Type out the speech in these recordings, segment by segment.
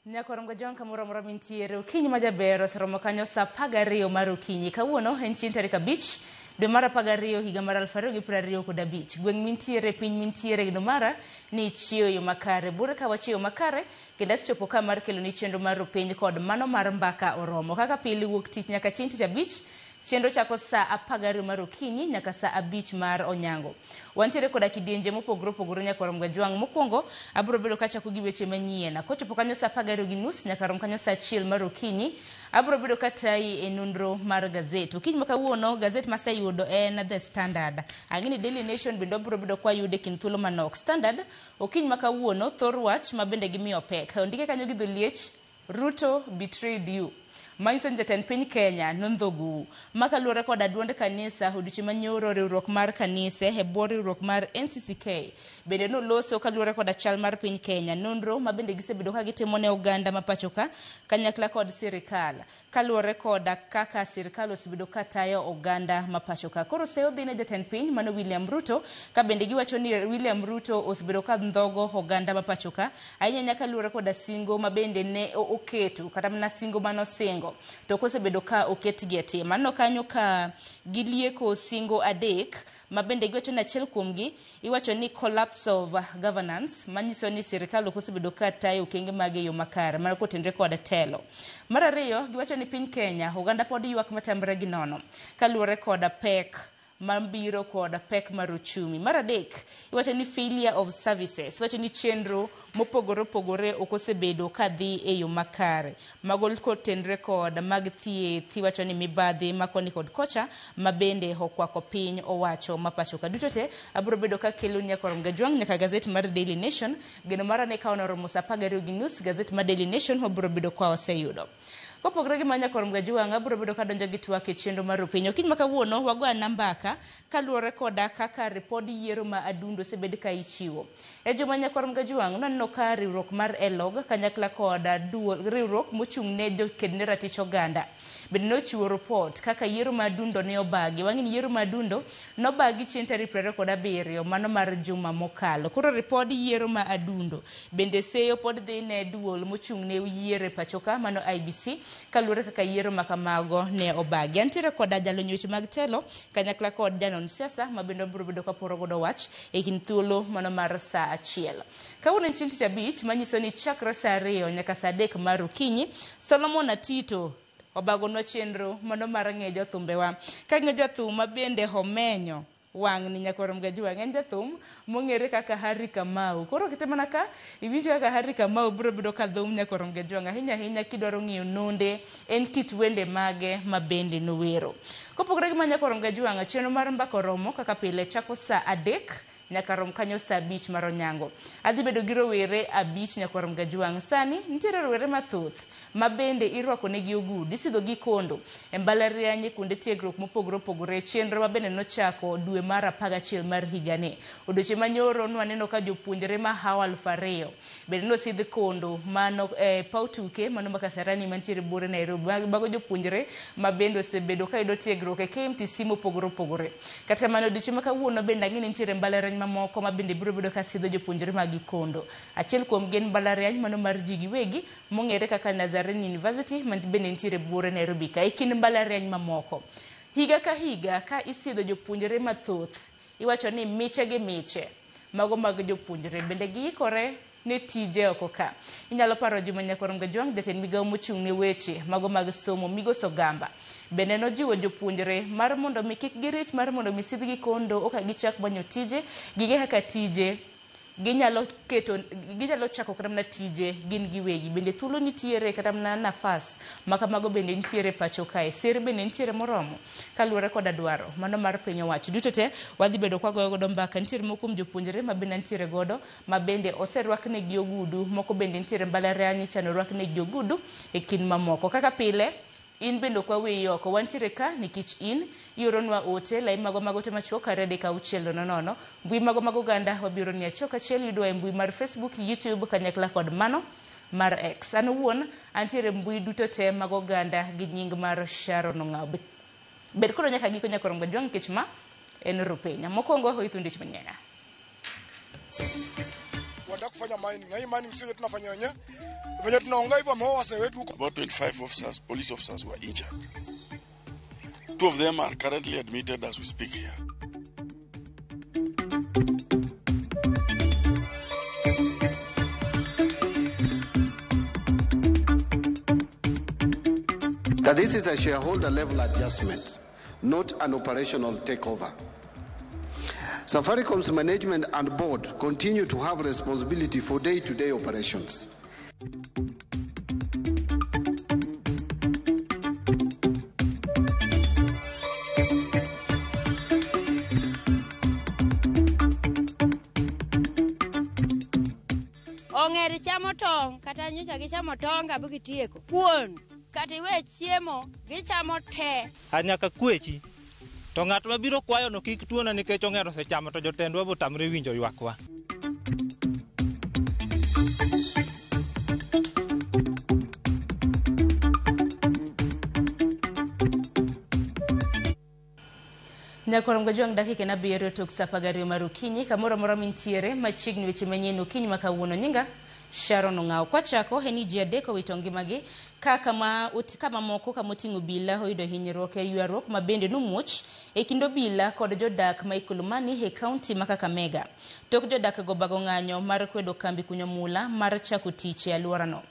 Nyakorongo jonka mura mintiere ukinyi majabero seromo kanyo sa pagario mar ukinyi kawuono en chieng' tarik 5 dwe mar 12 higa mar 2025 gweng' mintiere piny mintiere gino mara ni chiyo yo makare bure ka wachiyo makare kendo chopo ka mar kelo ni chenro mar piny kod mano mar mbaka oromo kaka pili wuok tich nyaka chieng' tich 5 chenro chako sa 12 mar okinyi nyaka sa 5 mar onyango. Wantiere koda kidienje mopogore Nyakorongo jwang' mokwongo abro bedo ka chako gi weche manyien kochopo kanyo sa 12:30 nyaka rom kanyo sa 1 mar okinyi abro bedo ka tai e nonro mar gazet. Okinyi makawuono gazet maseyudo en The Standard. Angini Daily Nation bende abro bedo kwa yude kin thuolo manok. Standard okinyi makawuono thor wach mabende gimiyo pek. Ondike kanyo gi dholiech Ruto betrayed you. Manyiso jatend piny Kenya nondhogu makaluwore kod duond kanisa odiochieng' manyoro riwruok mar kanise e bwo riwruok mar NCCK bende noloso kaluwore kod chal mar piny Kenya nonro mabende gisebedo ka gitimo ne oganda mapachoka kanyakla kod sirikal kaluwore kod kaka sirikal osebedo ka tayo oganda mapachoka. Koro seo dhine jatend piny mano William Ruto ka bende giwacho ni William Ruto osebedo ka ndhogo oganda mapachoka ahinya kaluwore kod singo mabende ne oketo kata mana singo manosingo to kosebedo ka oketgi atima no kanyo ka gilieko singo adek mabende giwacho ni achiel kuomgi iwacho ni collapse of governance manyiso ni sirikal osebedo ka tayo okenge mage yo makare mar kotenre kod telo. Mar ariyo giwacho ni piny Kenya oganda pod ywak matamre gi nono kaluwore kod pek mambiro kod pek mar uchumi. Mar adek iwacho ni failure of services iwacho ni chenro mopogore okosebedo ka dhi e yo makare magol kotenre kod mag thieth iwacho ni mibadhi makoni kod kocha mabende okwako piny owacho mapachoka duto te abro bedo ka kelo Nyakorongo jwang' nyaka gazet mar Daily Nation geno mara ne kaona romo sa 12:30 gazet mar Daily Nation obro bedo kwa oseyudo. Kopogore gi Nyakorongo jwang' abro bedo ka donjo gi twak e chenro mar piny okinyi makawuono wagwa nambaka kaluwore koda kaka ripod yiero ma adundo sebed ka ichiwo e joma Nyakorongo jwang' naneno ka riwruok mar Elog kanyakla koda riwruok mochung' ne jokedne ratich oganda bende nochiwo report kaka yiero ma adundo ne obagi wang'ini yiero ma adundo nobagi chieng' tarik 27 mano mar juma mokalo. Koro ripod yiero ma adundo bende seyo pod dhi ne duol mochung' ne yiere pachoka mano IBC kaluwore kaka yiero makamago ne obagi. Antiere koda jalony weche mag telo kanyakla kod janon siasa mabende obro bedo ka poro godo wach e kin thuolo mano mar sa 1. Kawuono chieng' tich 5 manyiso ni chakre sa 2 nyaka sa 3 mar okinyi Solomon Atito obago no chenro mano mar ng'e jothumbewa ka ng'e jothum mabende homenyo wang' ni Nyakorongo jwang' en jathum mong'ere kaka Harry Kamau. Koro kite mana ka iwinjo kaka Harry Kamau bro bedo ka dhum Nyakorongo jwang' ahinya kidwaro ng'iyo nonde en kit wende mage mabende nowero. Kopogore gi Nyakorongo jwang' chenro mar mbaka romo kaka pile chako sa 3 nyaka rom kanyo sa 5 mar onyango. Adhi bedo gi rowere 5 Nyakorongo jwang'. Sani nitiere rowere mathoth mabende irwako negi ogudu isidho gi kondo e mbalariany kuonde tiegruok mopogore chenro mabende nochako dwe mar 11 mar higani. Odiochieng' manyoro nwaneno ka jopuonjre ma hawa 2000 bende nosidh kondo mano pautuke mano Kasarani mantiere bore Nairobi bago jopuonjre mabende osebedo ka ido tiegruok e KMTC mopogore. Kata kamano odiochieng' makawuono bende ang'ini nitiere mbalariany mamoko mabende biro bedo ka sidho jopuonjre mag kondo. Achiel kuom gen mbalariany mano mar ji giwegi mong'ere kaka Nazarene University man bende nitiere bore Nairobi ka ikin mbalariany mamoko. Higa ka higa ka isidho jopuonjre mathoth iwacho ni miche mago mag jopuonjre bende giikore ne tije oko ka. Inyalo paro Juma Nyakorongo jwang' jatend migawo mochung' ne weche mago mag somo Migoso Gamba bende nojiwo jopuonjre mar mondo mi kik girit mar mondo mi sidhgi kondo oka gichak manyo tije gige kaka tije ginyalo chako kata mana tije gin giwegi bende thuolo nitiere kata mana nafas makamago bende nitiere pacho kae ser bende nitiere moromo kaluwore kod dwaro mano mar piny owacho duto te wadhi bedo kwa goyo godo mbaka nitiere moko kuom jopuonjre mabende nitiere godo mabende oserwakne gi ogudu moko bende nitiere mbalariany chano rwakne gi ogudu e kin mamoko kaka pile in bendo kwa weyo oko wantiere ka nikech in ioronwa ote lai mago te machuok karede ka uchielo nono mbui mago ganda wabiro ni achiel kachiel yudwa e mbui mar Facebook, YouTube kanyakla kod mano mar X. An wuon antiere mbui duto te mago ganda gi nying mar Sharon Ong'aw. Bed koro nyaka giko Nyakorongo jwang' nikech ma en rupenya mokongo hoithundich manyanya. Wanataka kufanya mining na hii mining sio tunafanya wenyewe Venye tunaongea hivyo ambao wase wetu huko. About 25 officers, police officers were injured. 2 of them are currently admitted as we speak here. That this is a shareholder level adjustment, not an operational takeover. Safaricom's management and board continue to have responsibility for day-to-day operations. Ongeri chamo tong kata nyocha gi chamo tong abu gitieko kuon kata we chiemo gi chamo te anyaka kwechi to ng'at mabiro kwayo no kik tuona nikech ongero se chamo to jotendwa botamre winjo ywakwa. Nyakoro mgajwang dakika na biyero tok sapagario marukinyi kamora mora mintiere machiegni weche manyien okinyi makawuono nyinga Sharon Ongao kwa chako heni ji adeko witongi magi kama moko kama oting'o bila oyudo hinyruok e ywaruok mabende nomuoch e kindo bila kod jodak ma Ikolomani e kaunti ma Kakamega. Tok jodak go bago ng'anyo mar kwedo kambi kunyo mula mar chako tich e alworano.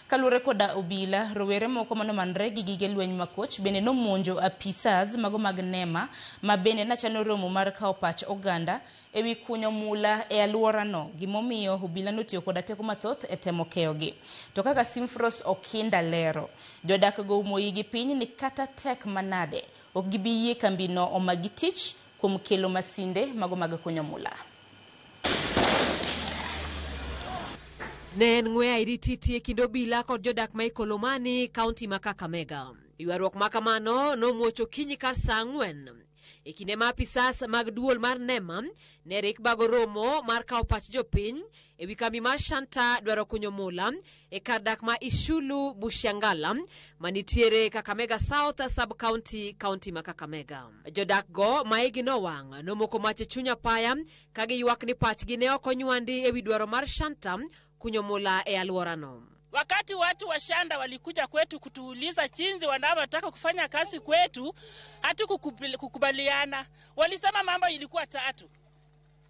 Kalure koda obila rowere moko manomanre gi gige lweny makoch bende nomonjo apisas mago mag NEMA ma bende nachano romo mar kawo pach oganda ewi kunyo mula e alworano gimomiyo obila notiyo koda teko mathoth e temo keyogi. To kaka Simfros Okinda lero, jodak go umoyi gi piny ni kata tek manade ok gibi yie kambino omagi tich kuom kelo masinde mago mag kunyo mula. Ne en ng'we irititi e kindo bila kod jodak ma Ikolomani, kaunti ma Kakamega. Ywaruok ma kamano nomuocho kinyi kar saa 4. E kinde ma apisas mag duol mar NEMA ne rik bago romo mar kawo pach jopiny e wi kambi mar Shanta dwaro kunyo mula e kar dak ma Ishulu Bushangala manitiere Kakamega South Sub-County, kaunti ma Kakamega. Jodak go ma igi nowang' nomoko mach e chuny apaya ka giywak ni pachgi ne ok onywandi e wi dwaro mar Shanta kunyo mula e alworano. Wakati watu wa Shanda walikuja kwetu kutuuliza chinzi wanavyotaka kufanya kazi kwetu, hatukukubaliana. Walisema mambo ilikuwa 3.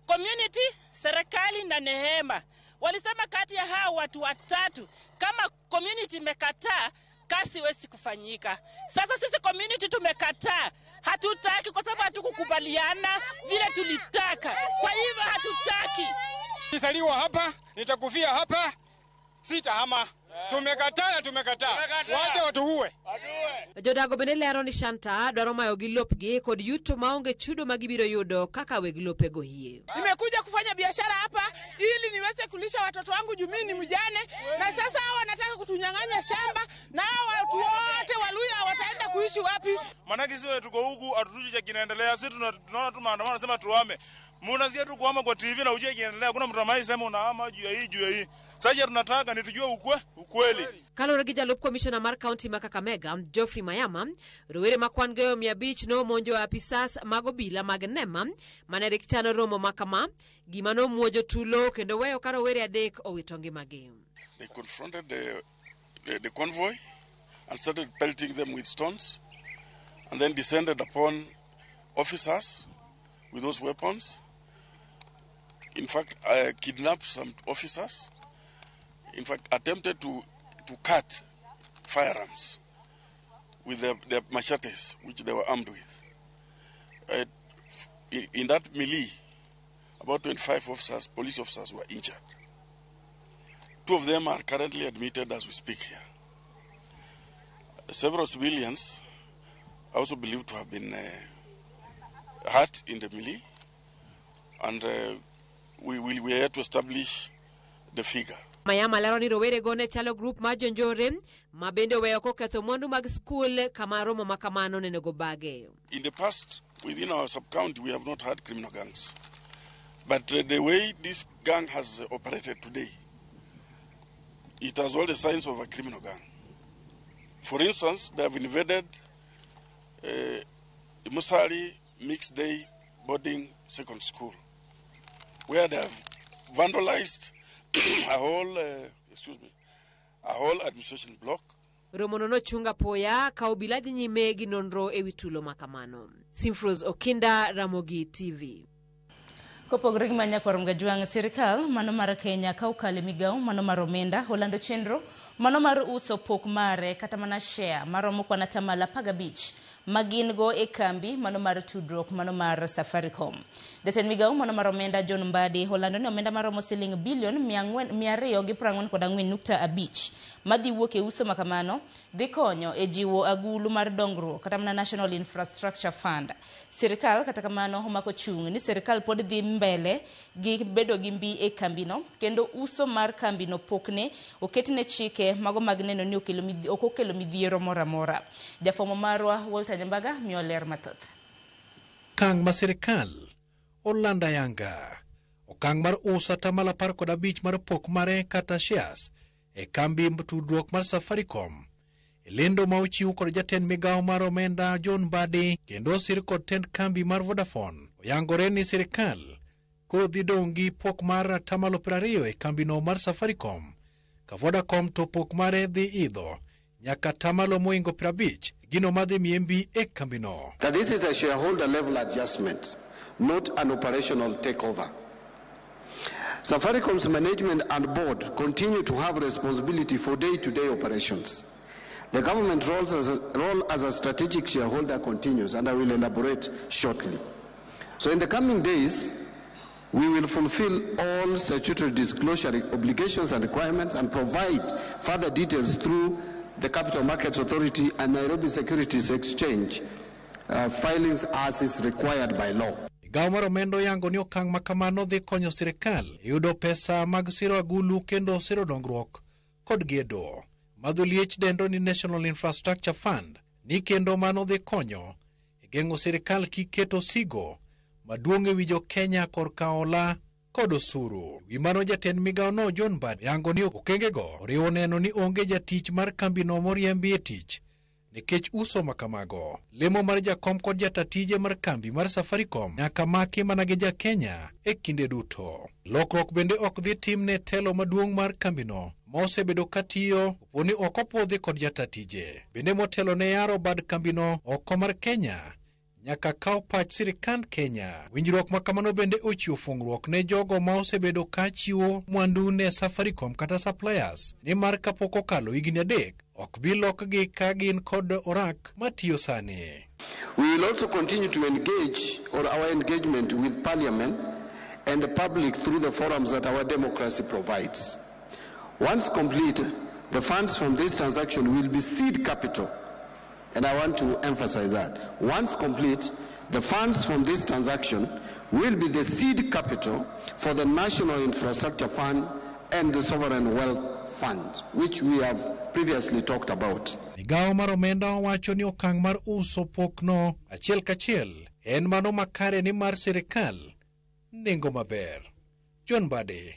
Community, serikali na NEMA. Walisema kati ya hao watu 3, kama community imekataa, kazi wezi kufanyika. Sasa sisi community tumekataa. Hatutaki kwa sababu hatukukubaliana vile tulitaka. Kwa hivyo hatutaki. Nisaliwa hapa, nitakufia hapa. Sitahama. Tumekataa. Waje watuue. Jodago bende lero ni Shanta dwaro mayo gi lopgi kod yuto maonge chudo magibiro yudo kaka weg lopego hie. Nimekuja kufanya biashara hapa ili niweze kulisha watoto wangu jumini mjane, na sasa hao wanataka kutunyang'anya shamba, na watu wote Waluya wataenda kuishi wapi? Manaki sisi tuko huku atujui cha kinaendelea, sisi tunaona tu maandamano nasema tuame. Mnasikia tu kuhama kwa TV na uje kinaendelea, kuna mtu ambaye sema unahama juu ya hii. Sasa tunataka nitujue ukweli. Kalore gi jalup komishona mar kaunti ma Kakamega, Geoffrey Mayama, rowere makwan goyo 500 no monjo apisas mago bila mag NEMA mane rik chano romo makama gima no muojo tulo kendo weyo ka rowere adek owito ngimagi. They confronted the convoy and started pelting them with stones and then descended upon officers with those weapons. In fact, kidnapped some officers. In fact, attempted to cut firearms with their machetes, which they were armed with. In that melee, about 25 officers, police officers were injured. 2 of them are currently admitted as we speak here. Several civilians are also believed to have been hurt in the melee, and we are yet to establish the figure. Mayama lero ni rowere gone chalo group ma jonjore ma bende weyo koketho mwandu mag school kama romo makamano nenego bage. In the past, within our sub-county, we have not had criminal gangs. But the way this gang has operated today, it has all the signs of a criminal gang. For instance, they have invaded Musari Mixed Day Boarding Second School, where they have vandalized a a whole administration block. Romono nochunga poya ka obila dhi nyime gi nonro ewi tulo makamano. Simfros Okinda, Ramogi TV. Kopogore gi manya kwarom gajwang sirikal mano mar Kenya ka ukale migao mano mar omenda Orlando chenro mano mar uso pok mare kata mana share maromo kwa natamala pagabich magin go e kambi mano mar tudruok mano mar Safaricom. Deten migao mano mar omenda John Mbadi Orlando ne omenda maromo siling bilion 244.5 madhi wuok e uso makamano dhi konyo e jiwo agulu mar dongruok kata mana National Infrastructure Fund. Sirikal kata kamano omako chung ni sirikal pod dhi mbele gi bedo gi mbi e kambino kendo uso mar kambino pokne oketne chike mago mag neno ni okokelo midhiero moramora. Jafomo marwa Walter Nyambaga mioler mathoth. Kang ma sirikal Orlando yanga okang mar usa tamala 15 mar pok mare kata shares e kambi tudruok mar Safaricom. Lendo ma ochiw kod jatend migao mar omenda John Mbadi kendo sir kod tend kambi mar Vodafone oyangore ni sirikal koro dhi dongi pok mar tamalo 20 e kambino mar Safaricom ka Vodacom to pok mare dhi idho nyaka tamalo moingo 50 gino madhi miembi e kambino. That this is a shareholder level adjustment, not an operational takeover. Safaricom's management and board continue to have responsibility for day-to-day operations. The government role as a strategic shareholder continues, and I will elaborate shortly. So in the coming days, we will fulfill all statutory disclosure obligations and requirements and provide further details through the Capital Markets Authority and Nairobi Securities Exchange filings as is required by law. Migao mar omenda yango ni okang' makamano dhi konyo sirikal yudo pesa mag siro agulu kendo siro dongruok kod gedo. Madhuliech dendo ni National Infrastructure Fund ni kendo mano dhi konyo e geng'o sirikal kiketo sigo maduong' ewi jo Kenya korka ola kod osuru. Wimano jatend migao no John Mbadi yango ni okengego oriwo neno ni onge jatich mar kambino moriembi e tich nikech uso makamago. Lemo mar jakom kod jatatije mar kambi mar Safaricom nyaka maki mana gi ja Kenya e kinde duto. Lokruok bende ok dhi timne telo maduong' mar kambino mosebedo katiyo oponi ok opodhi kod jatatije. Bende motelo ne yaro bad kambino oko mar Kenya nyaka kaw pach sirikand Kenya. Winjruok makamano bende ochiwo fungruok ne jogo ma osebedo ka chiwo mwandu ne Safaricom kata suppliers ni mar kapok okalo higni 3 ok bi lokgi ka gin kod orak matiyo sani. We will also continue to engage our engagement with Parliament and the public through the forums that our democracy provides. Once complete, the funds from this transaction will be seed capital. And I want to emphasize that. Once complete, the funds from this transaction will be the seed capital for the National Infrastructure Fund and the Sovereign Wealth Fund, which we have previously talked about. Migao mar omenda wacho ni okang' mar uso pokno achiel kachiel en mano makare ni mar sirikal nengo maber. John Mbadi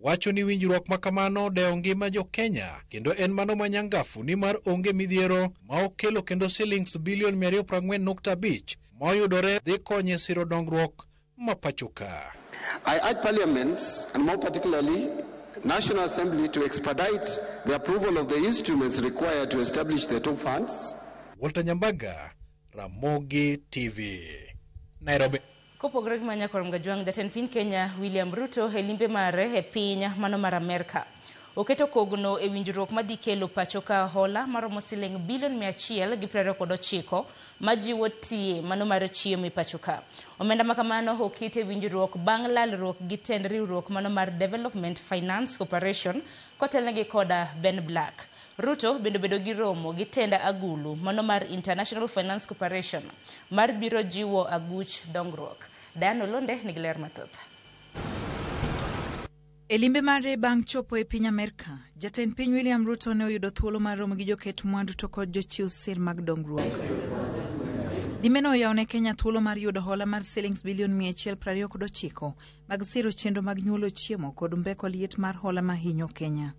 wacho ni winjruok makamano deo ngima jo Kenya kendo en mano manyangafu ni mar onge midhiero ma okelo kendo shillings bilion 240.5 moyudore dhi konye siro dongruok mapachoka. I urge Parliament, and more particularly National Assembly, to expedite the approval of the instruments required to establish the two funds. Walter Nyambaga, Ramogi TV, Nairobi. Kopogore gi manya kwarom gajwang jatend piny Kenya William Ruto e limbe mare e piny mano mar Amerika oketo kogno e winjruok madhi kelo pachoka hola maromo siling bilion 129 majiwo tie mano mar chiemo e pachoka. Omenda makamano okete winjruok bang' lalruok gi tend riwruok mano mar Development Finance Corporation kotelnegi koda Ben Black. Ruto bende bedo gi romo gi tenda agulu mano mar International Finance Corporation mar biro jiwo aguch dongruok. Dano Londe nigler mathoth. E limbe mare bang' chopo e piny Amerika, jatend piny William Ruto ne oyudo thuolo mar romo gi joket mwandu to kod jochiw sir mag dongruok. Limbe no oyawne Kenya thuolo mar yudo hola mar shillings bilion 129 mag siro chenro mag nyuolo chiemo kod mbeko liet mar hola mahinyo Kenya.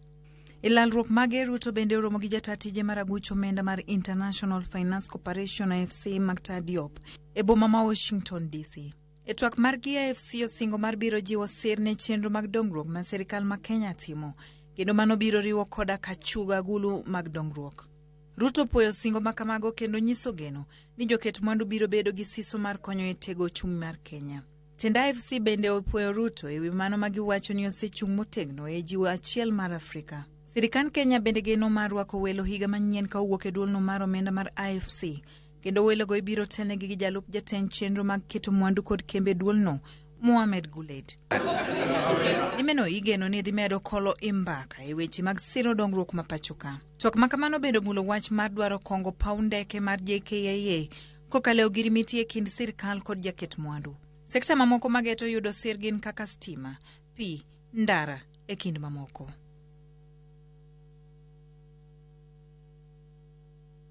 E lalruok mage, Ruto bende oromo gi jatatije mar aguch omenda mar International Finance Corporation AFC Magta Diop e boma ma Washington DC. E twak mar AFC osingo mar biro jiwo sir ne chenro mag dongruok ma sirikal ma Kenya timo kendo mano biro riwo koda kachuga agulu mag dongruok. Ruto puoyo singo makamago kendo nyiso geno ni joket mwandu biro bedo gi siso mar konyo e tego uchumi mar Kenya. Tenda AFC bende opuoyo Ruto ewi mano magiwacho ni osechung' motegno e jiwo achiel mar Afrika. Sirikand Kenya bende geno mar rwako welo higa manyien ka owuok e duolno mar omenda mar AFC, kendo welogo ibiro telnegi gi jalup jatend chenro mag keto mwandu kod kembe duolno, Mohamed Guled. Nimeno igeno ni dhi medo kolo imbaka e weche mag siro dongruok ma pachoka. Twak makamano bendo mulo wach mar dwaro kongo paw ndeke mar JKIA kokalo ogirimiti e kind sirkal kod jaket mwandu. Sekta mamoko mageto yudo sir gin kaka stima, pi, ndara e kind mamoko.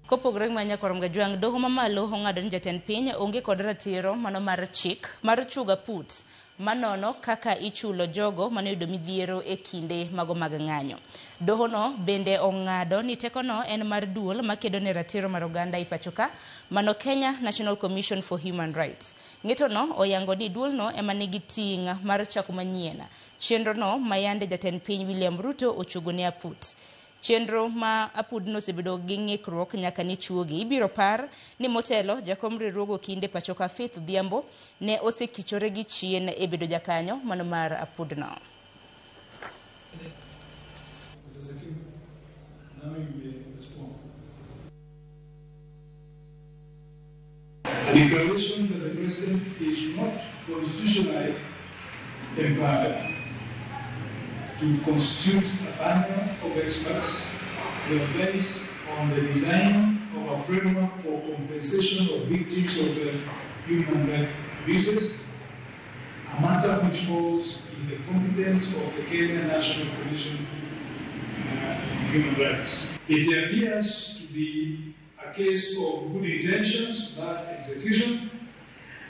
Kopogore manya korom ga jwang doho mamalo ong'ado ni jatend piny onge kod ratiro mano mar chik mar chuga put manono kaka ichulo jogo manayudo midhiero e kinde mago mag ng'anyo. Doho no bende ong'ado ni teko no en mar duol makedo ne ratiro mar oganda i pachoka mano Kenya National Commission for Human Rights. Ng'eto no oyango ni duol no ema nigi ting' mar chako manyiena chenro no mayande jatend piny William Ruto ochugo ne aput. Chenro ma apud no sebedo gi ng'ikruok nyaka ni chuogi ibiro par ni motelo jakom riwruogo kinde pachoka Faith Odhiambo ne osekichore gi chien e bedo jakanyo mano mar apud no. A declaration that the president is not constitutionally empowered to constitute a panel of experts that are based on the design of a framework for compensation of victims of the human rights abuses, a matter which falls in the competence of the Kenya National Commission on Human Rights. It appears to be a case of good intentions, bad execution,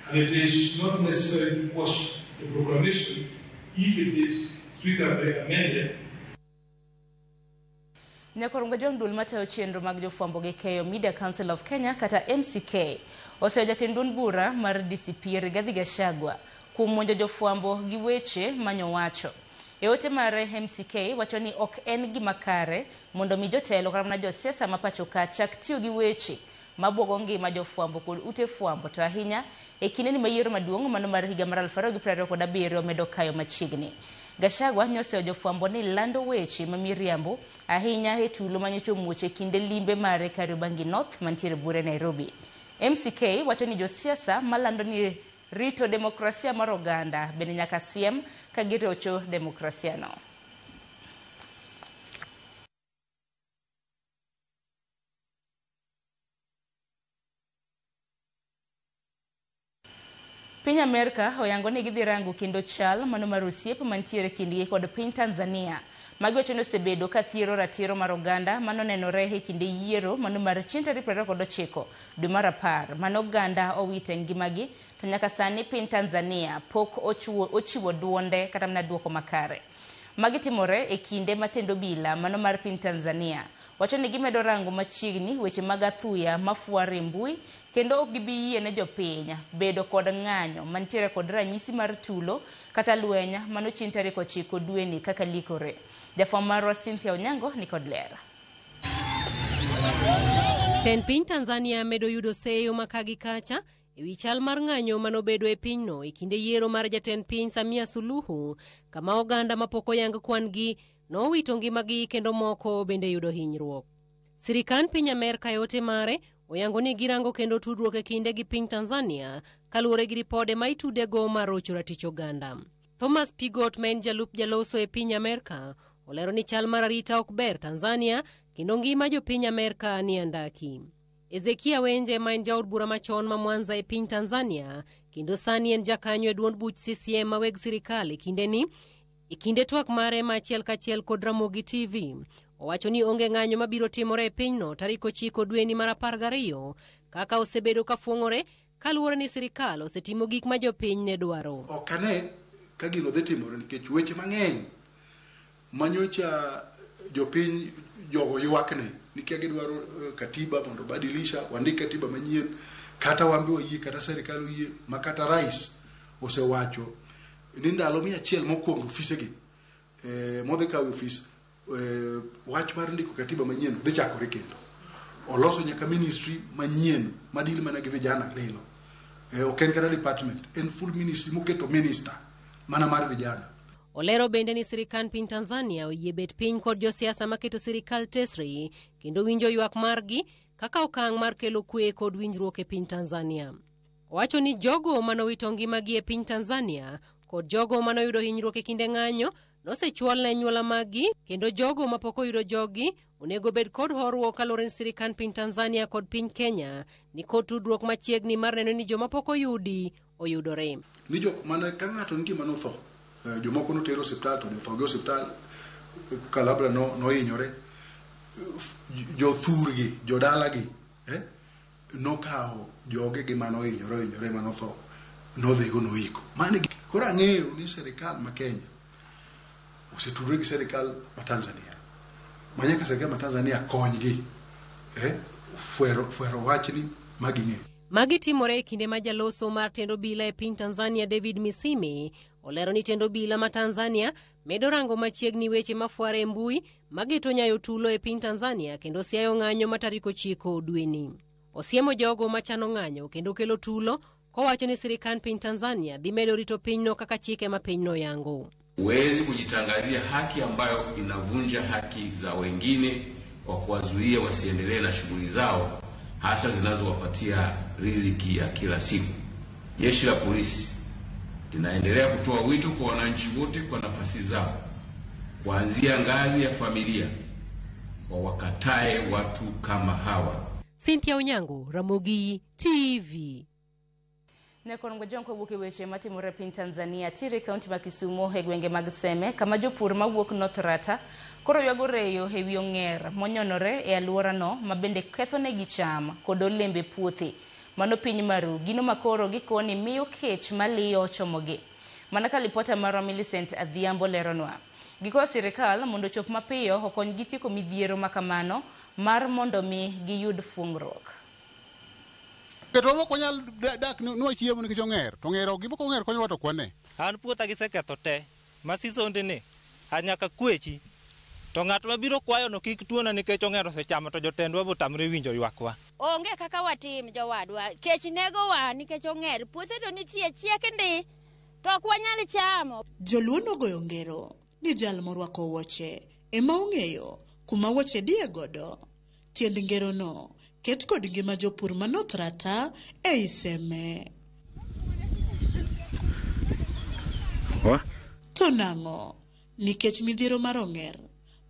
and it is not necessary to quash the proclamation if it is suitably amended. Nyakoronga jong dul matayo chenro mag jofwambo gi keyo Media Council of Kenya kata MCK oseyo jatend duond bura mar DCP Rigathi Gachagua kuom monjo jofwambo gi weche manyowacho. E ote mare MCK wacho ni ok en gima kare mondo mi jotelo kata na josiasa ma pachoka chak tiyo gi weche mabwogo ngima jofwambo kod ute fwambo to ahinya e kinde ni mayiero maduong' mano mar higa mar 2027 omedo kayo machiegni. Gachagua nyoseyo jofwambo ni lando weche mamiriambo ahinya e tulo manyocho muoche kinde limbe mare Kariobangi North mantiere bure Nairobi. MCK wacho ni josiasa malando ni rito demokrasia mar oganda bende nyaka siem ka girocho demokrasia no. Piny Amerika oyango ni gidhi rango kendo chal mano mar osiep mantiere kindgi kod piny Tanzania. Magiwacho ni osebedo ka thiero ratiro mar oganda mano nenore e kinde yiero mano mar 29 dwe mar 10 mano oganda owite ngimagi to nyaka sani piny Tanzania pok ochiwo duonde kata mana duoko makare. Magitimore e kinde matendo bila mano mar piny Tanzania wacho ni gimedo rango machiegni weche mag athuya mafuare mbui kendo ok gibi yie ne jopiny bedo kod ng'anyo mantiere kod ranyisi mar tulo kata lwenya mano chin tarik 9 dweni kaka likore. Jafwambo marwa Cynthia Onyango ni kod lera. Ten piny Tanzania medo yudo seyo makagi kacha ewi chal mar ng'anyo manobedo e pinyno e kinde yiero mar jatend piny Samia Suluhu kama oganda mapoko yang kwan-gi nowito ngimagi kendo moko bende yudo hinyruok. Sirikand piny Amerika yote mare oyango ni girango kendo tudruok e kinde gi piny Tanzania kaluwore gi ripode ma itudego mar rocho ratich oganda. Thomas Pigot ma en jalup jaloso e piny Amerika olero ni chal mar arita ok ber Tanzania kendo ngima jo piny Amerika ni andaki. Ezekia Wenje ma en jaod bura machon ma Mwanza e piny Tanzania kendo sani en jakanyo e duond buch CCM maweg sirikal e kinde twak mare ma achiel kachiel kod Ramogi TV owacho ni onge ng'anyo mabiro timore e pinyno tarik 9 dweni mar 12 kaka osebedo ka fuong'ore kaluwore ni sirikal osetimo gik ma jopiny ne dwaro. Ok ane ka gino dhi timore nikech weche mang'eny manyocha jopiny jogo ywakne nikia gidwaro katiba mondo badilisha wandik katiba manyien kata wambi oyie kata serikal oyie makata rais osewacho ni ndalo 100 mokwongo ofisegi modhi kawo ofis wach mar ndiko katiba manyien dhi chakore kendo. Oloso nyaka ministry manyien madili mana gi vijana lilo. Ok en kata department, en full ministry moketo minister mana mar vijana. Olero bende ni sirikal piny Tanzania oyie bet piny kod josiasa maketo sirikal tesre kendo winjo ywak margi kaka okang' mar kelo kwe kod winjruok e piny Tanzania. Owacho ni jogo manowito ngimagi e piny Tanzania kod jogo manoyudo hinyruok e kinde ng'anyo nosechwal ne anyuola maggi kendo jogo mapok oyudo jogi onego bed kod horuok kaluwore ni sirikal piny Tanzania kod piny Kenya ni kod tudruok machiegni mar neno ni joma pok oyudi oyudore. Ni jok mana ka ng'ato ngima notho, jomoko notero osiptal to tho gi osiptal kalabra no hinyore, jothurgi jodalagi nokawo joge gi mano hinyore manotho nodhigo noiko. Mane koro ang'eyo ni sirikal ma Kenya osetudore gi sirikal ma Tanzania. Manyaka sirikal ma Tanzania konygi fuero wachni maging'e. Magi timore e kinde ma jaloso mar tendo bila e piny Tanzania David Misime olero ni tendo bila ma Tanzania medo rango machiegni weche mafuare e mbui magito nyayo tulo e piny Tanzania kendo siayo ng'anyo ma tarik 9 dweni. Osiemo jogo machano ng'anyo kendo kelo tulo kowacho ni sirikal piny Tanzania dhi medo rito pinyno kaka chike ma pinyno yango. Huwezi kujitangazia haki ambayo inavunja haki za wengine kwa kuwazuia wasiendelee na shughuli zao hasa zinazowapatia riziki ya kila siku. Jeshi la polisi linaendelea kutoa wito kwa wananchi wote kwa nafasi zao kuanzia ngazi ya familia wakatae watu kama hawa. Cynthia Onyango, Ramogi TV. Nekon ngojonko wuok e weche matimore piny Tanzania tire kaunti ma Kisumu e gwenge mag Seme kama jopur mawuok North Rata koro ywago reyo e wi ong'er monyonore e alwora no mabende kethonegi cham kod olembe puothe mano piny maru gino makoro gikoni miyo kech maliyo chomogi. Mana ka lipota mar Millicent Adhiambo leronwa. Giko sirikal mondo chop mapiyo okony gitieko midhiero makamano mar mondo mi giyud fungruok. Keto ko nyal dak no chiemo nikech ong'er to ng'ero gimo ko ong'er konyo wato kwane. An puotha giseketho te masisonde ne anyaka kwechi to ng'at mabiro kwayo no kik tuona nikech ong'er osechamo to jotendwa botamre winjo ywakwa. Onge kaka watim jowadwa kech nego wa nikech ong'er puothe to nitie chiek ndi to ok wanyal chamo. Joluo nogoyo ngero ni jal morwako wuoche ema ong'eyo kuma wuoche die godo. Tiend ngero no ket kod ngima jopur ma North Rata e Seme. To nang'o nikech midhiero mar ong'er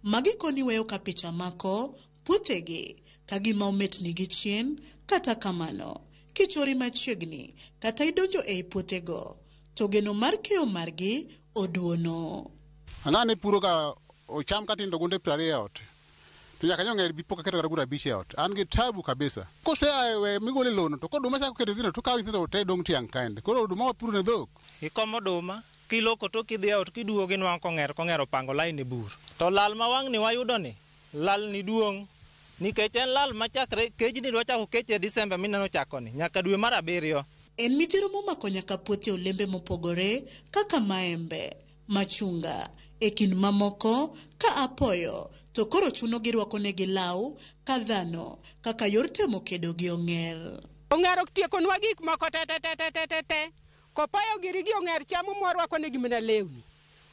magi koni weyo ka picha mako puothegi ka gima ometnigi chien kata kamano kichori machiegni kata idonjo e puothego to geno mar keyo margi oduono. Ang'ane puro ka ocham katindo gunde 20 ot. To nyaka nyong'er bipo ka keto gura 5 ot. An gi tabu kabisa. Kose awe migole lono to koduma chako keto dhino to kawi thito te dong tiang kaende. Koro oduma wapuro ne dhok. Ikomo oduma kiloko to kidhi ot kiduogo inwang' kong'ero pango laini bur. To lal ma wang' ni wayudo ni lal ni duong' nikech en lal machakre kejni dwa chako keche Disemba mineno chakoni nyaka dwe mar 7. En midhiero momako nyaka puothe olembe mopogore kaka maembe, machunga, e kind mamoko ka apoyo to koro chuno girwako negi law ka dhano kaka yor temo kedo gi ong'er. Ong'er ok tiekonwa gik moko te. Kopayo giri gi ong'er chamo mwarwako negi mana lewni.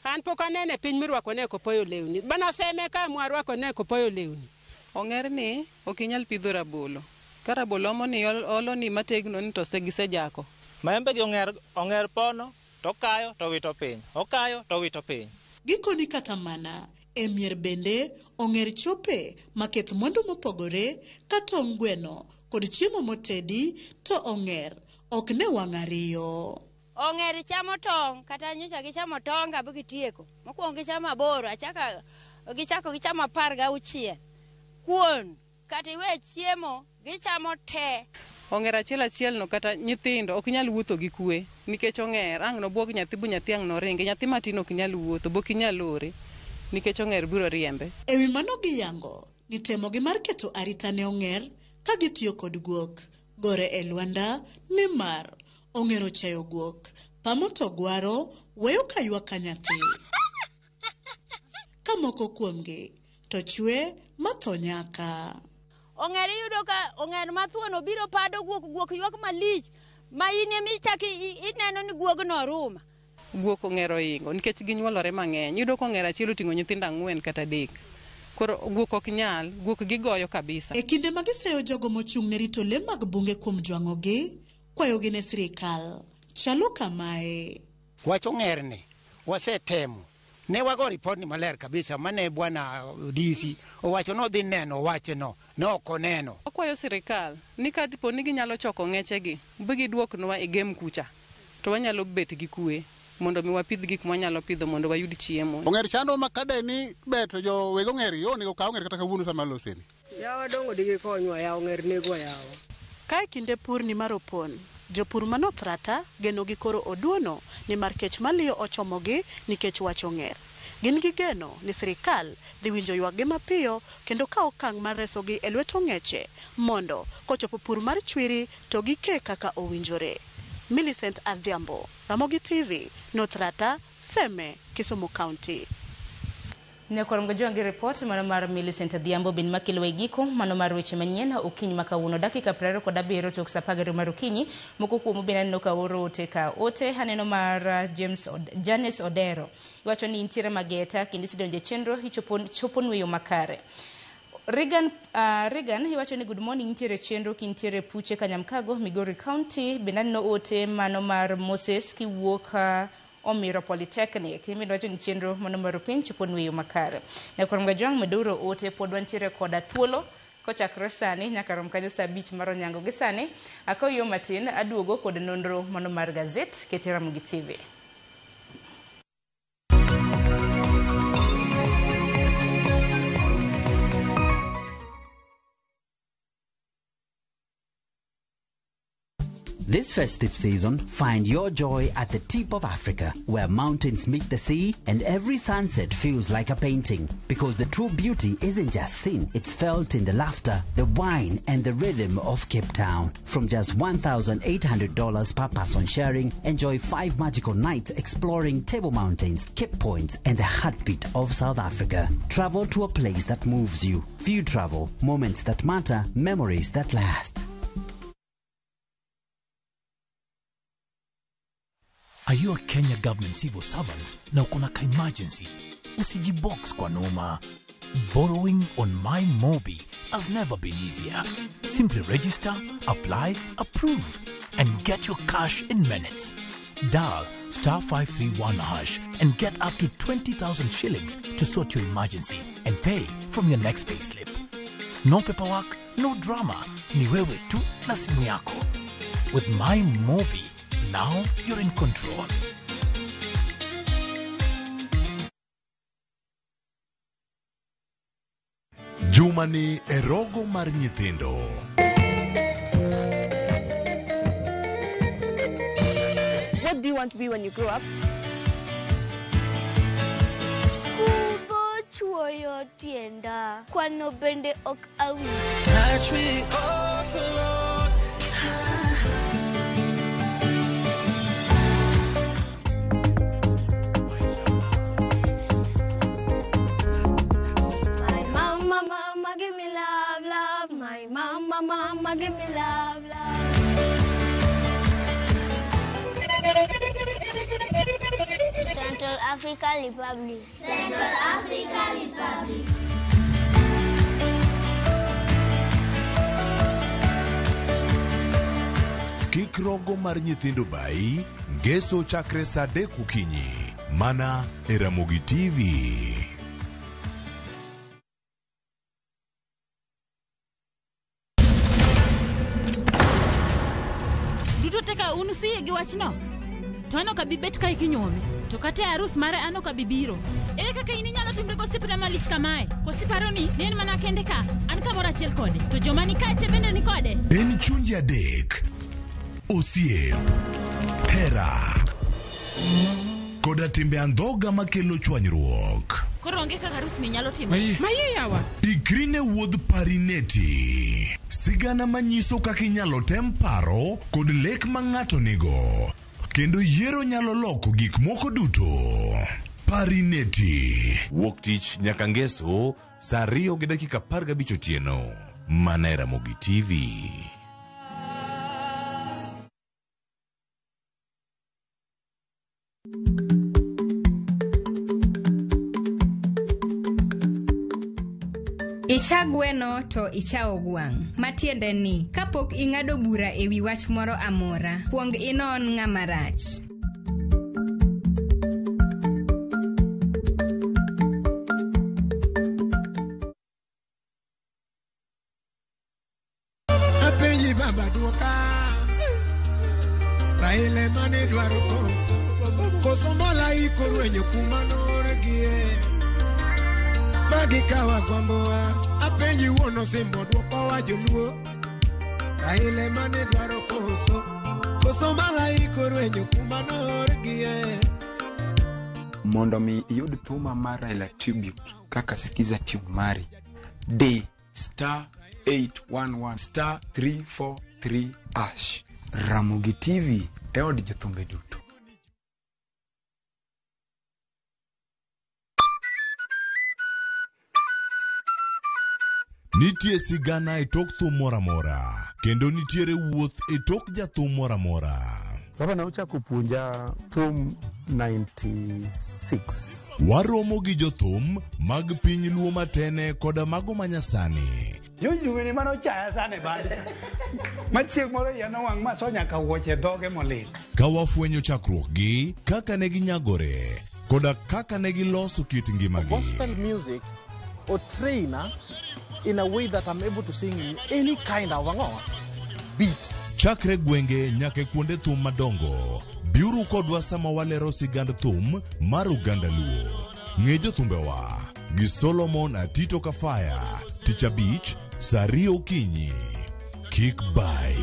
An pok anene piny mirwako ne kopayo lewni. Bana Seme ka mwarwako ne kopayo lewni. Ong'er ni ok inyal pidho rabolo. Ka rabolo moni olo ni mategno ni to gisejako. Maembe gi ong'er pono to kayo to wito piny. Okayo to wito piny. Gikoni kata mana e mier bende ong'er chope maketh mwandu mopogore ka tong' gweno kod chiemo motedi to ong'er ok ne wang' ariyo. Ong'er chamo tong' kata nyocha gichamo tong' ga gitieko. Mokwongo gichamo 8 gichako gichamo 16. Kuon kata iwe chiemo gichamo te. Ong'er achiel no kata nyithindo ok nyal wuotho gi kwe nikech ong'er ang' no buog nyathi bu nyathi ang' no ringe nyathi matin ok nyal wuotho bok inyal lore nikech ong'er biro riembe. Ewi mano giyango ni temo gi mar keto arita ne ong'er ka gitiyo kod guok gore e lwanda ni mar ong'er ochayo guok pamo to gwaro weyo ka ywak ka nyathi. Ka moko kuomgi to chwe matho nyaka. Ong'er yudo ka ong'er mathuon obiro pado guok ywak malich ma in emichaki ineno ni guogno ruma. Guok ong'ero ingo nikech ginyuolore mang'eny. Yudo ko ong'er achiel oting'o nyithindo 4 kata 3. Koro guok ok nyal, guok gigoyo kabisa. E kinde ma giseyo jogo mochung' ne rito le mag bunge kuom jwang'ogi, kwayogi ne sirikal chalo kamae. Wach ong'er ni wasetemo. Ne wago ripot ni maler kabisa mane bwana DC owacho no dhi neno wachno ne ok oneno. Okwayo sirikal ni ka dipo ni ginyalo choko ng'echegi bi giduoknwa e gem kucha to wanyalo bet gi kue mondo mi wapidh gik mwanyalo pidho mondo wayud chiemo. Ong'er chando makade ni bet jo wego ng'er yo ni ka ong'er kata kawuono sama loseni. Yawa dongo digi konywa ya ong'er nego yawa. Kae kinde pur ni maropon. Jopur manothrata geno gi koro oduono ni mar kech maliyo ochomogi nikech wach ong'er. Gin gi geno ni sirikal dhi winjo ywakgi mapiyo kendo kawo okang' mar resogi e lwet ong'eche mondo kochopo pur mar chwiri to gike kaka owinjore. Millicent Adhiambo, Ramogi TV, Nothrata, Seme, Kisumu County. Nyakwarom gajongi report mano mar Millicent Adhiambo bin makelo giko mano mar weche manyien okinyi makawuono dakika 27 tok saa 10 mar okinyi moko kuom binaneno ka oro ote ka ote haneno mar Janice Odero iwacho ni intiere mageta kindi sidonje chenro chopo nweyo makare. Regan iwacho ni good morning intiere chenro kintiere puche Kanyamkago Migori County binaneno ote mano mar Moses kiwuok Omiro Polytechnic imindo wacho ni chenro mano mar piny chopo nweyo makare. Nyakwarom gajwang' meduro ote pod wantiere koda thuolo kochakre sani nyaka rom kanyo saa 5 mar onyango gi sani akaw yo matin aduogo kod nonro mano mar gazet kete Ramogi TV. This festive season, find your joy at the tip of Africa, where mountains meet the sea and every sunset feels like a painting. Because the true beauty isn't just seen, it's felt in the laughter, the wine and the rhythm of Cape Town. From just $1,800 per person sharing, enjoy 5 magical nights exploring Table Mountains, Cape Points and the heartbeat of South Africa. Travel to a place that moves you. Few travel, moments that matter, memories that last. Are you a Kenya government civil servant na uko na emergency? Usijibox kwa noma. Borrowing on MyMobi has never been easier. Simply register, apply, approve, and get your cash in minutes. Dial *531# and get up to 20,000 shillings to sort your emergency and pay from your next payslip. No paperwork, no drama. Ni wewe tu na simu yako. With MyMobi, now you're in control. Jumani erogo mar nyithindo. What do you want to be when you grow up? Chuoyo tienda kwano bende ok awi. Touch me open Lord. Mama, give me love, love. My mama, give me love, love. Central African Republic. Central African Republic. Kik rogo mar nyithindo bai, ngeso chakre saa 3 okinyi. Mana e Ramogi TV. Teka unusie gi wachno. To ano ka bibet ka ikinyuome. To kata arus mare ano ka bibiro. Ere kaka ini nyalo timre gosipna malich kamae. Kosiparo ni nen mana kende ka. An ka mora chiel kode. To joma ni kae bende ni kode. En chunje adek. Osiep. Hera. Koda timbe andhoga makelo chwanyruok. Koro onge kaka arus ni nyalo timo. Maye yawa. Ikrine wuodh parineti. Sigana manyiso kaka inyalo tem paro kod lek ma ng'ato nigo. Kendo yiero nyalo loko gik moko duto. Parineti. Wuok tich nyaka ngeso saa 2:15 otieno. Mana Ramogi TV. Icha gweno to icha ogwang'. Matiende ni, kapok ing'ado bura ewi wach moro amora, kuong inon ng'ama rach. Apenji baba duoka, Raila mane dwaro koso mola iko rwenyo kumano regie. Magi kawa kwamboa, apenji wono simbo duoko wa joluo. Raila mane dwaro koso mola iko rwenyo kumano regie. Mondo mi iyud thuma mar Raila Tribute kaka sikiza tube mari, D *811 *343#. Ramogi TV e od jothumbe duto. Nitie sigana e tok thum mora mora, kendo nitiere wuoth e tok jathum mora mora. Baba na uchako puonja thum 96. Waromo gi jothum mag piny luo matene koda mago manyasani. Yuyuni mano chaya sane bande. Machieng moro yano wang maso nyaka wuoche dhoge molit. Ka wafwenyo chakruok gi, kaka ne ginyagore, koda kaka ne giloso kit ngimagi. Gospel music or trainer in a way that I'm able to sing in any kind of beat. Chakre gwenge nyaka kuonde thum madongo. Biuru kodwa sama walero sigand thum mar Uganda Luo. Ng'e jothumbewa gi Solomon Atito Kafaya, Tich Abich, saa 2 okinyi. Kik bai.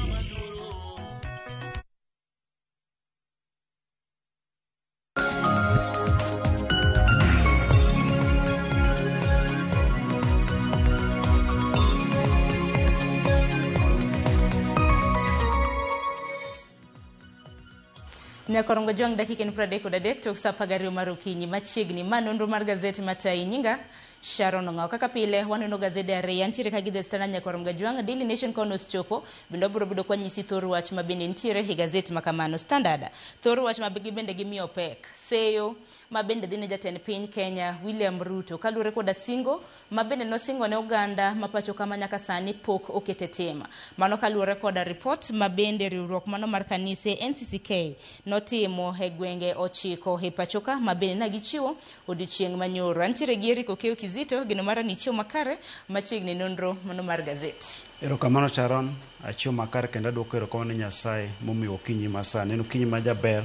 Nyakorongo jwang dakika ni 33 tok saa 10 mar okinyi machiegni manonro mar gazeti matai nyinga Sharon Ngao. Kaka pile waneno gazeti ariyo ntiere ka gidhe stana Nyakorongo jwang. Daily Nation konos chopo bindo buro kwa nyisi thoru wach mabende ntiere hi gazeti makamano Standard. Thoru wach mabigi bende gimiyo pek seyo mabende dhine jatend piny Kenya William Ruto kalure koda singo mabende no singo ne Uganda mapacho kama nyaka sani pok okete tema. Mano kalure koda report mabende riwruok mano mar kanise NCCK notimo he gwenge ochiko he pachoka mabende na gichiwo odichieng manyoro. Antiere gieri kokeo Kizito gino mara ni chiwo makare machiegni nonro mano mar gazeti. Erokamano Sharon, achiwo makare kendo aduoko erokamano ne Nyasaye momiyo okinyi masani. En okinyi majaber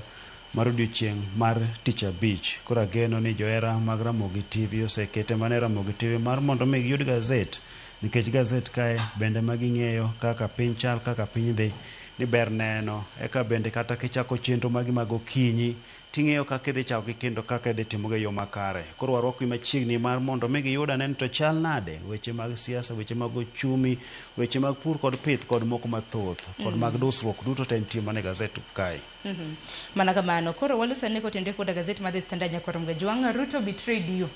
mar odiochieng' mar Tich Abich. Koro ageno ni johera mag Ramogi TV osekete mana Ramogi TV mar mondo mi giyud gazet, nikech gazet kae bende maging'eyo kaka piny chal, kaka piny dhi, ni ber neno. Eka bende kata kichako chenro magi mag okinyi ting'eyo kaka idhi chako kendo kaka idhi timoga yo makare. Koro warwako machiegni mar mondo mi giyuda nen to chal nade weche mag siasa, weche mag ochumi, weche mag pur kod pith kod moko mathoth kod mag dusruok duto te nitie mane gazet kae. Mana kamano koro walusane kotende koda gazeti mar The Standard Nyakorongo jwang. Ruto betrayed you.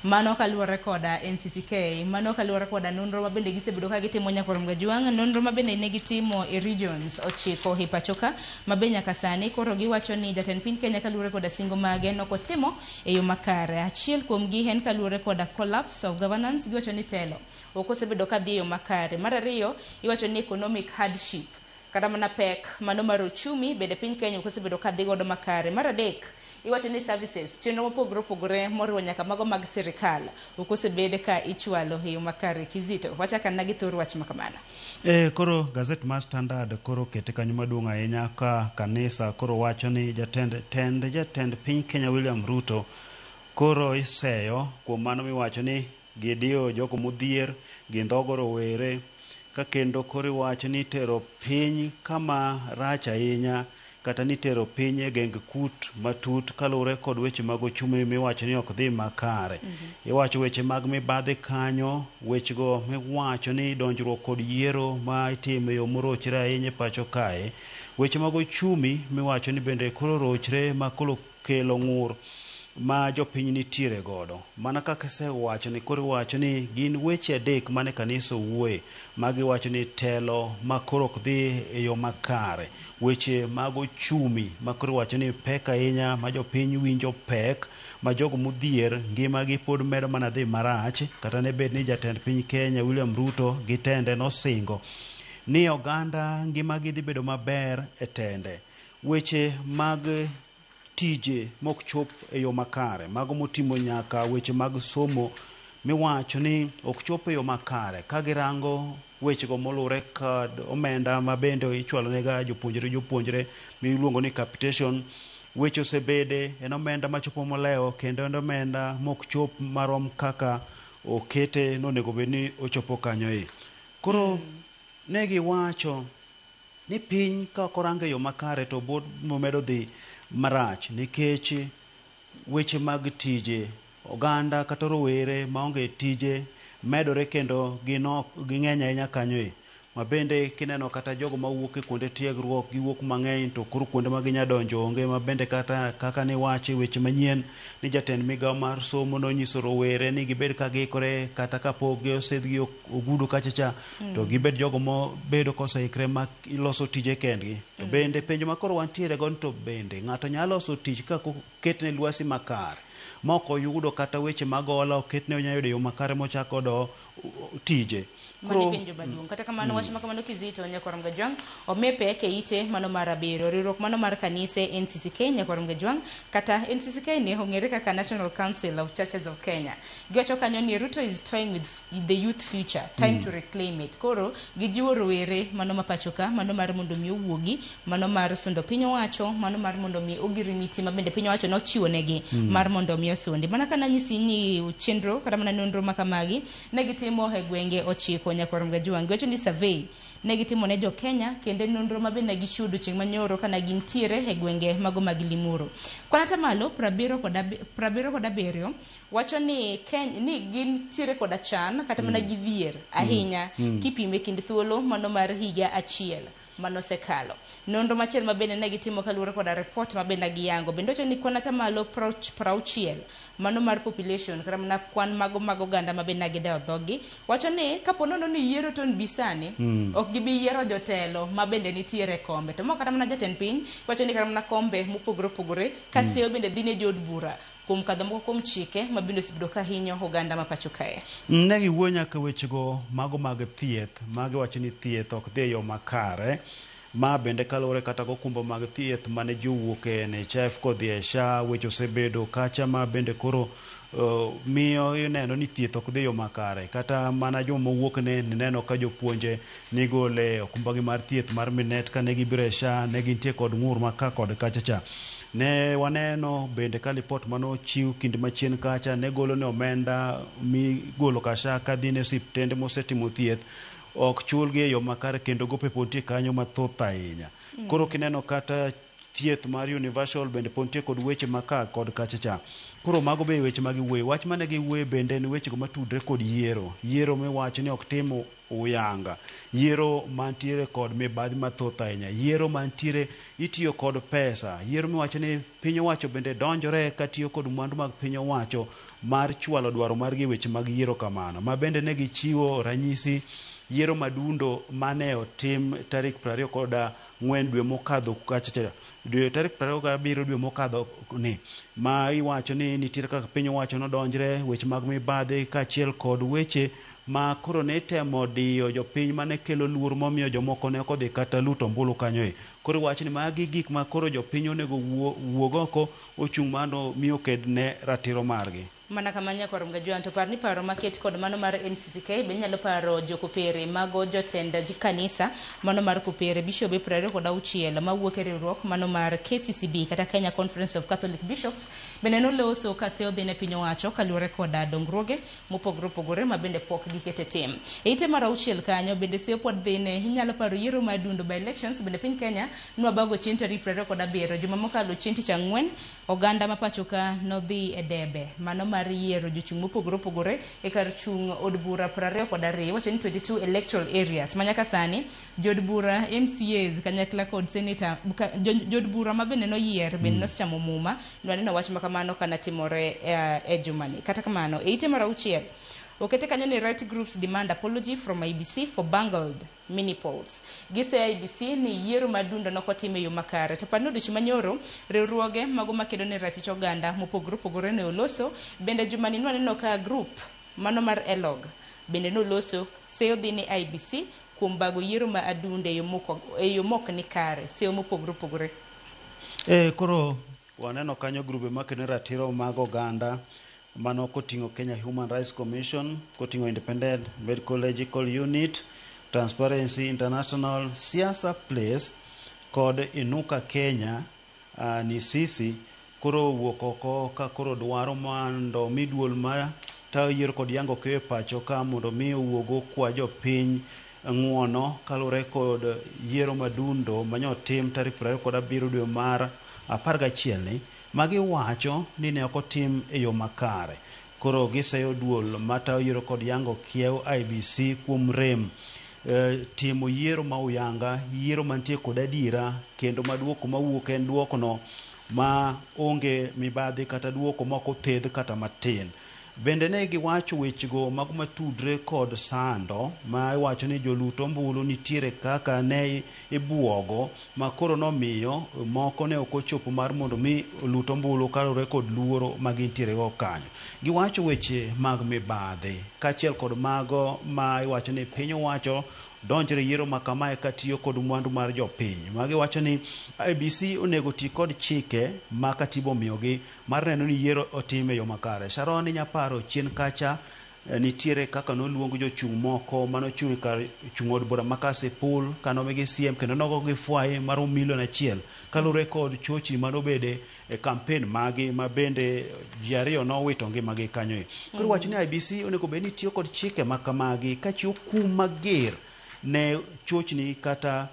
Mano kaluwore koda NCCK, mano kaluwore koda nonro mabende gisebedo ka gitimo Nyakorongo jwang, nonro mabende ne gitimo e regions ochiko hi pachoka mabende nyaka sani koro giwacho ni jatend piny Kenya kaluwore koda singo mage nokotimo e yo makare. Achiel kuom gi en kaluwore koda collapse of governance, giwacho ni telo ok osebedo ka dhi e yo makare. Mar ariyo iwacho ni economic hardship kada mana pek mano mar ochumi bende piny Kenya ok osebedo ka dhi godo makare. Mar adek iwacho ni services chenro mopogore moriwo nyaka mago mag sirikal ok osebede ka ichwalo e yo makare. Kizito wachaka na githoro wach makamano. Koro gazet mar Standard koro kete kanyo maduong' ahinya ka kanisa koro wacho ni jatend piny Kenya William Ruto koro iseyo kuom mano miwacho ni gidiyo jogo modhier gindhogo rowere ka kendo koro iwacho ni tero piny kama rach ahinya kata ni tero piny e geng kut matut kalure kod weche mag ochumi miwacho ni ok dhi makare. Iwacho weche mag mibadhi kanyo, wechego miwacho ni donjruok kod yiero ma itimo yo morochre ahinya pacho kae. Weche mag ochumi miwacho ni bende koro rochre ma kolo kelo ng'ur ma jopiny nitiere godo. Mana kaka sewacho ni koro wacho ni gin weche adek mane kanisa owuoye magi wacho ni telo ma koro ok dhi e yo makare, weche mag ochumi ma koro wacho ni pek ahinya ma jopiny winjo pek, ma jogo modhier ngimagi pod medo mana dhi marach, kata ne bed ni jatend piny Kenya William Ruto gi tende nosingo ni oganda ngimagi dhi bedo maber e tende. Weche mag tije mok chop e yo makare, mago motimo nyaka weche mag somo miwacho ni ok chop e yo makare, ka girango wechego molure kod omenda ma bende ichwalo nega jopuonjre miluongo ni capitation. Weche osebede en omenda machopo molewo, kendo en omenda mok chop marom kaka okete nonego bed ni ochopo kanyo e. Koro ne giwacho ni piny ka ok orang e yo makare to bod momedo dhi marach, nikech weche mag tije oganda kata rowere maonge tije medore kendo ging'eny ahinya kanyo e. Ma bende kineno kata jogo mawuok e kuonde tiegruok giwuok mang'eny, to koro kuonde ma ginyadonjo onge. Ma bende kata kaka ni wache weche manyien ni jatend migawo mar somo nonyiso rowere ni gibed ka giikore kata kapok osedhi ogudu kachacha to gibed jogo mobedo koseikre ma iloso tije kendgi. To bende penjo ma koro wantiere go, to bende ng'ato nyalo loso tich ka oketne lwasi makare ma ok oyudo kata weche mag hola oketne onyalo yudo yo makare mochak godo tije. Mani penjo maduong'. Kata kamano wach makamano Kizito Nyakwar Mgajwang omepe ke ite mano mar abiro riwruok mano mar kanise NCCK Nyakwar Mgajwang kata NCCK ne ong'ere kaka National Council of Churches of Kenya. Giwacho kanyo ni Ruto is toying with the youth future, time to reclaim it. Koro gijiwo rowere mano mapachoka, mano mar mondo mi owuogi, mano mar sundo piny owacho, mano mar mondo mi ogirimiti ma bende piny owacho nochiwo negi mar mondo mi osundi. Mana kana nyisi ni chenro kata mana nonro makamagi ne gitimo e gwenge ochiko Nyakwar Mgajwang. Giwacho ni survey ne gitimo ne jo Kenya, kendo nonro ma bende gichudo chieng' manyoro kana gintiere e gwenge mago mag Limuru. Kwana tamalo 77 wacho ni Kenya ni gintiere koda chan kata mana gidhier ahinya kipime kind thuolo mano mar higa achiel mano sekalo. Nonro machiel ma bende ne gitimo kaluwore koda report ma bende giyango bende wacho ni kwana tamalo 60 mano mar population kata mana kwan mago oganda ma bende gidewo dhogi wacho ni kapo nono ni yiero ton bisani ok gibi yiero jotelo ma bende nitiere kombe, to moko kata mana jatend piny wacho ni kata mana kombe mopogore opogore kaseo bende dhi ne jod bura kuom kadho moko kuom chike ma bende osebdo ka hinyo oganda ma pacho kae. Ne giwuoyo nyaka wechego mago mag thieth, ma giwacho ni thieth ok dhi e yo makare, ma bende kaluwore kata gokumba mag thieth mane jowuok e NHIF kodhi e SHA, weche osebedo kacha ma bende koro miyo ineno ni thieth ok dhi yo makare. Kata mana joma wuok ne neno ka jopuonje nigole okumbagi mar thieth mar Minet ka ne gibiro e SHA ne gintie kod ng'ur ma ka kod kachacha. Ne waneno bende ka lipot mano chiw kinde machien kacha ne golo ne omenda migolo ka SHA ka dhi ne osiptende mosetimo thieth ok chulgi e yo makare, kendo gope pontie kanyo mathoth ahinya. Koro kineno kata thieth mar universal bende pontie kod weche maka kod kachacha. Koro mago be weche mag wuoyo. Wach mane giwuoyo bende ni weche go matudre kod yiero miwacho ni ok timo uyanga, yiero mantiere kod mibadhi mathoth ahinya, yiero mantiere itiyo kod pesa, yiero miwacho ni piny owacho bende donjore ka tiyo kod mwandu mag piny owacho mar chwalo dwaro margi weche mag yiero kamano. Ma bende ne gichiwo ranyisi yiero madundo mane otim tarik 24 dwe mokadho kachacha, tarik 27 dwe mokadho ni, ma iwacho ni nitiere kaka piny owacho nodonjre weche mag mibadhi kaachiel kod weche ma koro ne temo diyo jopiny mane kelo luor momiyo jomoko ne kodhi kata luto ombulu kanyo e. Koro wach ni magi gik ma koro jopiny onego wuog oko ochung' mano miyo ked ne ratiro margi. Mana kama Nyakwar Mgajwang to par ni paro maket kod mano mar NCCK be nyalo paro jokopere mago jotend kanisa mano mar kopere bishobe 26 mawuok e riwruok mano mar KCCB kata Kenya Conference of Catholic Bishops bende noloso kaseo dhi ne piny owacho kaluwore koda dongruoge mopogore opogore ma bende pok gikete tim. E ite mar 6 kanyo bende seo pod dhi ne inyalo paro yiero madundo by elections bende piny Kenya nwabago chieng' tarik 27 juma mokalo chieng' tich ang'wen oganda ma pachoka nodhi e debe mano mar yiero jochung' mopogore opogore e kar chung' od bura 22 wacho ni 22 electoral areas manyaka sani jod bura MCAs kanyakla kod senator jod bura ma bende noyier bende nochamo muma nwaneno wach makamano kana timore e jumani. Kata kamano e ite mar 6 okete kanyo ni right groups demand apology from IBC for bungled mini polls. Gise IBC ni yiero madundo nokotime yo makare. To pano dichi manyoro riwruoge mago makedo ne ratich oganda mopogore opogore ne oloso bende jumani nwaneno ka group mano mar ELOG bende noloso seyo dhi ni IBC kuom bago yiero ma adunde yo mok ni kare seyo mopogore opogore. Koro waneno kanyo grube makedo ne ratiro mag oganda mano koting'o Kenya Human Rights Commission, koting'o Independent Medical Legal Unit, Transparency International, Siasa Place kod Inuka Kenya ni sisi koro wuok oko ka koro dwaro mondo mi duol ma tayo yiero kod yango keyo pacho ka mondo mi owuogo kwa jopiny ng'uono kalure kod yiero madundo manyotim tarik 27 dwe mar 11 ni magi wacho ni ne okotim e yo makare. Koro giseyo duol matayo yiero kod yango kiew IBC kuom rem timo yiero ma uyanga, yiero mantie kod adira kendo maduoko mawuok en duokono ma onge mibadhi kata duoko moko thedh kata matin. Bende ne giwacho wechego mago matudre kod sando ma iwacho ni jolut ombulu nitiere kaka ne ibuogo ma koro nomiyo moko ne okochopo mar mondo mi lut ombulu kalore kod luoro magintiere go kanyo. Giwacho weche mag mibadhi kaachiel kod mago ma iwacho ni piny owacho donjre yiero makamae katiyo kod mwandu mar jopiny. Magi wacho ni IBC onego ti kod chike ma katiba omiyogi mar neno ni yiero otime yo makare. Sharon nyaparo chien kacha nitiere kaka noluong jochung' moko manochung' kar chung' od bura makase pool kanomigi siem kendo nogo gi fwai mar $1 million kalure kod chochi manobede e campaign magi ma bende ji ariyo nowito ngimagi kanyo. Koro wacho ni IBC onego bed ni tiyo kod chike makamagi kachiwo kum mager ne chochni kata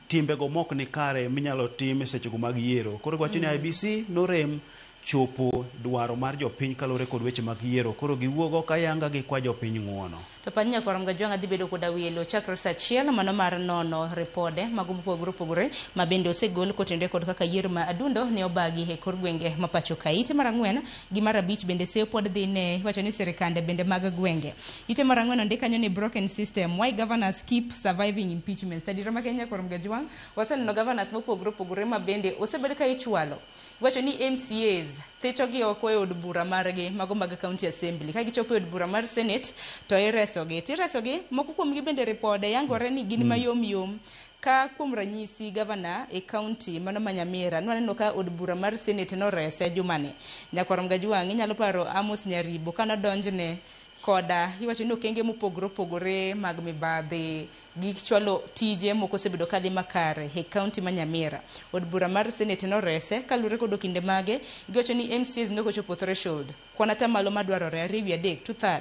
timbego mok ni kare minyalo tim sechego mag yiero. Koro wacho ni IBC norem chopo dwaro mar jopiny kalore kod weche mag yiero. Koro giwuogo kayanga gi kwa jopiny ng'uono. To panya kwa mga jwanga dhibedo koda wilo chakro sa chiel mano mar nono repode mago mopogore opogore ma bende osegol kotende kod kaka yiero ma adundo ne obagi e kor gwenge ma pacho ka. Ite mar 4 gi mar 5 bende seyo pod dhi ne wacho ni sirikande bende mag gwenge. Ite mar 4 ndika kanyo ni broken system, why governors keep surviving impeachment. Tadiro ma Kenya kwa mga jwang waseneno governors mopogore opogore ma bende osebed ka ichwalo. Wacho ni MCAs techo gi oko e od bura margi mago mag county assembly ka gichopo e od bura mar senate to iresogi moko kuom gi bende repode yangore ni gin mayom yom ka kuom ranyisi governor e county mano Nyamira nwaneno ka od bura mar senate no rese jumane. Nyakwarom Gajwang' inyalo paro Amos Nyaribo kana donjne koda iwacho ni okenge mopogore opogore mag mibadhi gi chwalo tije moko osebedo kadhi makare e county ma Nyamira. Od bura mar senate no rese kalure kod kinde mage giwacho ni MCAs nokochopo threshold kwana tamalo madwarore 2/3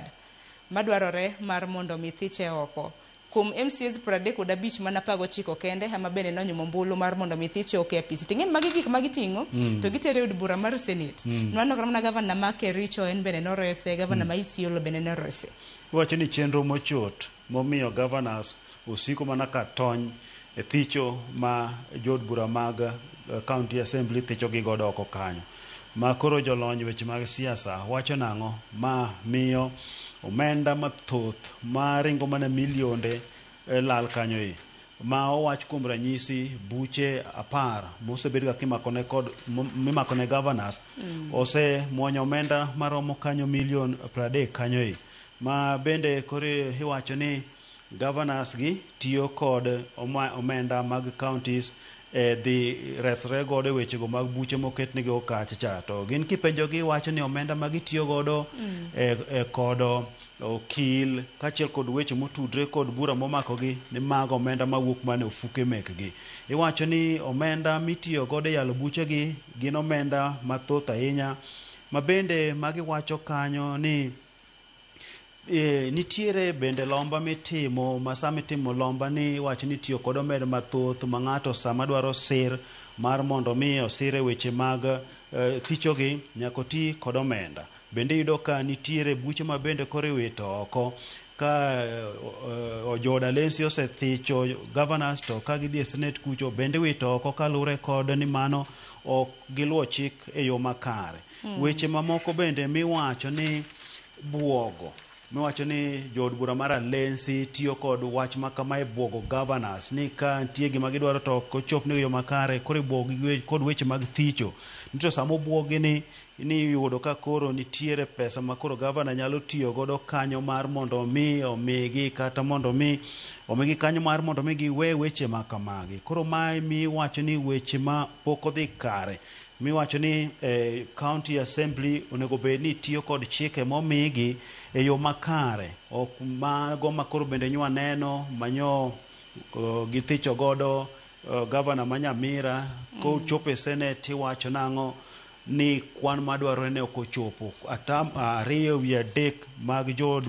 madwarore mar mondo mithiche oko. Kuom MCAs 35 mana pago chiko kende ama bende nonyumo mbulu mar mondo mithiche oko e apisi. Tingen magi gik magiting'o to gitere od bura mar senate. Nwano kramna governor ma Kericho en bende no rese, governor ma Isiolo bende no rese. Wacho ni chenro mochot momiyo governors usiko mana ka tony e thicho ma jod bura mag county assembly thicho gi godo oko kanyo. Ma koro jolony weche mag siasa wacho nang'o ma miyo omenda mathoth ma ringo mana milionde lal kanyo e. Ma owach kuom ranyisi buche 10 mosebed ga mimakone governors ose muonyo omenda maromo kanyo $30 million kanyo e. Ma bende kore iwacho ni governors gi tiyo kod omenda mag counties dhi resre godo weche go mag buche moketnegi okacha to gin kipenjogi wacho ni omenda magitiyo godo kod okil kaachiel kod weche motudre kod bura momakogi ni mag omenda mawuok mane ofuke mekgi. Iwacho ni omenda mitiyo godo yalo buchegi gin omenda mathoth ahinya ma bende magiwacho kanyo ni nitiere bende lomba mitimo masama itimo lomba ni wacho ni tiyo kod omenda mathoth ma ng'ato sama dwaro sir mar mondo mi osire weche mag thichogi nyako ti kod omenda. bende yudo ka nitiere buche ma bende koro iwito oko ka ojoda lensi osethicho governors to ka gidhi e senate kucho bende wito oko kalure kod ni mano ok giluwo chik e yo makare. Weche mamoko bende miwacho ni buogo, miwacho ni jood bura mar alensi tiyo kod wach makama e buogo governors ni ka nitie gima gidwaro to ok ochopne e yo makare, koro ibuogi kod weche mag thicho. Nitie sama obuogi ni yudo ka koro nitiere pesa ma koro governor nyalo tiyo godo kanyo mar mondo mi omigi kata mondo mi omigi kanyo mar mondo mi giwe weche makamagi. Koro mae miwacho ni weche ma pok odhi kare, miwacho ni county assembly onego bed ni tiyo kod chike momigi e yo makare, ok mago makoro bende nywa neno manyo githicho godo governor Manyamira ko chopo e senate iwacho nang'o ni kwan madwarore ne ok ochopo. Ariyo wi adek mag jood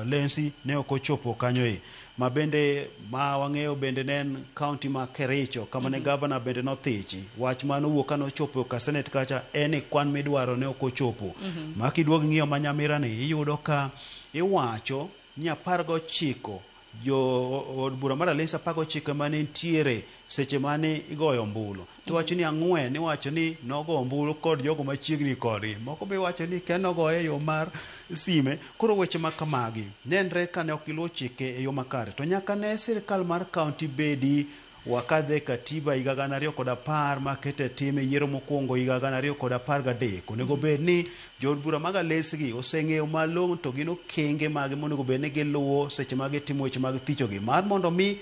lensi ne ok ochopo kanyo ma bende ma wang'eyo bende ne en county ma Kericho kama ne governor bende nothichi. Wach mano wuok ka nochopo ka senate kacha en kwan midwaro ne ok ochopo. Ma kiduog ng'iyo Manyamira ni iyudo ka iwacho ni 19 od bura mar alensi 19 mane nitiere seche mane igoyo ombulu. To wacho ni 4 iwacho ni nogo ombulu kod jogo machiegni kodgi, moko be wacho ni ken nogoye e yo mar sime. Koro weche makamagi nenre ka ne ok iluwo chike e yo makare, to nyaka ne sirikal mar kaunti bedi wakadhe katiba higa 2010 makete time yiero mokwongo higa 2013. Onego bed ni jood bura mag alensi gi oseng'eyo malong'o to gin okenge mage monego bed ni giluwo seche mag timo weche mag thicho gi mar mondo mi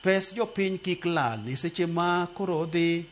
pes jopiny kik lal. Ni seche ma koro odhi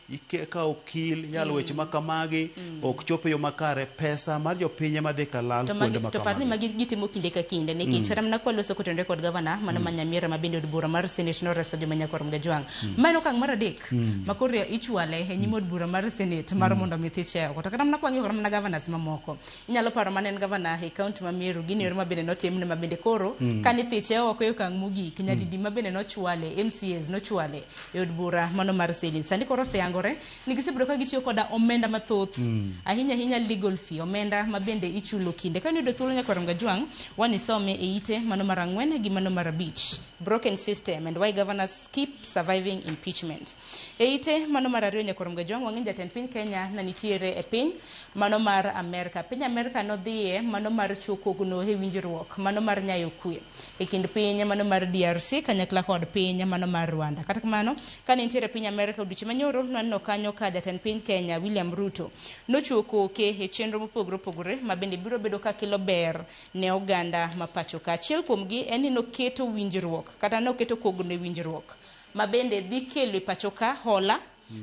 ka okil yalo weche makamagi ok chopo yo makare, pesa mar jopiny ema dhi kalal kuonde makamagi. To parni magi gitimo kinde ka kinde nikech ramna kwaloso kotendre kod governor mano Manyamira ma bende od bura mar senate no reso joma nyakwarom Gajwang'. Mano kang mar adek makoro ichwale e nyim od bura mar senate mar mondo mi thiche oko. To kata ramna kwang'io ramna governors mamoko inyalo paro mane en governor e county ma Meru gini ma bende notimne ma bende koro kani thiche oko yo kang mogik nyadidi ma bende nochwale MCAs nochwale e od bura mano mar senate. Sandi koro oseyangore ni gisebedo ka gitiyo koda omenda mathoth ahinya legal fee, omenda ma bende ichulo kinde ka yudo thuolo nyakwarom Gajwang' wanisome e ite mano mar 4 gi mano mar 5, broken system and why governors keep surviving impeachment. E ite mano mar 2 nyakwarom Gajwang' wang'e jatend piny Kenya na nitiere e piny mano mar Amerika. Piny Amerika nodhiye mano mar chokogno e winjruok mano mar nyayo kwe e kind piny mano mar DRC kanyakla kod piny mano mar Rwanda. Kata kamano kane nitiere piny Amerika odiochieng' manyoro naneno kanyo ka jatend piny Kenya William Ruto nochoko ke e chenro mopogore opogore ma bende biro bedo ka kelo ber ne oganda ma pacho ka. Achiel kuomgi en ni noketo winjruok kata noketo kogno e winjruok ma bende dhi kelo e pacho ka hola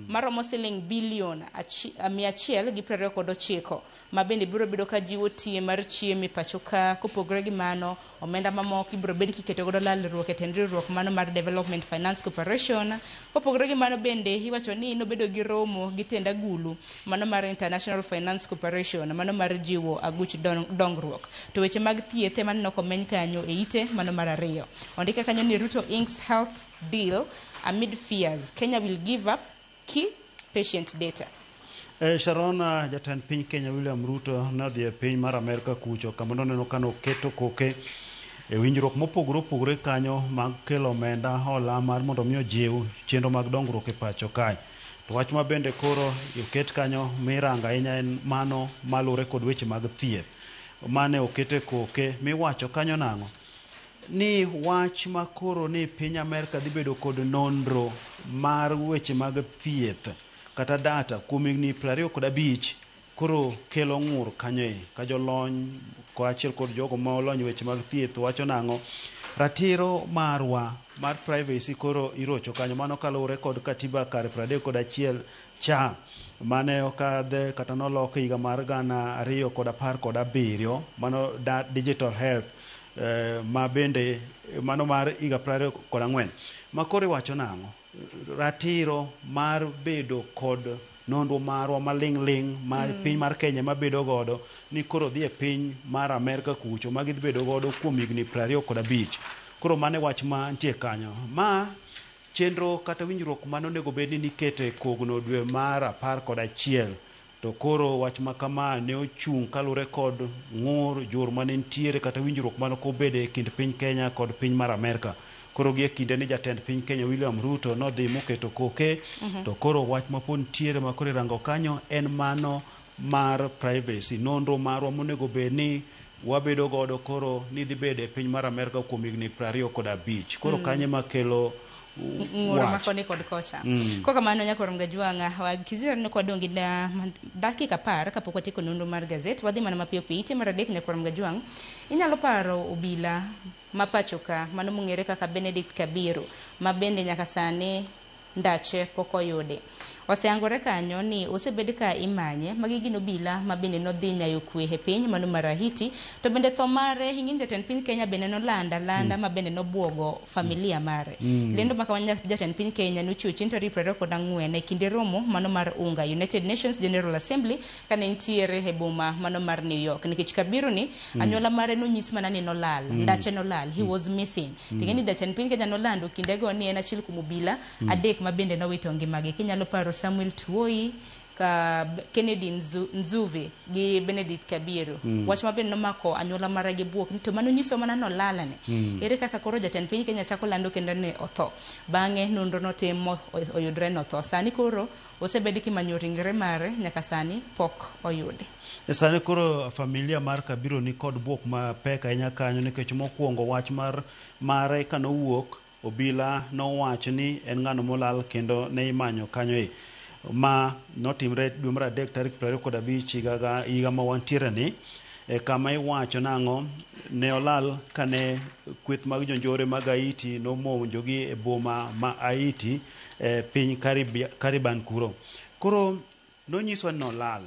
maromo siling bilion 129 ma bende biro bedo ka jiwo tie mar chiemo pacho ka. Kopogore gi mano omenda mamoko ibiro bed kiketo godo lalruok e tend riwruok mano mar Development Finance Corporation. Kopogore gi mano bende iwacho ni nobedo gi romo gi tend agulu mano mar International Finance Corporation mano mar jiwo aguch dongruok. To weche mag thieth ema neno komeny kanyo e ite mano mar 2. Ondike kanyo ni Ruto Inc.'s health deal amid fears Kenya will give up key patient data. Sharon, jatend piny Kenya William Ruto nodhi e piny mar Amerika kucho kama noneno ka noketo koke e winjruok mopogore opogore kanyo mag kelo omenda hola mar mondo mi ojiw chenro mag dongruok e pacho kae. To wach ma bende koro oket kanyo miranga ahinya en mano malure kod weche mag thieth mane okete koke miwacho kanyo nang'o ni wach makoro ni piny Amerika dhi bedo kod nonro mar weche mag thieth kata data kuom higni 25 koro kelo ng'ur kanyo ka jolony koachiel kod jogo ma olony weche mag thieth wacho nang'o ratiro marwa mar privacy koro irocho kanyo. Mano kaluwore kod katiba kar 31 cha mane okadhe kata noloko higa mar 2017 mano digital health ma bende mano mar higa 24 ma koro iwacho nang'o ratiro mar bedo kod nonro marwa maling' ma piny mar Kenya ma bedo godo ni koro dhi e piny mar Amerika kucho ma gidhi bedo godo kuom higni 25. Koro mane wach ma nitie kanyo ma chenro kata winjruok mano nego bed ni nikete kogno dwe mar 11 to koro wach makama ne ochung' kalure kod ng'ur jur mane nitiere kata winjruok mane kobede e kind piny Kenya kod piny mar Amerika. Koro gi e kinde ni jatend piny Kenya William Ruto nodhi moketo koke to koro wach mapod nitiere ma koro irango kanyo en mano mar privacy, nonro marwa monego bed ni wabedo godo koro ni dhi bede e piny mar Amerika kuom higni 25 koro kanye makelo ngoro makoni kod kocha kwa kamano nyakoro mgajwanga wakizira no kwa dongi na dakika 10 kapok watiko nonro mar gazet wadhi mana mapiyo ite mar adek nyakoro mgajwang inyalo paro obila mapachoka mano mungere kaka Benedict Kabiru mabende nyaka sani ndache poko yude oseangore kanyo ni osebed ka imanye magi gino bila mabende no dhi nyayo kwe e piny mano marahiti to bende tho mare hingin jatend piny Kenya bende no landa mabende no buogo familia mare lendo makawanya jatend piny Kenya no chiwo chieng' tarik 24 e kinde romo mano mar unga United Nations General Assembly kane ntiere e boma mano mar New York nikech Kabiru ni anyola mare no nyis mana ni no lal ndache no lal he was missing tingeni jatend piny Kenya no lando kinde go ni en achiel kuom obila adek mabende no wito ngimagi kinyalo paro Samuel Tuoi ka Kennedy Nzuve gi Benedict Kabiru wach mabende nomako anyola mara gi buok to mano nyiso mana no lalane ere kaka koro jatend piny Kenya chako lando kendo ne otho bange nonro notimo oyudre no tho sani koro osebedi kimanyo ringre mare nyaka sani pok oyude sani koro familia mar Kabiru ni kod buok ma pek ahinya kanyo nikech mokwongo wach mare kanowuok obila nowacho ni en ng'ano molal kendo ne imanyo kanyo ma notimre dwe mar adek tarik 25 higa ma wantiere ni kama iwacho nang'o ne olal kane kweth mag jonjore mag Haiti nomonjogi e boma ma Haiti piny Caribbean koro nonyiso ni nolal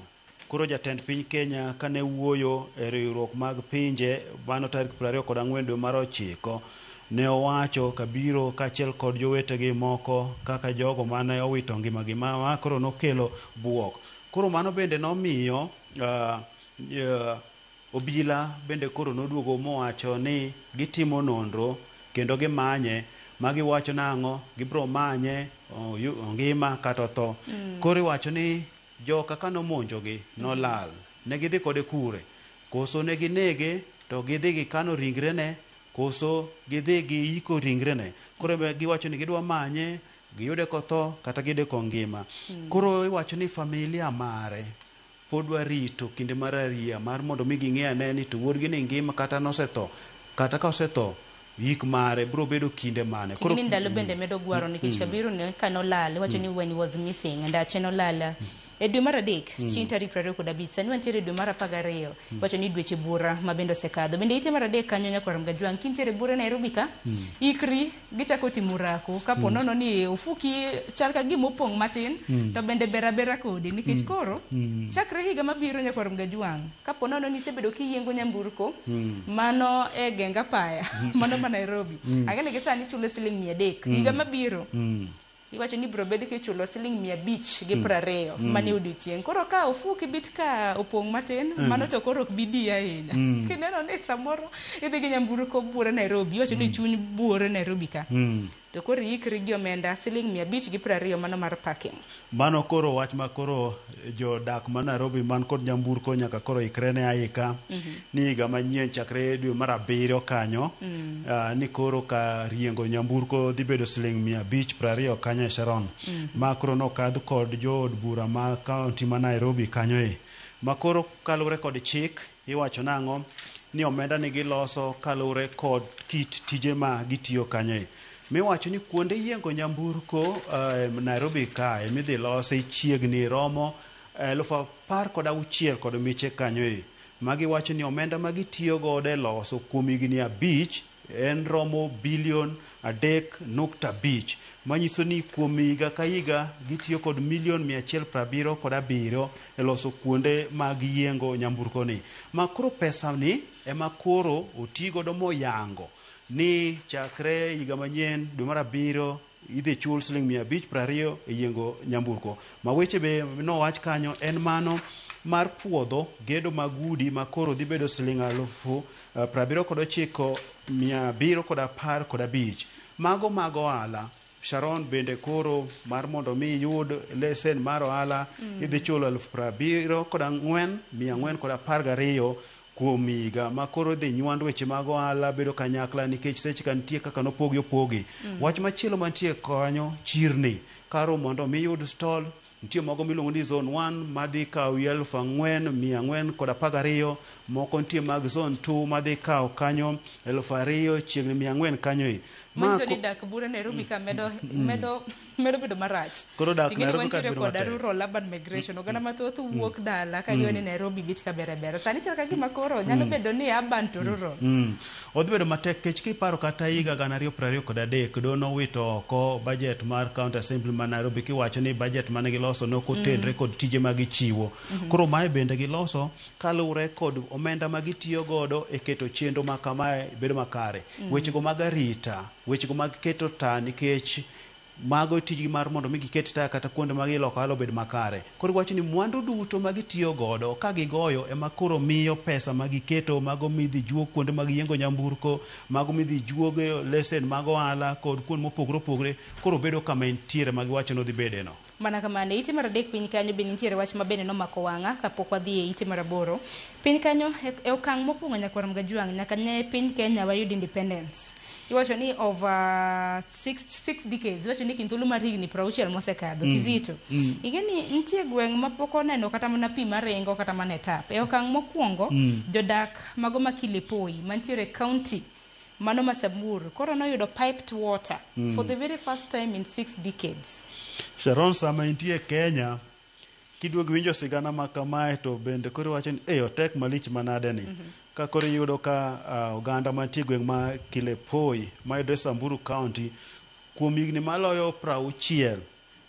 koro jatend piny Kenya kane wuoyo e riwruok mag pinje bano tarik 24 dwe mar 9 ne owacho Kabiru kaachiel kod jowetegi moko kaka jogo mane owito ngimagi ma koro nokelo buok koro mano bende nomiyo obila bende koro noduogo mowacho ni gitimo nonro kendo gimanye magiwacho nang'o gibro manye ngima kata tho koro iwacho ni joka kanomonjogi nolal ne gidhi kode kure koso ne ginege to gidhi gikano ringrene koso gidhi giiko ringrene koro giwacho ni gidwa manye giyude kotho kata giyude kongima koro iwacho ni familia mare podwa rito kinde mar aria mar mondo mi ging'e ane ni to wuodgi ni ngima kata nosetho kata ka osetho yik mare bro bedo kinde mane koro ni ndalo bende medo gwaro nikech Kabiru ne kanolal iwacho ni when he was missing and acheno lala e dwe mar adek chieng' tarik 25 sani wantiere dwe mar 12 wacho ni dweche bura mabende osekadho bende ite mar adek kanyo nyakoro mgajwang kintiere bura Nairobi ka ikri gichako timo rako kapo nono ni ofuki chal ka gima opong' matin to bende berabera kodi nikech koro chakre higa mabiro nyakoro mgajwang kapo nono ni isebedo kiyiengo nyamburko mano e genga paya mano ma Nairobi ang'e gi sani chulo siling 300 higa mabiro iwacho ni bro bed kichulo siling 520 mane odiochieng' koro ka ofuki bit ka opong' matin mano to koro ok bidi ahinya kineno ni samoro idhi gi nyamburko buore Nairobi iwacho ni chuny buore Nairobi ka to koro ikri gi omenda siling 520 mano mar parking mano koro wach ma koro jodak ma Nairobi man kod nyamburko nyaka koro ikre ne aika ni higa manyien chakre dwe mar 7 kanyo ni koro ka riengo nyamburko dhi bedo siling 520 kanyo e Sharon ma koro nokadh kod jood bura ma kaunti ma Nairobi kanyo ma koro kalure kod chik iwacho nang'o ni omenda ni giloso kalure kod kit tije ma gitiyo kanyo miwacho ni kuonde yiengo nyamburko Nairobi kae midhi losi chiegni romo 16,000 kod miche kanyo magi wacho ni omenda magitiyo godo e loso kuom higni 5 en romo bilion 3.5 manyiso ni kuom higa ka higa gitiyo kod milion 177 e loso kuonde mag yiengo nyamburko ni makoro pesa ni ema koro otigodo moyango ni chakre higa manyien dwe mar 7 idhi chul siling 520 e yiengo nyamburko ma weche be nowach kanyo en mano mar puodho gedo mag udi ma koro dhi bedo siling 79,715 mago mag ohala Sharon bende koro mar mondo mi yud lesen mar ohala idhi chulo 74,412 kuom higa ma koro dhi nywand weche mag ohala bedo kanyakla nikech seche ka nitie kaka nopogi opogi. Wach machielo mantie kanyo chirni karo mondo mi yud stall nitie mogo miluongo ni zone 1 madhi kawo 4,412, moko nitie mag zone 2 madhi kawo kanyo 2,000 chiegni 400 kanyo. Manyiso ni dak bura Nairobi ka medo bedo marach. Koro dak Nairobi ka bedo marach. Rural urban migration oganda mathoth wuok dala ka gione Nairobi bit ka bere. Sani chal ka gima koro nyalo bedo ni urban to rural. Odhi bedo matek kech kiparo kata higa 2023 do nowito oko budget mar County Assembly ma Nairobi kiwacho ni budget mane giloso nokotedre kod tije ma gichiwo. Koro mae bende giloso kaluwre kod omenda ma gitiyo godo e keto chenro ma kamae bedo makare. Weche go mag arita, weche go mag keto ta nikech mago tijgi mar mondo mi giket ta kata kuonde ma giloko halo bed makare. Koro wacho ni mwandu duto ma gitiyo godo ka gigoyo ema koro miyo pesa ma giketo mago midhi juo kuonde ma giyengo nyamburko, mago midhi juogo lesen mago ohala kod kuonde mopogore opogore koro bedo kama entiere ma giwacho no dhi bedeno. Mana kamane ite mar adek piny kanyo be nitiere wach mabende nomako wang'a kapok wadhi e ite mar aboro. Piny kanyo e okang' mokwongo Nyakwar Gajwang' nyaka ne piny Kenya wayud independence. Iwacho ni over 6 decades, iwacho ni kindhulu mar higni 60 mosekadho Kizito. Igeni nitie gweng' mapok oneno kata mana pi maringo kata mana tap. E okang' mokwongo jodak mago ma Kilepoi mantiere county mano ma Samburu koro noyudo piped water for the very first time in 6 decades. Sharon, sama intie Kenya kiduogo winjo sigana ma kamae to bende koro wacho ni otek malich manade ni. Ka koro yudo ka oganda mantie gweng' ma Kilepoi mayudre Samburu County kuom higni maloyo 60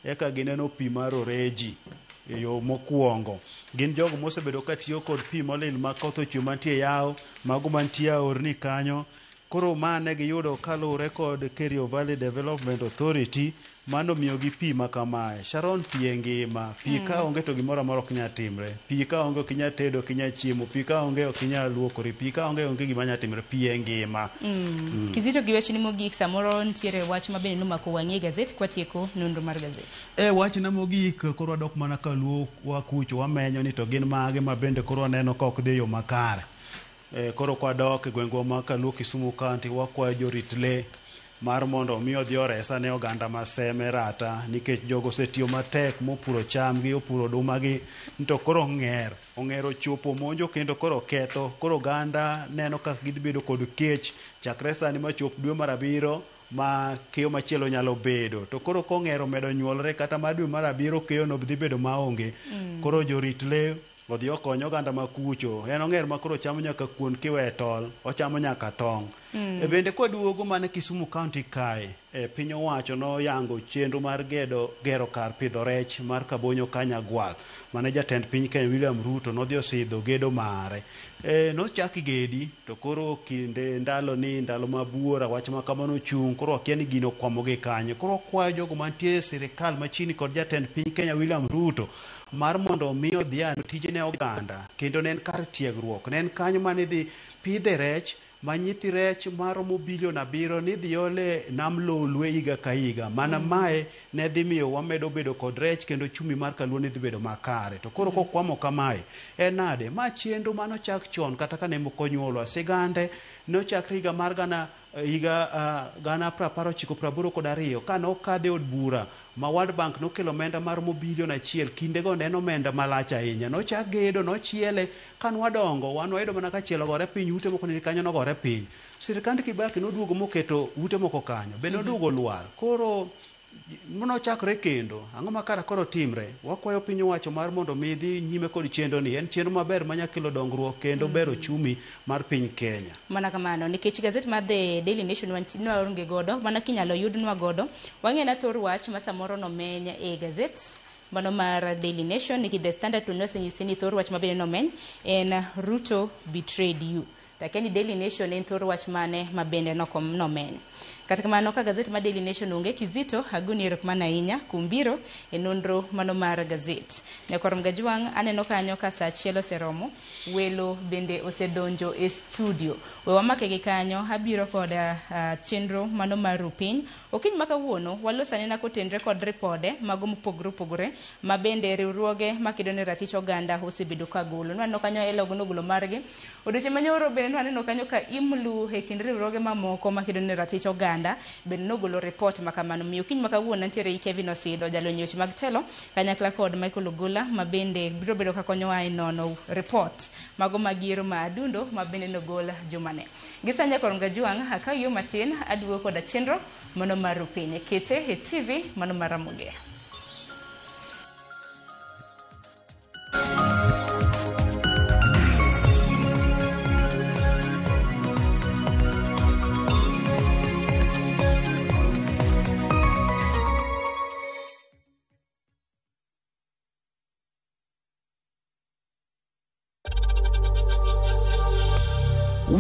eka gineno pi mar oreji e yo mokwongo. Gin jogo mosebedo ka tiyo kod pi molil ma koth ochwe mantie yawo mago mantie aorni kanyo. Koro mane giyudo kaluwre kod Kerio Valley Development Authority mano miyo gi pi ma kamae. Sharon, pi e ngima. Pi ka onge to gimoro amora ok nyal timre. Pi ka onge ok nyal tedo, ok nyal chiemo. Pi ka onge ok nyal luokori. Pi ka onge gima nyal timre. Pi e ngima. Kizito gi wachni mogik samoro nitiere wach mabende nomako wang'e gazet kwatieko nonro mar gazet. Wachna mogik koro wadok mana ka luo wakucho wamenyo ni to gin mage ma bende koro waneno ka ok dhi yo makare. Koro kwadok e gwengwa ma Kaluo Kisumu County wakwayo jorit le mar mondo mi odhi oresa ne oganda ma Seme Rata nikech jogo osetiyo matek mopuro chamgi, opuro odumagi to koro ong'ero chopo monjo kendo koro ketho. Koro oganda neno ka gidhi bedo kod kech chakre sani ma chop dwe mar 7 ma keyo machielo nyalo bedo. To koro kong'ero medo nyuolre kata ma dwe mar 7 keyo no dhi bedo maonge. Koro jorit le odhi okonyo oganda ma kucho. En ong'er ma koro chamo nyaka kuon kiwe tol, ochamo nyaka tong'. Bende kwaduogo mane Kisumu County kae, piny owacho no yango chenro mar gero kar pidho rech mar Kabonyo Kanyagwal. Mane jatend piny Kenya William Ruto nodhi osidho gedo mare. Nochaki gedi to koro kinde ndalo mabuora wach ma kamano chung koro akia ni gino kwamoge kanyo. Koro kwayo jogo mantie sirikal machini kod jatend piny Kenya William Ruto mar mondo mi odhiano tije ne oganda kendo ne en kar tiegruok, ne en kanyo mane dhi pidhe rech ma nyithi rech maromo 7 bilion ni dhi ole nam Lolwe higa ka higa. Mana mae ne dhi miyo wamedo bedo kod rech kendo chumi mar Kaluo ne dhi bedo makare. To koro kokwamo kamae en nade ma chenro mano chak chon kata kane moko nyuolwa sigande nochakre higa mar gana 1982 ka nokadhe od bura ma World Bank nokelo omenda mar $1 bilion. Kinde go neno omenda malach ahinya. Nochak gedo, nochiele. Kan wadongo wan wayudo mana ka chielo gore piny, ute moko ni kanyo nogore piny. Sirikand Kibaki noduogo moketo ute moko kanyo bende oduogo lwar. Koro nochakre kendo ang'o makara koro timre. Wakwayo piny owacho mar mondo mi dhi nyime kod chenro ni. En chenro maber manya kelo dongruok kendo bero chumi mar piny Kenya. Mana kamano nikech gazet mar The Daily Nation waonge godo mana kinyalo yudnwa godo. Wang'e na thor wach ma samoro nomenya e gazet mano mar Daily Nation niki The Standard to nosen yusini thor wach mabende nomeny en Ruto betrayed you. takeni Daily Nation en thoro wach mane mabende nokom nomen. Kata kamano ka gazet ma Daily Nation onge kizito aguni rokmana inya kumbiro enondro mano mar gazet. Nyakorom Gajwang aneno kanyo ka saa chielo seromo welo bende osedonjo e studio. We wamake gi kanyo abiro koda chenro mano mar rupiny. Okiny makawuono walosane na kotendre kod ripode mago mopogore mabende riwruoge makidone ratich oganda osebedo kagolo. Nwaneno kanyo elogo margi. Odeche manyoro bende nwaneno kanyo ka imlu e kind riwruoge mamoko makidone ratich oganda bende nogolo report makamano. Miyo kiny makawuono ntiere Kevin Osido jalonyoch mag telo kanyakla kod Michael Ogola mabende biro bedo kakonyo ai nono report mago magiero ma adundo mabende nogola jumane. Gisanya Nyakorom Gajwang akayo matin aduo koda chenro mano mar rupiny kete e TV mano mar Ramogi.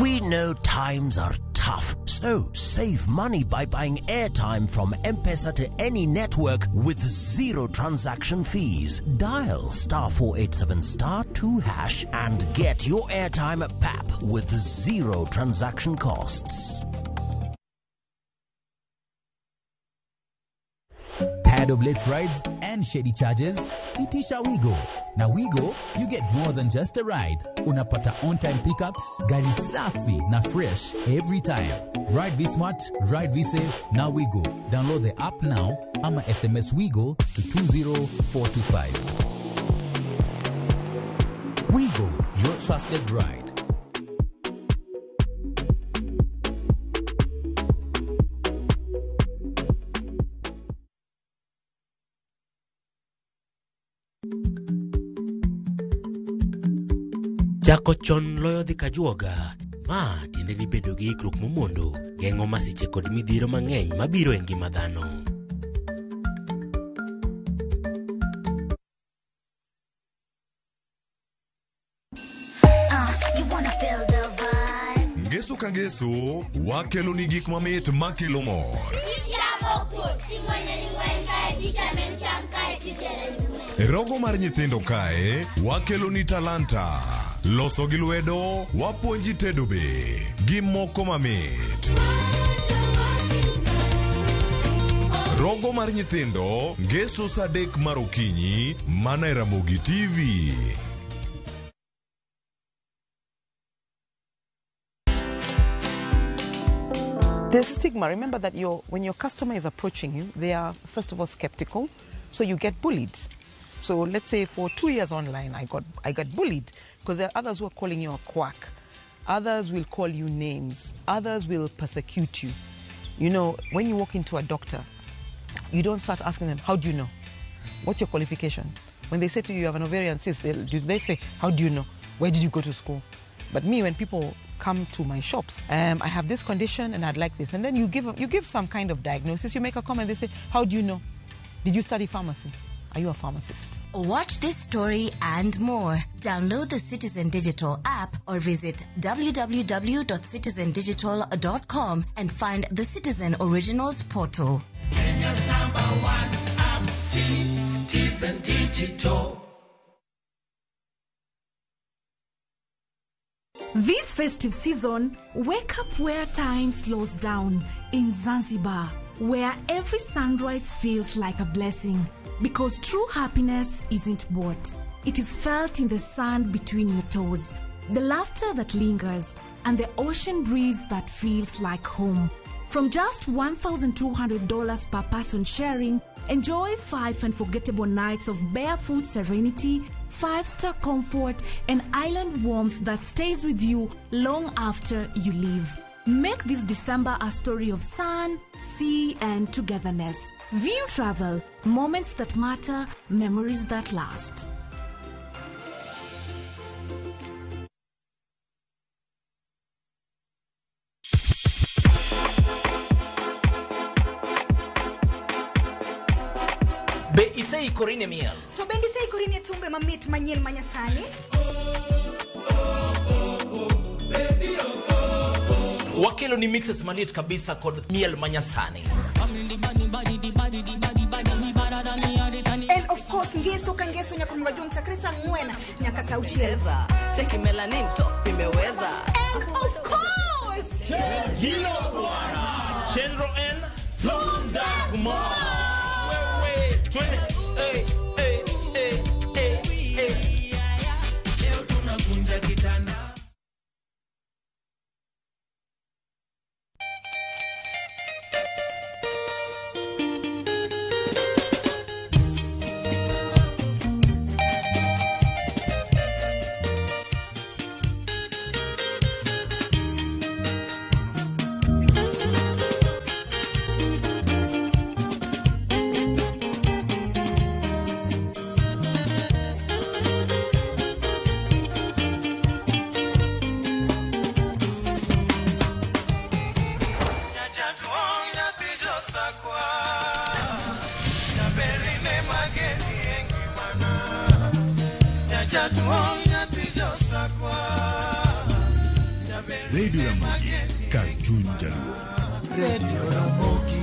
We know times are tough, so save money by buying airtime from M-Pesa to any network with zero transaction fees. Dial *487*2# and get your airtime PAP with zero transaction costs. Tired of late rides and shady charges? Itisha Wigo. Now Wigo, you get more than just a ride. Unapata on-time pickups, gari safi na fresh every time. Ride V-Smart, ride V-Safe, now Wigo. Download the app now, ama SMS Wigo to 20425. Wigo, your trusted ride. Chako chon loyo dhi kajuoga. Ma tiende ni bedo gi ikruok momondo, geng'o masiche kod midhiro mang'eny mabiro e ngima dhano. Ngeso ka ngeso, wakelo ni gik mamit makelo mor. Rogo mar nyithindo kae, wakelo ni talanta. Loso gi lwedo, wapuonji tedo be. Gi moko mamit. Rogo mar nyithindo, ngeso saa 3 mar okinyi, mana e Ramogi TV. There's stigma. Remember that when your customer is approaching you, they are first of all skeptical, so you get bullied. So let's say for 2 years online, I got bullied because there are others who are calling you a quack. Others will call you names. Others will persecute you. You know, when you walk into a doctor, you don't start asking them, how do you know? What's your qualification? When they say to you, you have an ovarian cyst, they say, how do you know? Where did you go to school? But me, when people come to my shops, I have this condition and I'd like this. And then you give some kind of diagnosis, you make a comment, they say, how do you know? Did you study pharmacy? Are you a pharmacist? Watch this story and more. Download the Citizen Digital app or visit www.citizendigital.com and find the Citizen Originals portal. Kenya's #1 app, Citizen Digital. This festive season, wake up where time slows down in Zanzibar, where every sunrise feels like a blessing. Because true happiness isn't bought. It is felt in the sand between your toes, the laughter that lingers, and the ocean breeze that feels like home. From just $1,200 per person sharing, enjoy 5 unforgettable nights of barefoot serenity, 5-star comfort, and island warmth that stays with you long after you leave. Make this December a story of sun, sea, and togetherness. View Travel, moments that matter, memories that last. Be isei korine miel. To bendi sei korine thumbe mamit manyien manyasani. Baby, oh. wakelo ni mixes maliet kabisa kod miel manyasani. And of course ngeso kangeso nyakonga jonta Krista Mwena nyaka sauchieza cheki melanin top imeweza. And of course hilo bwana Chenro N Londa Kuma wewe twende leo tunakunja kitanda. Radio Ramogi, Cartoon Jaluo. Radio Ramogi.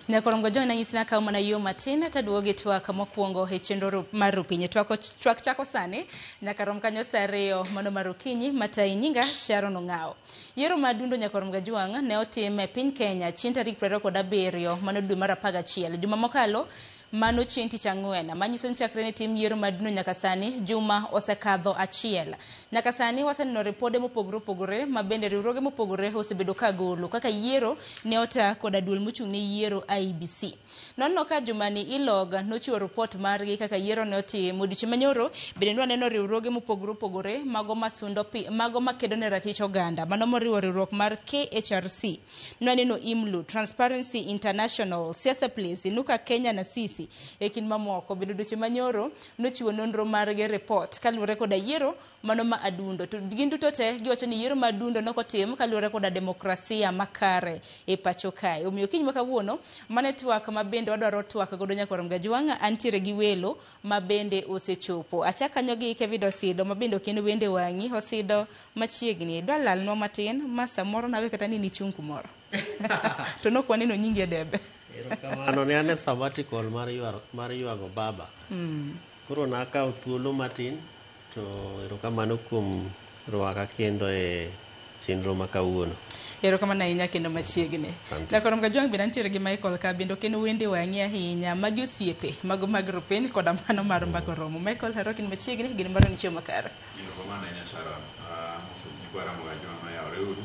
Nyakorongo jona nyisina kama na yo matina taduoge twaka mokwongo e chenro marupinye twak chako sani nyakarom kanyo sareyo mano marukinyi matai nyinga Sharon Ongao. Yiero madundo nyakorom gajuang ne otime piny Kenya chieng' tarik 27 mano dwe mar 11 juma mokalo mano chieng' tich ang'wen manyiso ni chakre ne tim yiero madundo nyaka sani juma osekadho achiel. Nyaka sani waseneno ripode mopogore mabende riwruoge mopogore osebedo ka golo kaka yiero ne ota koda duol mochung' ne yiero IEBC. Nono ka jumani iloga nochiwo report margi kaka yiero ne otimo odiochieng' manyoro bende waneno riwruoge mopogore mago masundo mago makedo ne ratich oganda mano moriwo riwruok mar KHRC nwaneno IMLU, Transparency International, Siasa Place, Inuka Kenya na Sisi ekin mamoko bende odiochieng' manyoro nochiwo nonro margi report kaluwore koda yiero mano ma adundo to gin duto te giwacho ni yiero madundo nokotim kaluwore koda demokrasia makare e pacho kae. Omiyo kiny makawuono mane twak mabende wadwaro twak godo Nyakorom Gajuang antiere gi welo mabende osechopo. Achaka kanyo gi Kevin Osido mabende okeno wende wangi Osido machiegni dwa lalnwa matin ma samoro nawe kata ni chung kumoro. To nokwaneno nyingi e debe. Ano ne ane sabbatical mar yuago baba. Koro nakawo thuolo matin to erokamano kuom rwaka kendo e chenro makawuono. Erokamano ahinya kendo machiegni. Nyakorom Gajuang bende nitiere gi Michael ka bende okeno wende wangi ahinya magi osiepe mago mag rupiny koda mano mar mbako romo. Michael haro kin machiegni gin mbaro ni chiemo makare. Erokamano ahinya Sharon. Nyakorom Gajuang ayawre uru.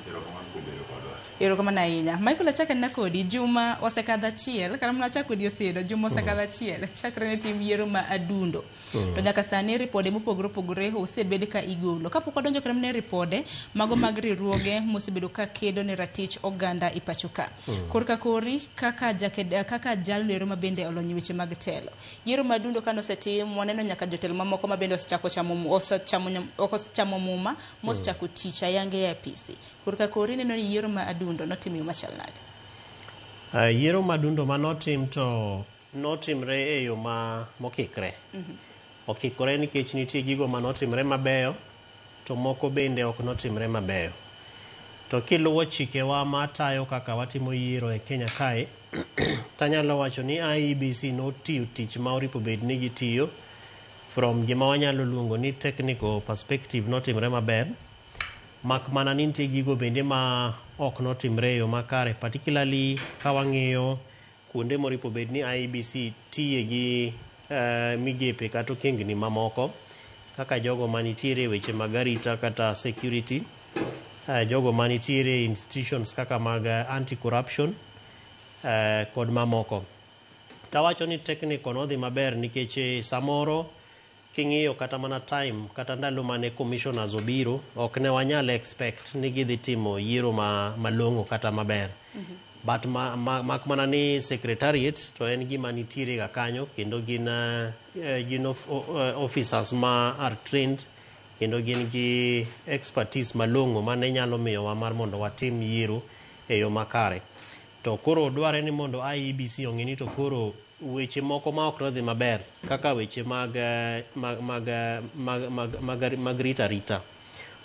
Erokamano kuom bedo kodwa. Erokamano ahinya. Michael achaka na kodi juma osekadho achiel kana mana chako di Osido juma osekadho achiel chakre ne tim yiero ma adundo. To nyaka sani ripode mopogore osebed ka igolo. Kapok odonjo kana ne ripode mago mag riwruoge mosebedo ka kedo ne ratich oganda i pacho ka. Korka kori kaka jalno ero mabende olonyo weche mag telo. Yiero madundo kano setim waneno nyaka jotelo mamoko mabende osechako chamo muma mosechako tich ayange ya apisi. Korka kori neno ni yiero ma adundo notimo machal nade. Yiero madundo manotim to notimre e yo mokikre. Okikore nikech nitie gigo manotimre mabeyo to moko bende ok notimre mabeyo. To kiluwo chikewa matayo kaka watimo yiero e Kenya kae tanyalo wacho ni IEBC notiyo tich ma oripo bed ni gitiyo from gima wanyalo luongo ni technical perspective notimre maber. Mak mana ni nitie gigo bende ma ok notimre yo makare, particularly ka wang'iyo kuonde moripo bed ni IEBC tiye gi migepe kata okengni mamoko kaka jogo manitiere weche mag arita kata security, jogo manitiere institutions kaka mag anti-corruption kod mamoko. Tawacho ni technical nodhi maber nikech samoro king'iyo kata mana time kata ndalo mane commissioners obiro ok ne wanyal expect ni gidhi timo yiero malong'o kata maber. But mak mana ni secretariat to en gima nitiere ga kanyo kendo gin officers ma are trained kendo gin gi expertise malong'o mane nyalo miyowa mar mondo watim yiero e yo makare. To koro dware ni mondo IEBC ong'e ni to koro weche moko ma ok nodhi maber kaka weche mag rita.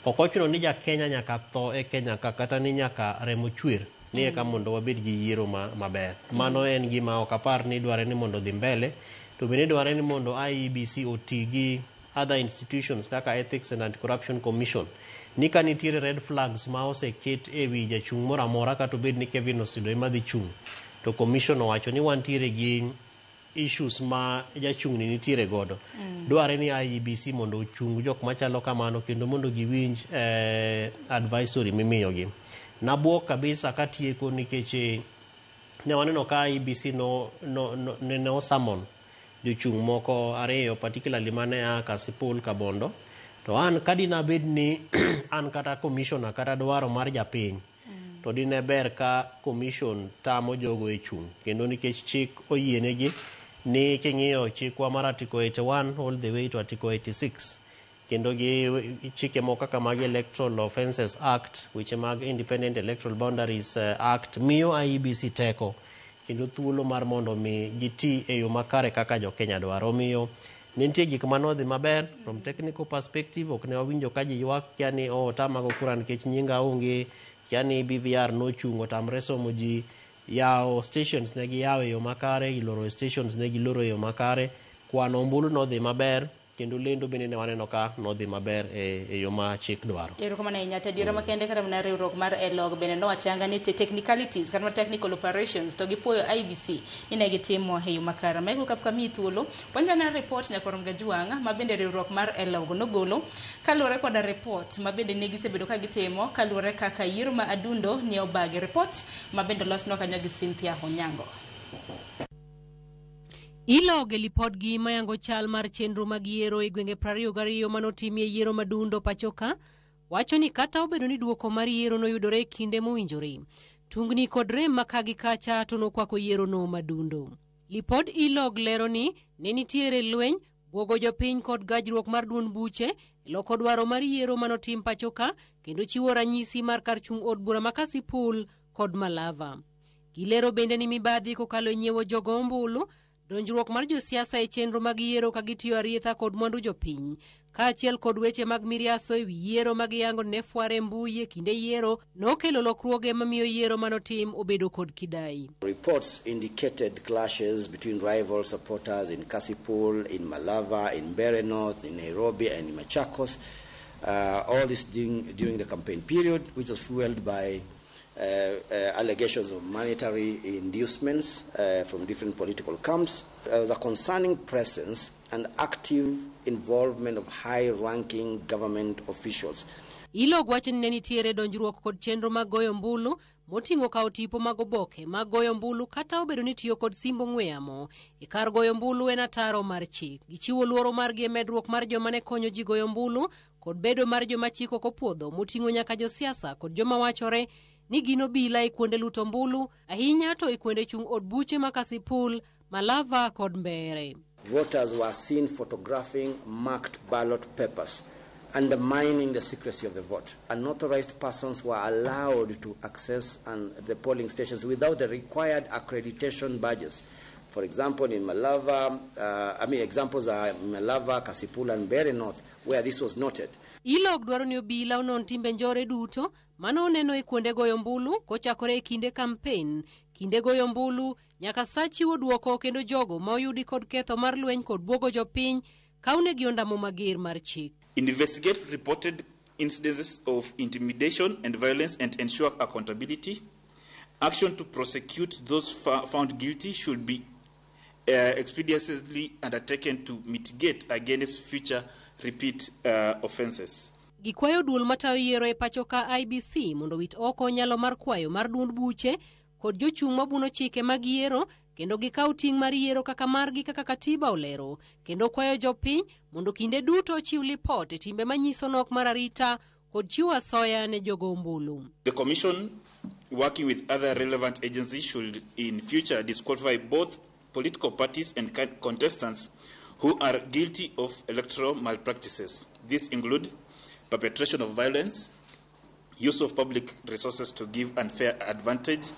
Ok ochuno ni ja Kenya nyaka tho e Kenya kata ni nyaka remo chwer ni eka mondo wabed gi yiero maber. Mano en gima ok apar ni dware ni mondo dhi mbele, to bende dware ni mondo IEBC oti gi other institutions kaka Ethics and Anti-Corruption Commission. Ni ka nitiere red flags ma oseket e wi jachung' moro amora kata obed ni Kevin Osido ema dhi chung', to commission owacho ni wantiere gi issues ma jachung' ni nitiere godo. Dware ni IEBC mondo ochung jok machalo kamano kendo mondo giwinj advisory mimiyogi. Nabuok kabisa katieko nikech ne waneno ka IEBC no summon jochung' moko ariyo, particularly mane a Kasipul Kabondo. To an kadina bed ni an kata commissioner kata dwaro mar japiny, to dine ber ka commission tamo jogo e chung', kendo nikech chik oyienegi ni king'iyo chikwa mar article 81 all the way to article 86, kendo gi chike moko kaka mag Electoral Offences Act, weche mag Independent Electoral Boundaries Act, miyo IEBC teko kendo thuolo mar mondo mi giti e yo makare kaka jo Kenya dwaro. Miyo nitie gik manodhi maber from technical perspective, ok ne wawinjo ka ji ywak yani tamago kura nikech nyinga onge, yani BVR nochungo tamre somo ji, yawo stations ne gi yawo e yo makare, iloro stations ne gi loro e yo makare, kwano ombulu nodhi maber, kendo lendo bende ne waneno ka nodhi maber e yo ma chik dwaro. Erokamano ahinya. Tadiera makende kata mana riwruok mar ELOG bende nowachanga ni technicalities kata technical operations to gipuoyo IEBC ine gitimo e yo makare. Michael Kapkami thuolo wanjana report nyakorom Gajuang ma bende riwruok mar ELOG nogolo kaluwore koda report ma bende ne gisebedo ka gitimo kaluwore kaka yiero ma adundo ne obagi. Report ma bende losno kanyo gi Cynthia Onyango. ILOG lipodgi mayango chal mar chenro mag yiero e gwenge 22 manotimie yiero madundo pachoka wacho ni kata obedo ni duoko mar yiero noyudore e kinde mowinjore, tungni kod rem makagi kacha to nokwako yiero no madundo. Lipod ILOG lero ni ne nitiere lweny, bwogo jopiny kod gajruok mar duond buche loko dwaro mar yiero manotim pachoka, kendo chiwo ranyisi mar kar chung' od bura ma Kasipul kod Malava. Gilero bende ni mibadhi kokalo e nyiewo jogo ombulu, donjruok mar josiasa e chenro mag yiero ka gitiyo arietha kod mwandu jopiny, kaachiel kod weche mag miriaso e wi yiero mag yango ne fware mbui e kinde yiero nokelo lokruoge mamiyo yiero manotim obedo kod kidai. Reports indicated clashes between rival supporters in Kasipul, in Malava, in Mbeere North, in Nairobi and in Machakos. All this during the campaign period, which was fueled by allegations of monetary inducements from different political camps. There was a concerning presence and active involvement of high-ranking government officials. ILOG wacho ni ne nitiere donjruok kod chenro mag goyo mbulu moting'o kawo tipo mag oboke mag goyo mbulu kata obedo ni tiyo kod simbo ng'we yamo e kar goyo mbulu en ataro mar chik. Gichiwo luoro margi e medruok mar joma ne konyo ji goyo mbulu kod bedo mar joma chik ok opuodho moting'o nyaka josiasa kod joma wachore ni gino bila e kuonde luto mbulu, ahinya to e kuonde chung' od buche ma Kasipul, Malava kod Mbeere. Voters were seen photographing marked ballot papers, undermining the secrecy of the vote. Unauthorized persons were allowed to access the polling stations without the required accreditation badges. For example, in Malava, examples are Malava, Kasipul and Mbeere North, where this was noted. ILOG dwaro ni obila onon timbe njore duto mano oneno e kuonde goyo mbulu kochakore e kinde campaign, kinde goyo mbulu nyaka sa chiwo duoko kendo jogo ma oyudi kod ketho mar lweny kod bwogo jopiny kaunegi ondamo mager mar chik. Investigate reported incidences of intimidation and violence and ensure accountability. Action to prosecute those found guilty should be expeditiously undertaken to mitigate against future repeat offenses. Gikwayo duol matayo yiero e pachoka IEBC mondo wit oko nyalo mar kwayo mar duond buche kod jochung' mabuno chike mag yiero kendo gikaw ting' mar yiero kaka margi kaka katiba olero, kendo kwayo jopiny mondo kinde duto chiw lipot e timbe manyiso nok mar arita kod chiwo asoya ne jogo ombulu. The Commission, working with other relevant agencies, should in future disqualify both political parties and contestants who are guilty of electoral malpractices. These include perpetration of violence, use of public resources to give unfair advantage,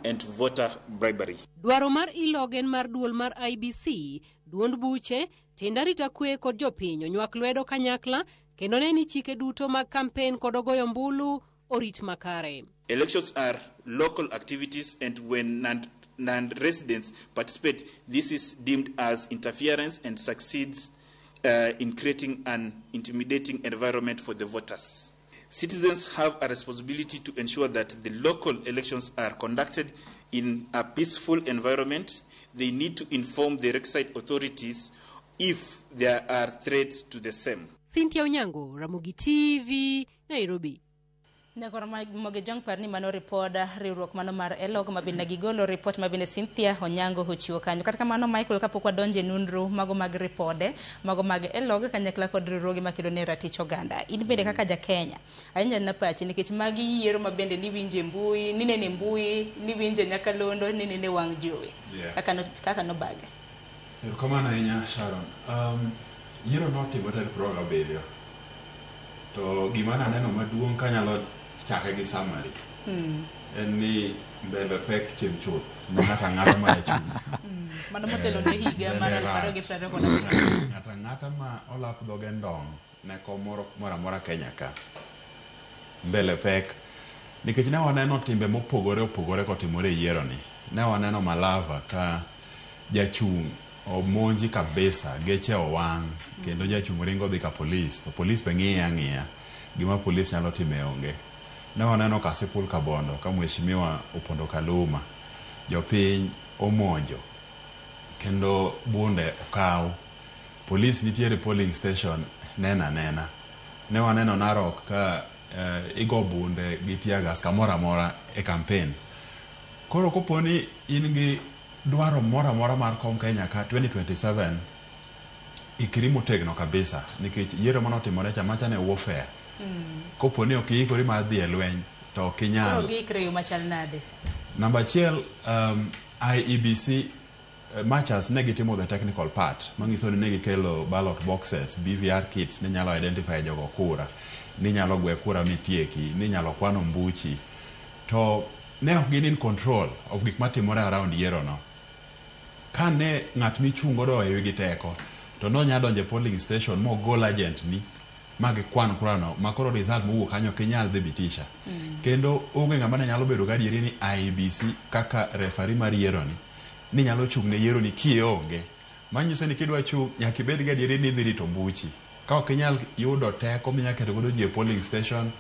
and voter bribery. Dwaro mar ilogen mar duol mar IBC, duond buche, tenda rita kwe kod jopiny onywak lwedo kanyakla, kendo ne ni chike duto mag campaign kod ogoyo mbulu orit makare. Elections are local activities, and when non-residents participate, this is deemed as interference and succeeds in creating an intimidating environment for the voters. Citizens have a responsibility to ensure that the local elections are conducted in a peaceful environment. They need to inform the requisite authorities if there are threats to the same. Cynthia Onyango, Ramogi TV, Nairobi. Nyakoro moge jong parni mano reporter riwruok mano mar elog mabinde gigolo report mabinde Cynthia Onyango hochiwo kanyo. Kata kamano Michael kapok wadonje nunru mago mag reporde mago mag elog kanyakla kod riwruoge makedo ne ratich oganda. In bende kaka ja Kenya anya na pachi nikech magi yiero mabende ni winje mbui ni nene mbui ni winje Nyakalondo ni nene wang jowi. Kaka no bag. Kamana inya Sharon. Yiero notimore tarik 27. To gimana neno maduong' kanyalo chake gi summary. En ni mbele pek chimchuth ne ng'ata ma chung. Mano motelo ne higa mar 2020. Ng'ata ma olap dhoge ndong' ne komoro mora Kenya ka. Mbele pek nikech ne waneno timbe mopogore kotimore yiero ni. Ne waneno Malava ka jachung' omonji kabisa, geche owang' kendo jachung' ringo dhi ka polis, to polis be ng'iya gima polis nyalo time onge. Ne waneno Kasipul Kabondo ka mheshimiwa Opondo Kaluma, jopiny omonjo kendo bunde okaw, polis nitiere polling station nena. Ne waneno Narok ka igo bunde gi tear gas kamora e campaign. Koro koponi in gi dwaro mora mar kom Kenya ka 2027 ikiri motegno kabisa nikech yiero manotimore chamacha ne warfare. Koponi okikori mar dhi e lweny to kinyal. Koro gikre yo machal nade? Number 1 IEBC matches ne gitimo the technical part. Mangiso ni ne gikelo ballot boxes, BVR kits ne nyalo identify jogo kura, ni nyalo gwe kura mitieki, ni nyalo kwano mbuchi. To ne ok gin in control of gik matimore around yiero no. Kane ng'at michungo do e wigi teko to no nya donje polling station mo gol agent ni magi kwan kurano makoro result mowuok kanyo kinyal dhibitisha. Kendo onge ng'ama nyalo bedo gadieri ni IEBC kaka referee mar yiero ni nyalo chung ne yiero ni kionge. Manyiso ni kidwa chung nyaka ibed gadieri ni dhirito mbuchi. Ka ok inyal yudo teko minya keto godo ji e polling station,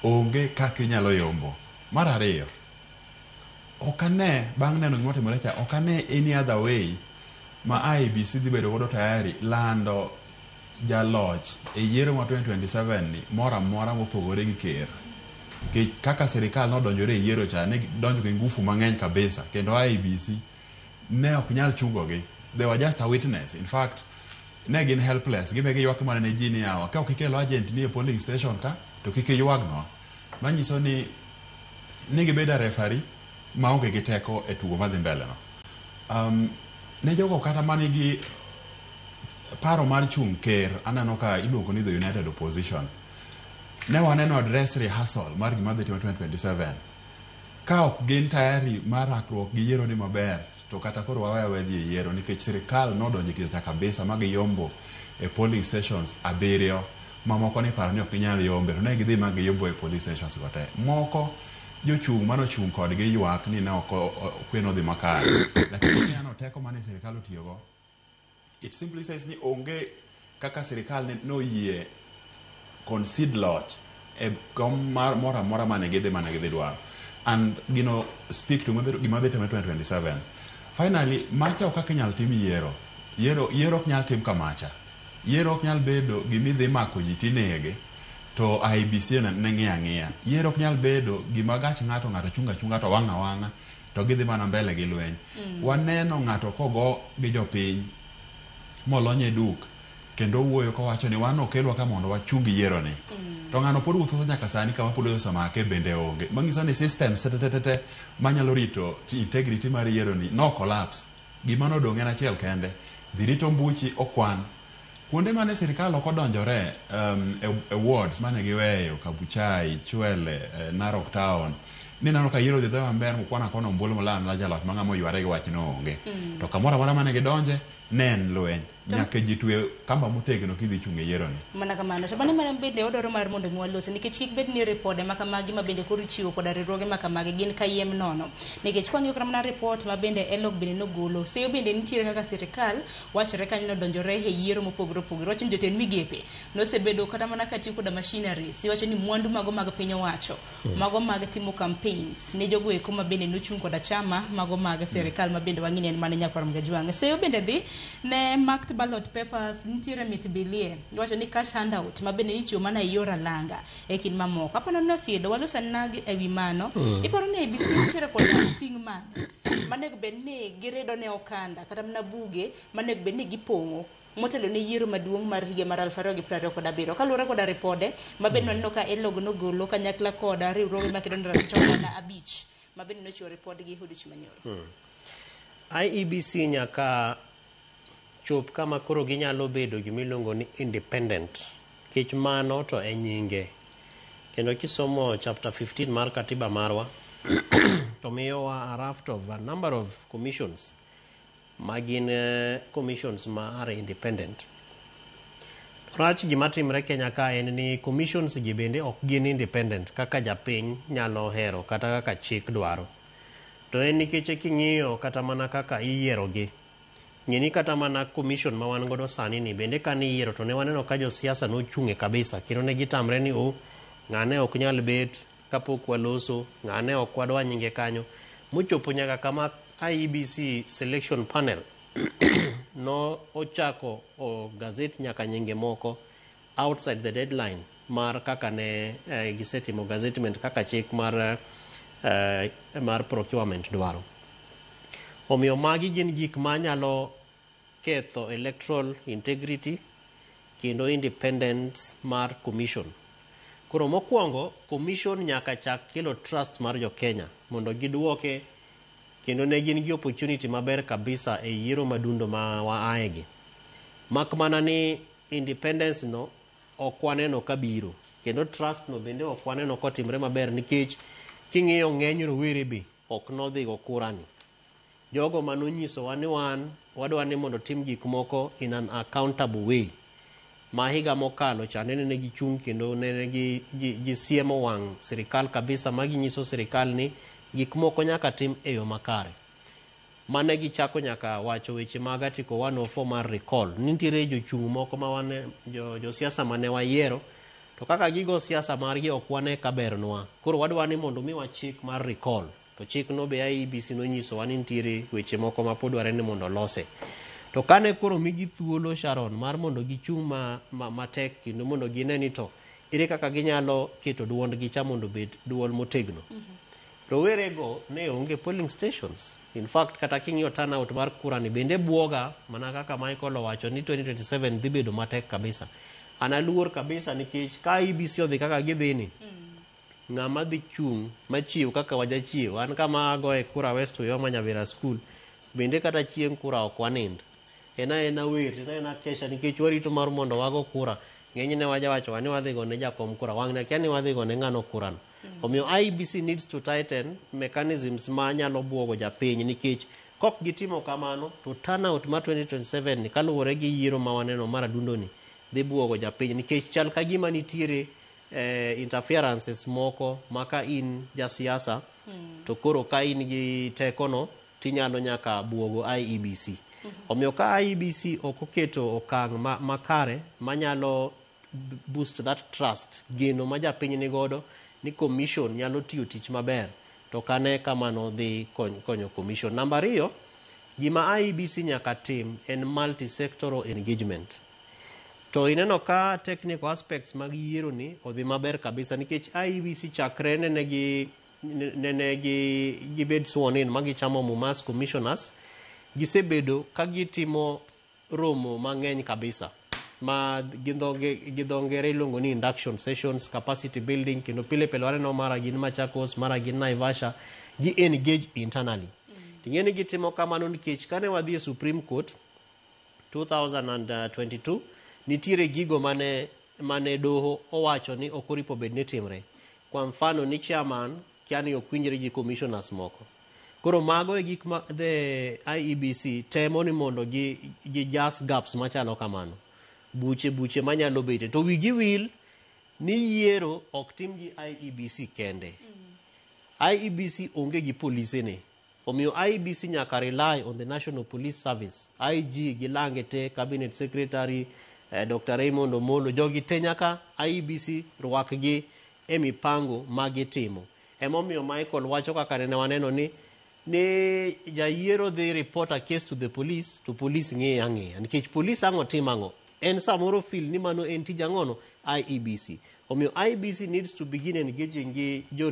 onge kaka inyalo yombo. Mar ariyo, okane bang' neno gima timore cha, okane any other way ma IEBC dhi bedo godo tayari lando jaloch e yiero ma 2027 ni mora mopogore gi ker. Kaka serikal nodonjore e yiero cha ne donjo gi ngufu mang'eny kabisa, kendo IEBC ne ok nyal chungogi. They were just a witness. In fact, ne gin helpless. Gibe gi ywak mana ne ji ni yawa. Ka ok ikelo agent ni e polling station ka, to kik ywagno. Manyiso ni gibeda referee ma onge gi teko e tugo madhi mbele no. Ne jogo kata manigi paro mar chung ker, aneno ka iluongo ni the United Opposition. Ne waneno address rehearsal mar gima dhi timo 2027. Ka ok gin tayari mar rakruok gi yiero ni maber, to kata koro waweya dhi e yiero nikech sirikal nodonjo kicha kabisa ma giyombo e polling stations 7 mamoko ni paro ni ok nyal yombe, to ne gidhi ma giyombo e polling stations gote. Moko jochung' manochung' kodgi ywak ni ne ok kweno dhi makare. Lakini ano teko mane sirikal otiyogo, it simply says ni onge kaka sirikal no yie concede loch e kom mora mane gidhi dwaro. And speak to gima dhi timo 2027. Finally, macha ok kaka inyal tim yiero. Yiero ok nyal tim kamacha. Yiero ok nyal bedo gimidhi mako ji tinege to IEBC ne ng'iya. Yiero ok nyal bedo gima gach ng'ato chunga to wang'a to gidhi mana mbele gi lweny. Waneno ng'ato kogo gi jopiny molonye duk kendo wuoyo kowacho ni wan okelwa ka mondo wachungi yiero ni. To ng'ano pod wuotho nyaka sani kama pod osamake bende onge. Manyiso ni system setetete manyalo rito integrity mar yiero ni no collapse. Gima nodong' en achiel kende, dhi rito mbuchi okwan kuonde mane sirikal ok odonjore e wards mane giweyo Kabuchai, Chwele, Narok Town, nineno ka yiero dhi maber mokwana kono ombulu molano la jalot mang'a moyware gi wach no onge. To kamoro amora mane gidonje ne en lweny. Nyaka ji twe kamba motegno kidhi chunge yiero ni. Mana kamano to bane mana bende odoro mar mondo mwalose nikech kik bed ni repode ma kamagi ma bende koro chiwo koda riwruoge ma kamagi gin kayiem nono. Nikech kwang'iyo kata mana report ma bende Elog bende nogolo, seyo bende nitiere kaka sirikal wachore kanyo nodonjore e yiero mopogore opogore. Wacho ni jotend migepe nosebedo kata mana katiyo koda machinery. Siwacho ni mwandu mago mag piny owacho, mago mag timo campaigns ne jogo eko ma bende nochung koda chama mago mag sirikal ma bende wang'ini en mane Nyakwar Gajwang'. Seyo bende dhi ne marked ballot papers nitiere mitbilie. Wacho ni cash handout ma bende ichiwo mana yora langa e kin mamoko. Apano na siedo walosa nag ewi mano. Iparo ne ABC nitiere koda ting mane. Manego bed ni giredo ne okanda kata mana buge manego bed ni gipong'o motelo ne yiero maduong' mar higa mar 2027 kaluwore koda ripode ma bende waneno ka Elog nogolo kanyakla koda riwruoge makedo ne ratich oganda 5 ma bende nochiwo ripodgi odiochieng' manyoro. IEBC nyaka chop kama koro ginyalo bedo gimiluongo ni independent, kech mano to e nyinge. Kendo kisomo chapter 15 mar katiba marwa to miyowa a raft of a number of commissions magin commissions ma are independent. Rach gima timre Kenya ka en ni commissions gi bende ok gin independent kaka japiny nyalo hero kata kaka chik dwaro. To en nikech king'iyo kata mana kaka iyiero gi. Ng'eni kata mana commission ma wan godo sani ni bende kan iyiero to ne waneno ka josiasa nochung'e kabisa kendo ne gitamre ni ng'ane ok nyal bet kapok waloso, ng'ane ok wadwa nyinge kanyo. Mochopo nyaka kama IEBC selection panel no ochako gazet nyaka nyinge moko outside the deadline mar kaka ne gisetimo gazetment kaka chik mar procurement dwaro. Omiyo magi gin gik ma nyalo ketho electoral integrity kendo independence mar commission. Koro mokwongo commission nyaka chak kelo trust mar jo Kenya mondo giduoke kendo ne gin gi opportunity maber kabisa e yiero madundo ma waaegi. Mak mana ni independence no ok waneno kabiro kendo trust no bende ok waneno kotimre maber nikech king'iyo ng'eny rowere be ok nodhi go kura ni. Jogo manonyisowa ni wadwa ni mondo tim gik moko in an accountable way. Ma higa mokalo cha ne gichung' kendo ne gisiemo wang' sirikal kabisa ma ginyiso sirikal ni gik moko nyaka tim e yo makare. Mane gichako nyaka wacho weche mag article 104 mar recall. Nitiere jochung' moko ma wan josiasa mane wayiero to kaka gigo siasa margi ok wane kabernwa. Koro wadwa ni mondo miwa chik mar recall. To chik no be IEBC nonyiso wa ni nitiere weche moko ma pod dware ni mondo lose. To kane koro migi thuolo Sharon mar mondo gichung' matek kendo mondo gineni to ere kaka ginyalo keto duondgi cha mondo bed duol motegno. Rowerego ne onge polling stations. In fact kata king'iyo turnout mar kura ni bende buoga mana kaka Michael owacho ni 2027 dhi bedo matek kabisa. Analuor kabisa nikech ka IEBC odhi kaka gidhini. Ng'ama dhi chung' machiw kaka wajachiw an kama goe kura West Uyoma Nyabera School bende kata chieng' kura ok wanind. Ena wer ena kesha nikech warito mar mondo wago kura. Ng'enyne wajawacho ni wadhi go ne jakom kura wang'ne kia ni wadhi go ne ng'ano kurano. Omiyo IEBC needs to tighten mechanisms ma nyalo buogo japiny nikech kok gitimo kamano to turnout ma 2027 ni kaluwore gi yiero ma waneno mar adundo ni dhi buogo japiny nikech chal ka gima nitiere interferences moko maka in jasiasa to koro ka in gi tekono tinyalo nyaka buogo IEBC. Omiyo ka IEBC ok oketo okang' makare manyalo boost that trust geno ma japiny ni godo ni commission nyalo tiyo tich maber to kane kamano dhi konyo commission. Namba 2 gima IEBC nyaka tim en multi-sectoral engagement. To ineno ka technical aspects mag yiero ni odhi maber kabisa nikech IEBC chakre ne gibed sworn in magi chamo mumas commissioners gisebedo ka gitimo romo mang'eny kabisa ma gidhongere iluongo ni induction sessions, capacity building kendo pile waneno mara gin Machakos mara gin Naivasha gi engage internally. Ting'eni gitimo kamano nikech kane wadhi e Supreme Court 2022 nitiere gigo mane doho owacho ni okoripo bed ni timre. Kwa mfano ni chairman kiani okwinjre gi commissioners moko. Koro mago e gik ma the IEBC temo ni mondo gi just gaps machalo kamano. Buche manyalo bete. To wigi wil ni yiero ok tim gi IEBC kende. IEBC onge gi polise ne. Omiyo IEBC nyaka rely on the National Police Service. IG gilange te, Cabinet Secretary, Dr. Raymond Omolo, jogi te nyaka IEBC rwakgi e mipango magitimo. Emomiyo Michael wacho kaka ne waneno ni jayiero dhi report a case to the police, to police ng'e ang'eya. Nikech police ang'o tim ang'o. En samoro feel ni mano en tij ang'ono IEBC. Omiyo IEBC needs to begin engaging gi jo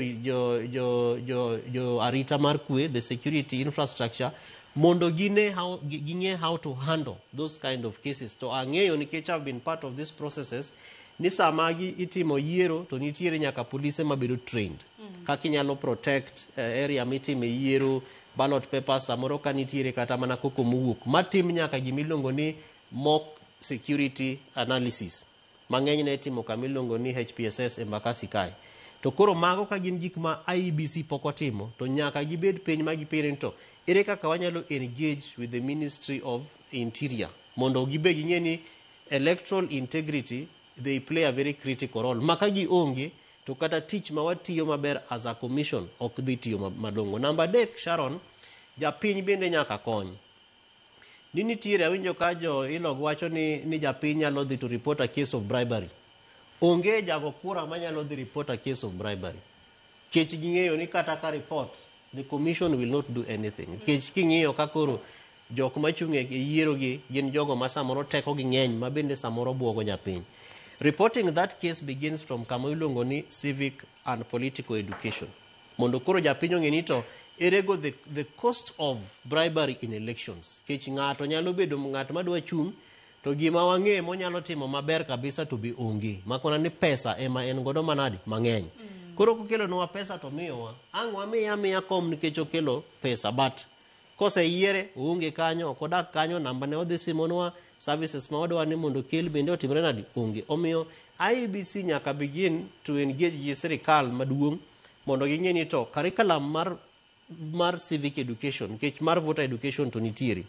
arita mar kwe, the security infrastructure, mondo ging'e how to handle those kind of cases. To ang'eyo nikech I've been part of these processes, ni samagi itimo yiero to nitiere nyaka polise mabedo trained. Kaka inyalo protect area mitime yiero, ballot papers samoro ka nitiere kata mana koko mowuok. Matim nyaka gimiluongo ni mock security analysis. Mang'eny ne timo kamilongo ni HPSS e Mbakasi kae. To koro mago ka gin gik ma IEBC poko timo, to nyaka gibed piny ma gipire to ere kaka wanyalo engage with the Ministry of Interior mondo gibe ging'e ni electoral integrity they play a very critical role. Maka gi onge to kata tich ma watiyo maber as a commission ok dhi tiyo madongo. Number 3, Sharon, japiny bende nyaka kony. Nitiere awinjo ka jo ilog wacho ni japiny nyalo dhi to report a case of bribery. Onge jago kura manyalo dhi report a case of bribery. Kech ging'eyo ni kata ka report, the commission will not do anything. Kech king'iyo ka koro jok machung'e yiero gi gin jogo ma samoro teko gi ng'eny ma bende samoro buogo japiny. Reporting that case begins from kama iluongo ni civic and political education. Mondo koro japiny ong'e ni to erego the cost of bribery in elections. Kech ng'ato nyalo bedo ng'at madwa chung' to gima wang'e monyalo timo maber kabisa to be onge. Makona ni pesa ema en godo manadi mang'eny. Koro kokelo nwa pesa to miyowa. Ang' wamiya kom nikech okelo pesa, but kose yiere onge kanyo, kodak kanyo, namba ne odhi simonwa, services ma wadwa ni mondo kel bende otimre nadi onge. Omiyo IEBC nyaka begin to engage gi sirikal maduong' mondo ging'e ni to curriculum mar civic education, kech mar voter education to nitiere.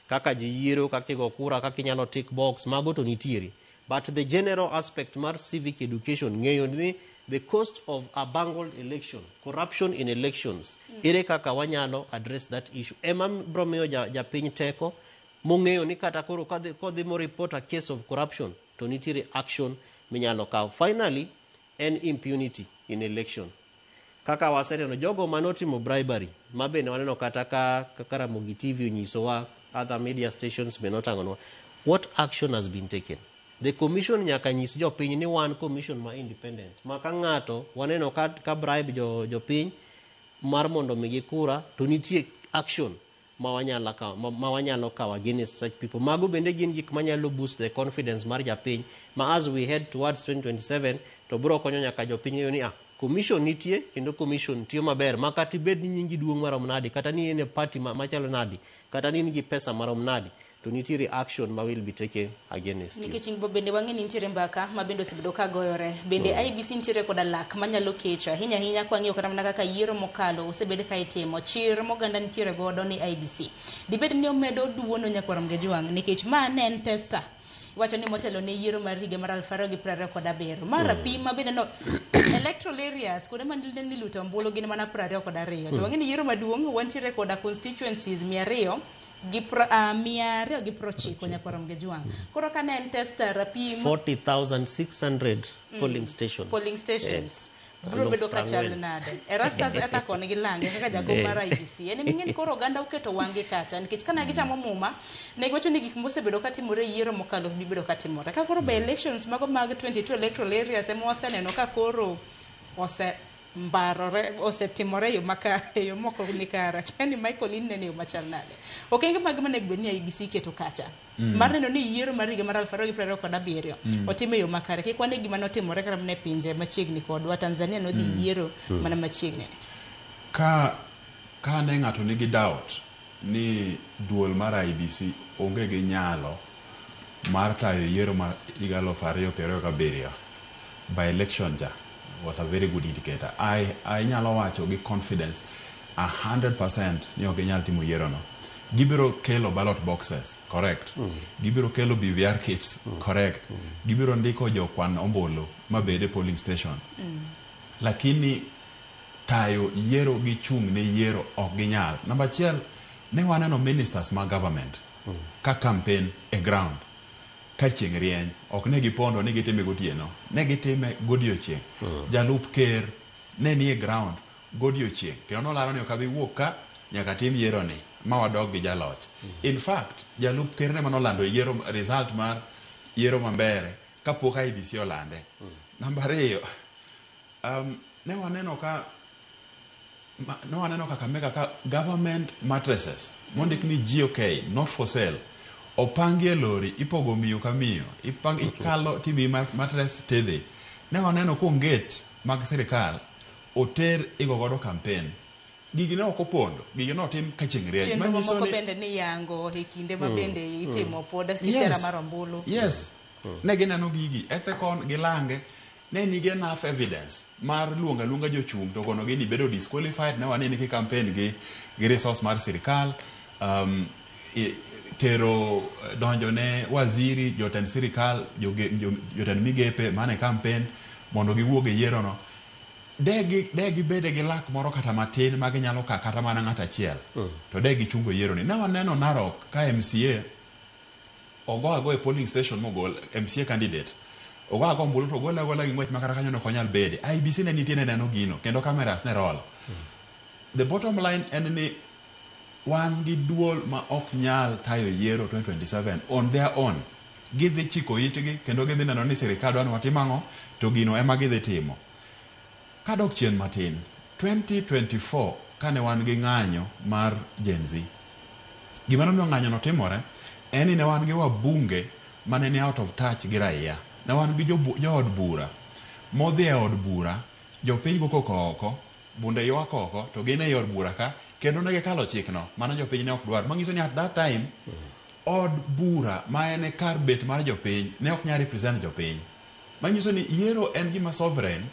Kaka ji yiero, kaka go kura, kaka inyalo tick box, mago to nitiere. But the general aspect mar civic education ng'eyo ni the cost of a bungled election, corruption in elections, ere kaka wanyalo address that issue. Ema bromiyo japiny teko mong'eyo ni kata koro kodhi mo report a case of corruption to nitiere action minyalo kaw. Finally, en impunity in election. Kaka waseneno jogo manotimo bribery, mabende waneno kata ka Ramogi TV onyisowa, other media stations be notangonwa. What action has been taken? The commission nyaka nyis jopiny ni wan commission ma independent. Maka ng'ato waneno ka bribe jopiny mar mondo migi kura to nitie action ma wanyalo kaw against such people. Mago bende gin gik manyalo boost the confidence mar japiny ma as we head towards 2027 to bro konyo nyaka jopiny yo ni commission nitie kendo commission tiyo maber makati bed ni nyingi duong' marom nadi kata ni ene party machalo nadi kata ni nigi pesa marom nadi to nitiere action ma will be taken against you. Nikech ing'bo bende wang'e ni nitiere mbaka ma bende osebedo ka goyore. Bende IEBC nitiere koda lak manyalo kecho ahinya kwa ng'iyo kata mana kaka yiero mokalo osebed ka itimo chir moganda nitiere godo ni IEBC. Dibed ni omedo duono nyakwarom Gejwang' nikech ma ne en tester. Wacho ni motelo ne yiero mar higa mar 2027 mara pim mabende no electoral areas kode mandile ni luto mbolo gin mana 22 to wang'e ni yiero maduong' wantiere koda constituencies 200 gi prochiko nyakwarom Gejwang'. Koro ka ne en tester rapim 40,600 polling stations. Bro bedo ka chal nade. Erastas ata kon gi lange kaka jakom mar IEBC. En ming'eni koro oganda oketo wange kacha nikech kana gichamo muma ne giwacho ni gik mosebedo ka timore yiero mokalo bibedo ka timore. Ka koro be elections mago mag 22 electoral areas ema waseneno ka koro mbarore osetimore yo moko ni kara. Kani Michael inene yo machal nade. Okenge mag mane gbe ni IEBC keto kacha. Mar neno ni yiero mar higa mar 2027 otime yo makare. Kik wane gima notimore kara mne pinje machiegni kodwa Tanzania no dhi yiero mana machiegni. Ka ne ng'ato nigi doubt ni duol mar IEBC onge gi nyalo mar tayo yiero ma higa 2027 by election ja was a very good indicator. I nyalo wacho gi confidence 100% ni ok ginyal timo yiero no. Gibiro kelo ballot boxes, correct. Gibiro kelo BVR kits, correct. Gibiro ndiko jokwan ombulu mabede polling station. Lakini tayo yiero gi chung ne yiero ok ginyal. Number 1, ne waneno ministers ma government ka campaign e ground ka chieng' rieny ok ne gipondo ni gitime gotieno, ne gitime godiochieng'. Jalup ker ne ni e ground godiochieng' kendo nolaro ni ok abi wuok ka nyaka tim yiero ni ma wadog gi jaloch. In fact, jalup ker ne manolando yiero result mar yiero mambere kapok IEBC olande. Number 2, ne waneno Kakamega ka government mattresses mondik ni GOK not for sale opangie lori ipogo miyo ka miyo ikalo timi mattress tedhi. Ne waneno konget mag sirikal oter igogodo campaign. Gigi ne ok opondo, gigi ne otim ka chieng' rieny. Manyiso ni bende ni yango e kinde ma bende itimo pod kisera mar ombulu. Yes. Ne gineno gigi ethekon gilange ne nigi enough evidence mar luonga jochung' to kono gini bedo disqualified. Ne waneni ki campaign gi resource mar sirikal, tero donjo ne waziri, jotend sirikal, jotend migepe mane campaign mondo giwuog e yiero no. Degi bede gi lak moro kata matin ma ginyalo kata mana ng'at achiel. To degi chungo yiero ni. Ne waneno Narok ka MCA ogo e polling station mogol MCA candidate. Ogo ombulu to gola gi ng'wech makara kanyo no konyal bede. IEBC ne nitie neno gino kendo cameras ne roll. The bottom line en ni wan gi duol ma ok nyal tayo yiero 2027 on their own. Gidhi chiko itgi kendo gidhi neno ni sirikal dwani watimang'o to gino ema gidhi timo. Kadok chien matin 2024 kane wan gi ng'anyo mar Gen Z. Gima nomiyo ng'anyo no timore en ni ne wan gi wabunge mane ni out of touch gi raia. Ne wan gi jo od bura modhi e od bura, jopiny go koko oko, bunde ywak oko, to gin e od bura ka kendo ne gikalo chikno. Mano jopiny ne ok dwar. Manyiso ni at that time od bura ma en kar bet mar jopiny ne ok nyal represent jopiny. Manyiso ni yiero en gima sovereign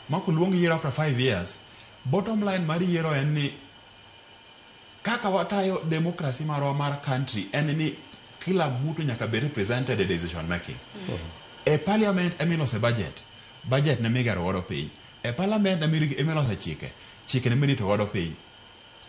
ma kuluong yiero after 5 years. Bottom line mar yiero en ni kaka watayo democracy marwa mar country en ni kila mtu nyaka be represented in decision making. E parliament emilose budget ne migaro godo piny. E parliament emilose chike ne mirito godo piny.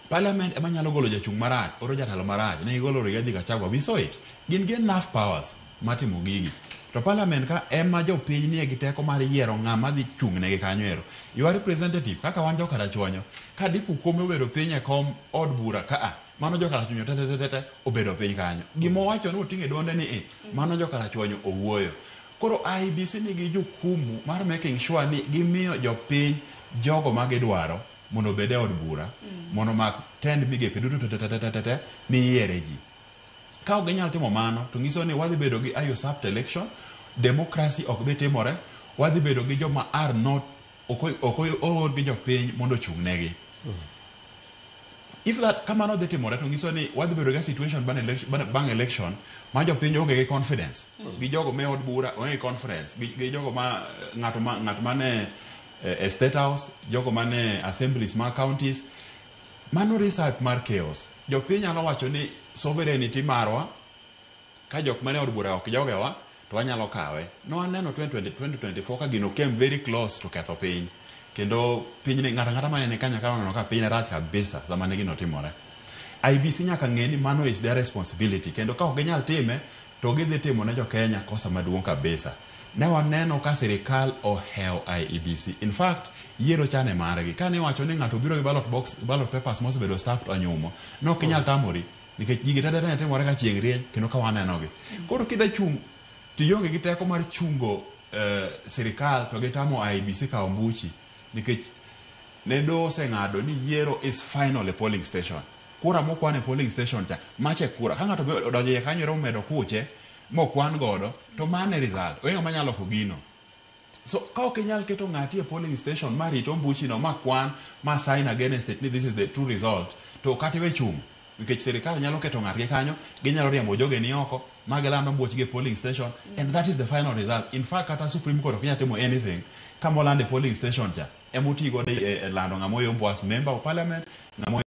Parliament ema nyalo golo jachung' marach, oro jatelo marach, ne igolo Rigathi Gachagua. We saw it. Gin enough powers matimo gigi. To parliament ka ema jopiny nie gi teko mar yiero ng'ama dhi chung' negi kanyo ero. Your representative kaka wan joka rachonyo ka dipu kuome obedo piny e kom od bura ka mano joka rachonyo tete obedo piny kanyo. Gima wacho no oting'e donde ni mano joka rachonyo owuoyo. Koro IEBC nigi jukumu mar making sure ni gimiyo jopiny jogo ma gidwaro mondo obede od bura mondo mak tend migepe duto tete miyiere ji. Ka ok ginyal timo mano to nyiso ni wadhi bedo gi usurped election, democracy ok bi timore, wadhi bedo gi joma are not oor gi jopiny mondo chung' negi. If that kamano dhi timore to nyiso ni wadhi bedo gi situation bang election ma jopiny onge gi confidence gi jogo me od bura onge gi confidence gi jogo ma ng'at mane state house, jogo mane assemblies ma counties. Mano research mar chaos. Jopiny nyalo wacho ni sovereignty marwa ka jok mane od bura ok jogewa to wanyalo kawe. No aneno 2024 ka gino came very close to ketho piny. Kendo piny ne ng'ata mane ni kanya ka ka piny rach kabisa sama ne gino timore. IEBC nyaka ng'e ni mano is their responsibility kendo ka ok ginyal time to gidhi timo ne jo Kenya kosa maduong' kabisa. Ne waneno ka sirikal oheo IEBC. In fact, yiero chane margi. Ka ne wacho ni ng'ato biro gi ballot papers mosebedo staffed onyumo, no kinyal tamori nikech gigi tete ne timore ka chieng' rieny kendo ka wanenogi. Koro kida chung' tiyonge gi teko mar chungo sirikal to gitamo IEBC ka ombuchi nikech ne do oseng'ado ni yiero is final e polling station. Kura mokwane polling station cha mache kura. Ka ng'ato odonjo e kanyo ro medo kuche mokwan godo to mane result oyenga manyalo fugino. So ka ok inyal keto ng'ati e polling station ma rito ombuchi no ma kwan ma sign against it ni this is the true result to kati we chung' nikech sirikal nyalo keto ng'atgi kanyo, ginyalo riembo joge ni oko, magilando mbuoch gi polling station, and that is the final result. In fact, kata Supreme Court ok nyalo timo anything kama olande polling station cha emoti go e lando ng'amoyo mbwas member of parliament, ng'amoyo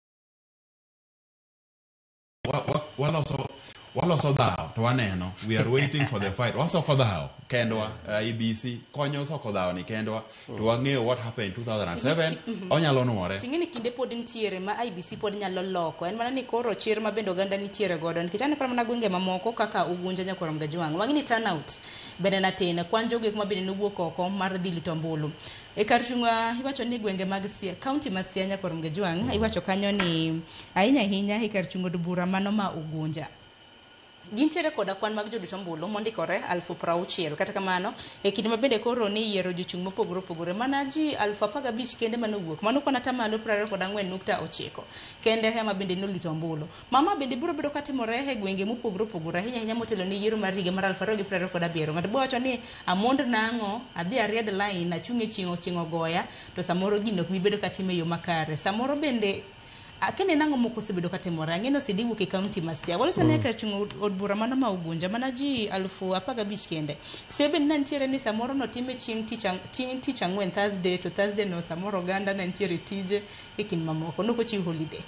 waloso dhao to waneno, we are waiting for the fight. Wasoko dhao kendwa, IBC konyo soko dhao ni kendwa, to wang'eyo what happened in 2007 onyalo nuore. Ting'eni kinde pod nitiere ma IBC pod nyalo loko, en mana ni koro chir ma bende oganda nitiere godo, nikech aneno mana gwenge mamoko kaka Ugunja nyaka Ramgajwang', wang'eni turnout bende natin, kwan jogo ma bende nowuok oko mar dhi lito ombulu. E kar chunga iwacho ni gwenge mag Siaya, county ma Siaya nyaka Ramgajwang', iwacho kanyo ni ahinya e kar chungo bura mano ma Ugunja gintiere koda kwan mag jodito ombulu mondikore 60,000. Kata kamano e kinde ma bende koro ni yiero jochung' mopogore opogore mana ji 15,000 kende manowuok, mano kwana tamalo 24.9 kende ema bende nolito ombulu. Mama bende biro bedo katimore e gwenge mopogore opogore ahinya motelo ni yiero mar higa mar 2027. Ng'ato biro wacho ni amond nang'o adhi ariad line achung'e chieng'o goya, to samoro gino ok bi bedo katime yo makare, samoro bende akene nango moko sebedo katimore ang'eno sidiwu ke county ma Siaya wala sane ka chung od bura mano ma Ugunja mana ji 15,000 kende sebe nantiere ni samoro no time chieng' tich ang'wen Thursday no samoro ganda nantiere tije ikin mamoko no ko chi holiday.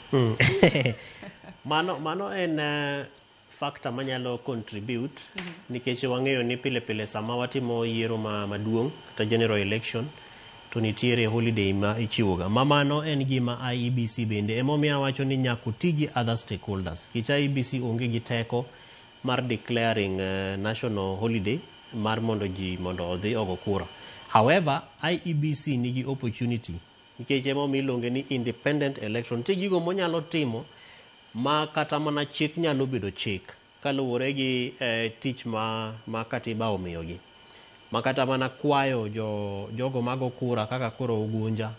Mano en factor manyalo contribute nikech wang'eyo ni pile sama watimo yiero maduong' kata general election to nitiere holiday ma ichiwoga. Mamano en gima IEBC bende emomiyo wacho ni nyaka tigi other stakeholders. Kich IEBC onge gi teko mar declaring national holiday mar mondo odhi ogo kura. However, IEBC nigi opportunity nikech emomiyo iluonge ni independent election. Tigigo monyalo timo ma kata mana chik nyalo bedo chik kaluwore gi tich ma katiba omiyogi. Makata mana kwayo jogo mago kura kaka koro Ugunja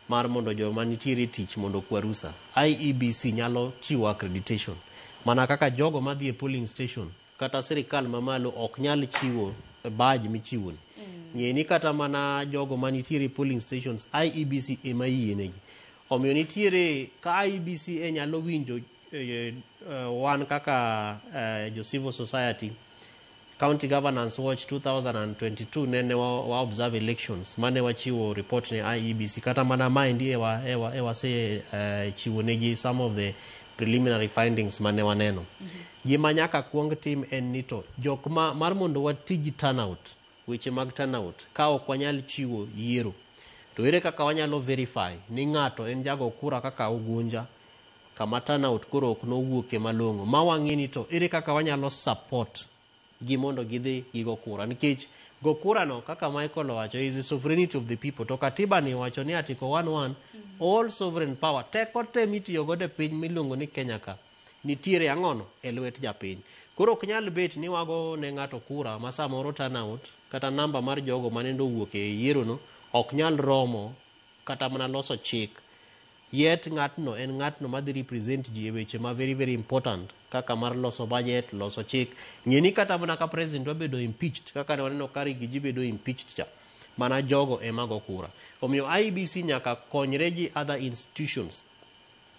mar mondo joma nitiere tich mondo kwa rusa. IEBC nyalo chiwo accreditation mana kaka jogo madhi e polling station kata sirikal mamalo ok nyal chiwo badge michiwo ni kata mana jogo manitiere polling stations IEBC ema yienegi. Omiyo nitiere ka IEBC nyalo winjo wan kaka jo civil society. County Governance Watch 2022 nene wa observe elections mane wachiwo report ne IEBC kata mana maendi ewa se chiwo negi some of the preliminary findings mane waneno. Gima nyaka kuong tim en nito jok mar mondo watigi turnout, weche mag turnout ka ok wanyal chiwo yiero to ere kaka wanyalo verify ni ng'ato en jago kura kaka Ugunja kama turnout koro ok nowuoke malong'o ma wang'ini to ere kaka wanyalo support gimondo gidhi gigo kura nikech go kura no kaka Michael wacho is the sovereignty of the people to katiba ni wacho ni article 11 all sovereign power teko te mitiyo godo e piny miluongo ni Kenya ka nitiere ang'ono e lwet japiny. Koro ok nyal bet ni wago ne ng'ato kura ma samoro turnout kata namba mar jogo manendo wuok e yiero no ok nyal romo kata mana loso chik yet ng'atno en ng'atno madhi represent ji e weche ma very very important kaka mar loso budget, loso chik. Ng'eni kata mana ka president wabedo impeached kaka ne waneno kari gi ji bedo impeached cha mana jogo ema go kura. Omiyo IEBC nyaka konyre gi other institutions.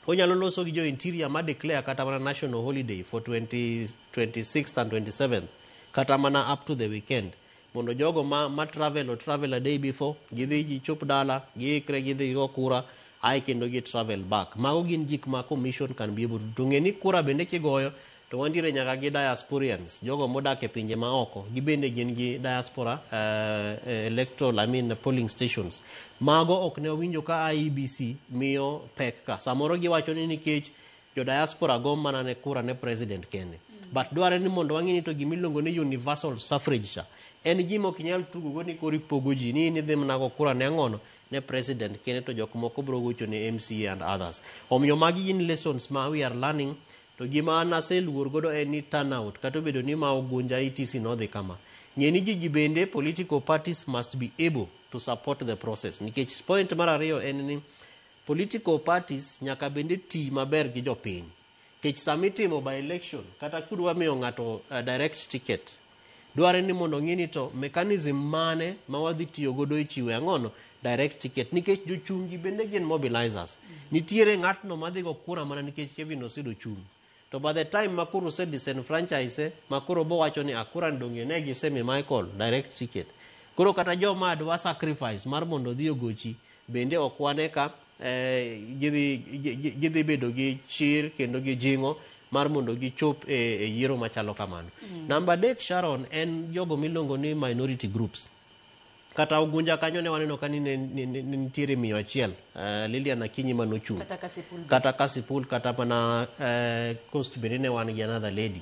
Onyalo loso gi jo interior ma declare kata mana national holiday for 26th and 27th kata mana up to the weekend mondo jogo ma travel a day before gidhi gichop dala giikre gidhi go kura ai kendo gi travel back. Mago gin gik ma commission can be able to ng'eni kura bende kigoyo to wantiere nyaka gi diasporians jogo modak e pinje ma oko gibende gin gi diaspora electoral polling stations. Mago ok ne winjo ka IEBC miyo pek ka samoro giwacho ni nikech jo diaspora go mana ne kura ne president kende but dware ni mondo wang'ini to gimiluongo ni universal suffrage cha en gima ok nyal tugo go ni kori pogo ji ni dhi mana go kura ne ang'ono ne president kene to jok moko bro gocho ne MCA and others. Omiyo magi gin lessons ma we are learning to gima naseluor godo en ni turnout kata bedo ni ma Ugunja ETC no dhi kama ng'eni ji bende political parties must be able to support the process nikech point mar ariyo en ni political parties nyaka bende ti maber gi jopiny kech samitimo by election kata kudwa miyo ng'ato direct ticket dware ni mondo ng'ini to mechanism mane ma wadhi tiyo godo e chiwo ang'ono direct ticket nikech jochungi bende gin mobilizers. Nitiere ng'atno madhi go kura mana nikech Kevin Osedo chung. To by the time makuru se disenfranchise makuru bo wacho ni akura ndonge ne gi semi Michael direct ticket. Koro kata joma adwa sacrifice mar mondo dhi ogochi bende okwane ka gidhi bedo gi chir kendo gi jingo mar mondo gichop e yiero machalo kamano. Number 3 Sharon en jogo milongo ni minority groups. Kata Ugunja kanyo ne waneno ka nitiere 100 Lilian Akinyi manochung. Kata Kasipul kata mana Coast bende ne wan gi another lady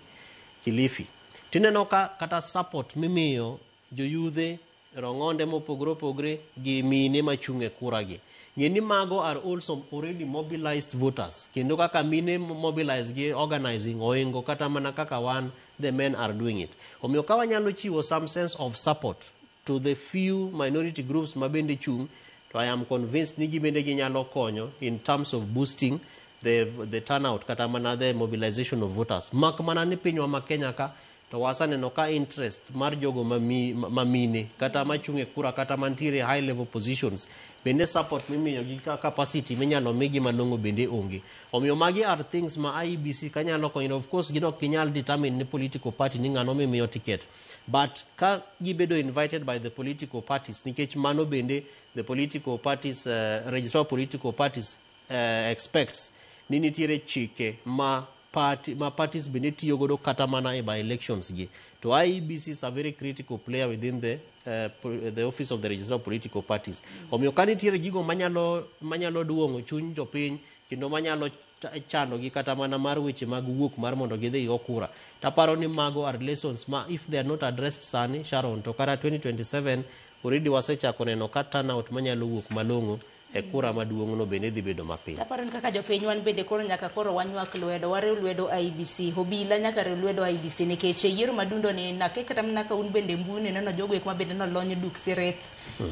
Kilifi. Tineno ka kata support mimiyo joyudhe Rongonde mopogore opogore gi mine machunge kura gi. Ngeni mago are also already mobilized voters. Kendo kaka mine mobilize gi organizing oingo kata mana kaka wan the men are doing it. Omiyo ka wanyalo chiwo some sense of support to the few minority groups mabende chung, to I am convinced ni gibende ginyalo konyo in terms of boosting the turnout kata mana the mobilization of voters. Mak mana ni pinywa ma Kenya ka to wasaneno ka interest mar jogo mamine kata machunge kura kata mantiere high level positions bende support mimiyo gi capacity minyalo migi malongo bende onge. Omiyo magi are things ma IEBC kanyalo konyo. Of course gino kinyal determine ni political party ni ngano mimiyo ticket, but ka gibedo invited by the political parties nikech mano bende the political parties register political parties expects ni nitiere chike ma parties bende tiyo godo kata mana e by elections gi. To IEBC is a very critical player within the office of the registrar of political parties. Omiyo ka nitiere gigo manyalo duongo chuny jopiny kendo manyalo chando gi kata mana mar weche mag wuok mar mondo gidhi go kura. Taparo ni mago are lessons ma if they are not addressed sani Sharon to kara 2027 already wasechako neno ka turnout manyalo wuok malongo e kura maduong' no bende dhi bedo mapiny. Taparo ni kaka jopiny wan bende koro nyaka koro wanywak lwedo warew lwedo IEBC obila nyaka rew lwedo IEBC nikech yiero madundo ni nake kata mnaka un bende mbune neno jogo ek mabende nolony duk sireth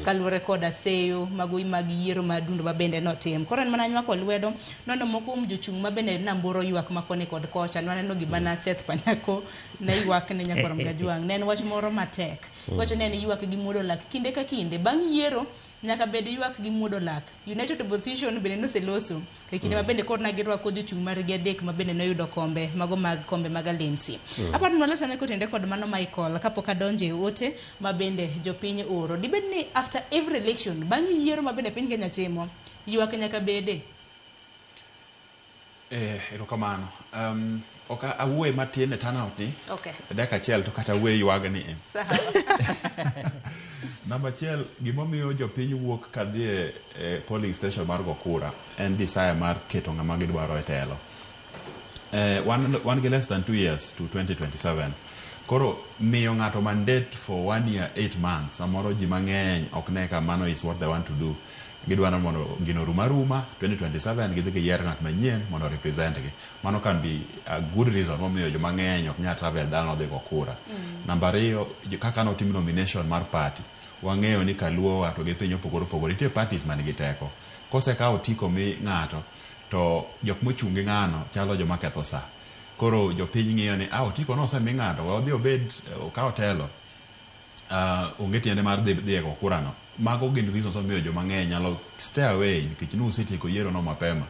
kaluwore kod aseyo magoi mag yiero madundo mabende notim. Koro en mana nywako lwedo nono moko jochung' mabende namburo ywak makoni kod kocha nwaneno gima na Seth Panyako na ywak ne nyakoro Mgajwang' ne en wach moro matek. Wacho ne en ywak gi muodo lak kinde ka kinde bang' yiero nyaka bede ywak gi muodo lak. United Opposition bende noseloso e kinde mabende koro na girwako jochung' mar gi adek mabende noyudo kombe mago mag kombe mag Alimsi. Aparo ni walosane kotende kod mano Michael kapok adonje ote mabende jopiny oro. Dibed ni after every election bang' yiero mabende piny Kenya timo ywak nyaka bede. Erokamano. Oka awuoye matin e turnout ni. Okay. Daka achiel to kata awuoye ywag ni. Sawa. Namba achiel gimomiyo jopiny wuok kadhi e polling station mar go kura en desire mar keto ng'ama gidwaro e telo. One less than 2 years to 2027. Koro miyo ng'ato mandate for 1 year 8 months samoro ji mang'eny ok ne ka mano is what they want to do. Gidwaro mondo gino ruma 2027 gidhi giyier ng'at manyien mondo represent gi. Mano can be a good reason momiyo joma ng'eny ok nyal travel dano dhi go kura. Namba 2 kaka notim nomination mar party wang'eyo ni kaluo wato gi piny opogore opogore nitie parties man gi teko. Kosekawo tiko mi ng'ato to jok mochungi ng'ano chalo joma ketho sa. Koro jopiny ng'iyo ni otiko no osemi ng'ato wadhi obed okawo telo onge tiende mar dhi go kura no. Mago gin reasons omiyo joma ng'eny nyalo stay away nikech nusetieko yiero no mapema.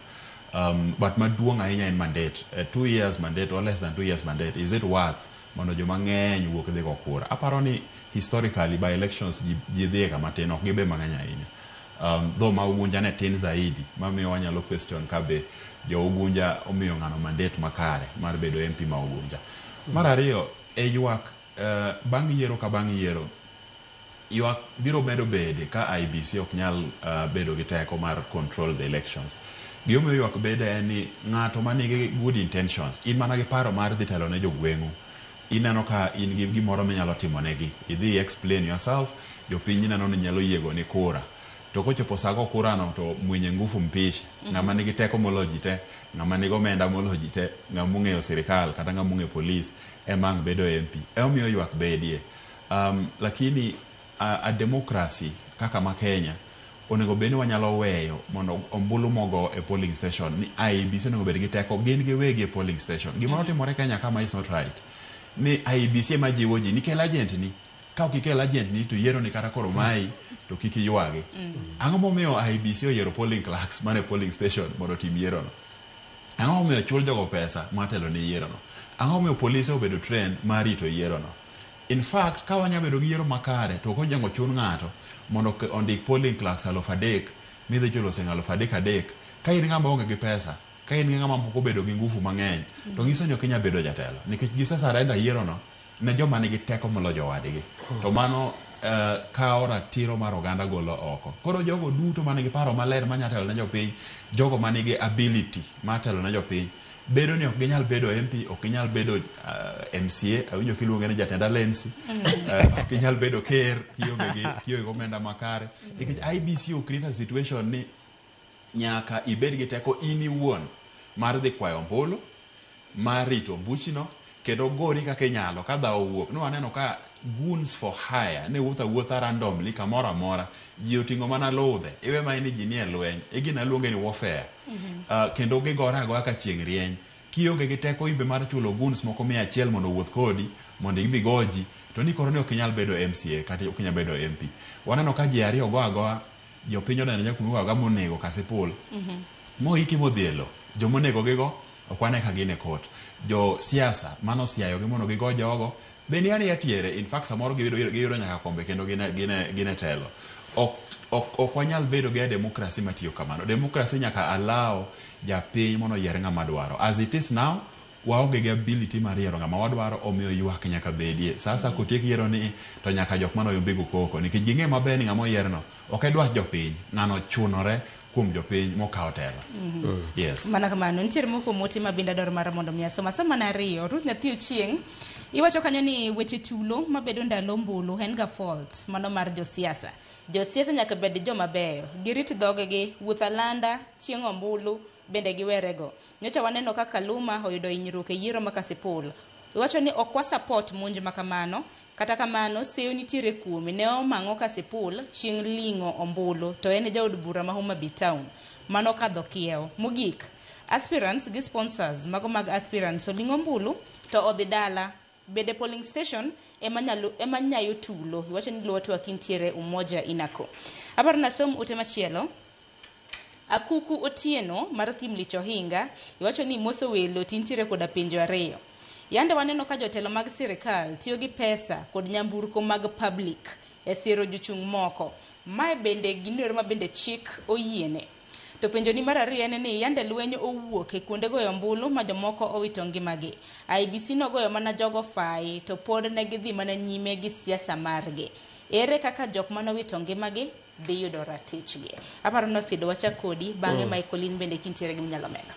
But maduong' ahinya en mandate. 2 years mandate or less than 2 years mandate, is it worth mondo joma ng'eny wuok dhi go kura? Aparo ni historically by elections ji dhi kama tin ok gibe mang'eny ahinya. Though ma Ugunja ne tin zaidi mamiyo wanyalo question kabe jo Ugunja omiyo ng'ano mandate makare mar bedo MP ma Ugunja. Mar ariyo e ywak bang' yiero ka bang' yiero ywak biro medo bede ka IEBC ok nyal bedo gi teko mar control the elections. Gimomiyo ywak bede en ni ng'ato manigi good intentions in mana gi paro mar dhi telo ne jogweng'u ineno ka in gi gimoro minyalo timo negi idhi explain yourself jopiny neno ni nyalo yiego ni kura to kochopo sago kura no to mwenye nguvu mpishi ng'ama nigi teko molo ji te ng'ama nigi omenda molo ji te ng'ama ong'eyo sirikal kata ng'ama ong'eyo polis emang bedo MP omiyo ywak bedie. Lakini a democracy kaka ma Kenya onego beni wanyalo weyo mondo ombulu mogo e polling station ni IEBC onego bed gi teko gin gi wegi e polling station. Gimoro timore Kenya kama is not right. ni IEBC ma jiwo ji ni kel agent ni ka ok ikel agent ni to yiero ni kata koro mai to kik ywagi. Ang'o momiyo IEBC oyiero polling clerks mane polling station mondo tim yiero no? Ang'o momiyo chul jogo pesa matelo ni yiero no? Ang'o momiyo polise obedo trained mar rito yiero no? In fact, ka wanya bedo gi yiero makare to kojango chun ng'ato mondo ondik polling clerks 3,000 midhi chulo sing 3,000 ka in ng'ama onge gi pesa, ka in ng'ama pok obedo gi nguvu mang'eny, to nyiso ni ok inyal bedo jatelo nikech gisesarenda yiero no ne joma nigi teko moloyo jowadgi. To mano kao ratiro mar oganda golo oko. Koro jogo duto manigi paro maler manya telo ne jopiny, jogo manigi ability mar telo ne jopiny, bedo ni ok ginyal bedo MP, ok ginyal bedo MCA, awinjo kiluonge ni jatend alensi, ok ginyal bedo ker, kionge gomenda makare. Nikech IEBC okrita situation ni nyaka ibed gi teko in iwuon mar dhi kwayo ombulu, mar rito ombuchino, kendo gori kaka inyalo ka dhawo wuok. No aneno ka goons for hire ne wuotha randomly kamoro amora, ji oting'o mana ludhe, iwe ma ni ji nie lweny, gina luonge ni warfare. Kendo gigore agoya ka chieng' rieny. Kionge gi teko imbe mar chulo goons moko 100 mondo wuoth kodi, mondo gibi goji, to ni koro ni ok inyal bedo MCA kata ok inyal bedo MP. Waneno ka ji ariyo go agoya, jopiny oneno jakunu agoya monego Kasipul. Moiki modhielo, jomonego gigo okwane ka gine kot. Jo siasa mano siayo gi mondo gigo jogo bende yani yatiere. In fact samoro giyudo nyaka kombe kendo gine telo. Ok wanyal bedo gi demokrasi matiyo kamano. Demokrasi nyaka allow japiny mondo yier ng'ama dwaro. As it is now, waonge gi ability mar yiero ng'ama wadwaro, omiyo ywak nyaka bedie. Sasa kotiek yiero ni to nyaka jok mano yombigo koko nikech ging'e maber ni ng'ama oyierno ok dwach jopiny, ng'ano chunore kuom jopiny mokao telo. Yes. Mana kamano nitiere moko moti mabinda dwaro mar mondo miasoma na riyo. Ruth Nyathi Ochieng' iwacho kanyo ni weche tulo mabedo ndalo ombulu en ga fault mano mar josiasa. Josiasa nyaka bed joma beyo, girit dhogegi, wuoth alanda, chieng' ombulu bende giwerego. Nyocha waneno ka Kaluma oyudo hinyruok e yiero ma Kasipul. Iwacho ni ok wa support monj makamano, kata kamano seyo nitiere kuome ne omang'o Kasipul chieng' ling'o ombulu to en jaod bura ma Homa Bay Town. Mano kadho kiewo. Mogik, aspirants gi sponsors mago mag aspirants oling'o ombulu to odhi dala. Bede polling station ema nyayo tulo. Iwacho ni watu wakintiere umoja inako. Aparo na som ute machielo. Akuku Otieno mar Thim Licho Hinga iwacho ni moso welo tintiere koda pinjo ariyo. Yande waneno ka jotelo mag sirikal tiyo gi pesa kod nyamburko mag public e siro jochung' moko. Mae bende ginero ma bende chik oyiene. To penjo ni mar ariyo en ni yande lweny owuok e kuonde goyo ombulu ma jomoko owito ngimagi. IEBC nogoyo mana jogo fai to pod ne gidhi mana nyime gi siasa margi. Ere kaka jok manowito ngimagi dhi yudo ratichgi. Aparo no Sido wacha kodi bang'e Michaelin bende kintiere gi mnyalo meno.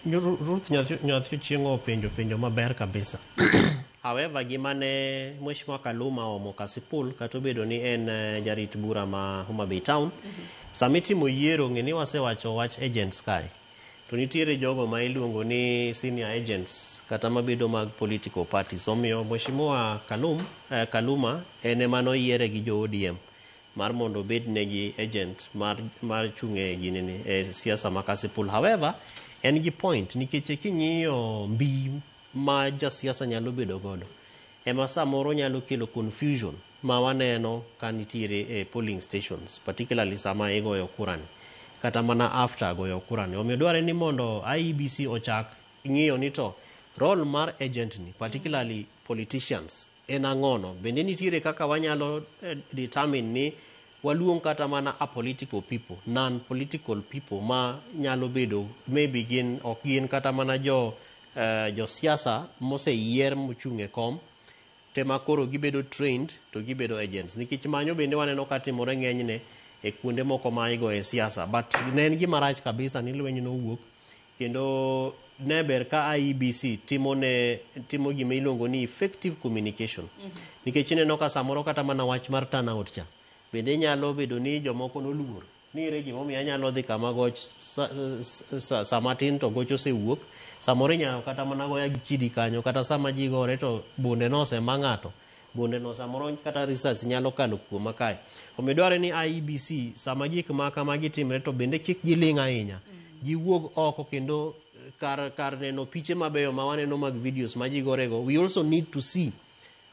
Ruth Nyathi Ochieng' penjo maber kabisa. However, gimane Mheshimiwa Kaluma omo Kasipul kata obedo ni en jarit bura ma Homa Bay Town, samitimo yiero ng'eni wasewacho wach agents kae. To nitiere jogo ma iluongo ni senior agents kata mabedo mag political parties. Omiyo Mheshimiwa Kaluma ene mano yiere gi jo ODM mar mondo bed negi agent mar chung'e ginene siasa ma Kasipul. However, en gi point nikech king'iyo mbi ma jasiasa nyalo bedo godo ema samoro nyalo kelo confusion ma waneno ka nitiere e polling stations, particularly sama igoyo kurani kata mana after goyo kurani. Omiyo dware ni mondo IEBC ochak ng'iyo ni to role mar agent ni, particularly politicians, en ang'ono. Bende nitiere kaka wanyalo determine ni waluong kata mana apolitical people, non-political people ma nyalo bedo maybe ok gin kata mana jo siasa moseyier mochung'e kom tema koro gibedo trained to gibedo agents. Nikech manyo bende waneno ka timore ng'enyne e kuonde moko ma igoye siasa, but ne en gima rach kabisa ni lweny nowuok kendo ne ber ka IEBC timo gima iluongo ni effective communication. Nikech neno ka samoro kata mana wach mar turnout cha bende nyalo bedo ni jomoko noluor ni ere gimomiyo nyalo dhi kama goch samatin to goch osewuok. Samoro nyalo kata mana goya gi kidi kanyo, kata sama ji gore to bunde no osema ng'ato, bunde no samoro kata risasi nyalo kalo kuoma kae. Omiyo dware ni IEBC sama gik ma kama gitimre to bende kik giling' ahinya, giwuog oko kendo kar neno piche mabeyo ma waneno mag videos ma ji gorego, we also need to see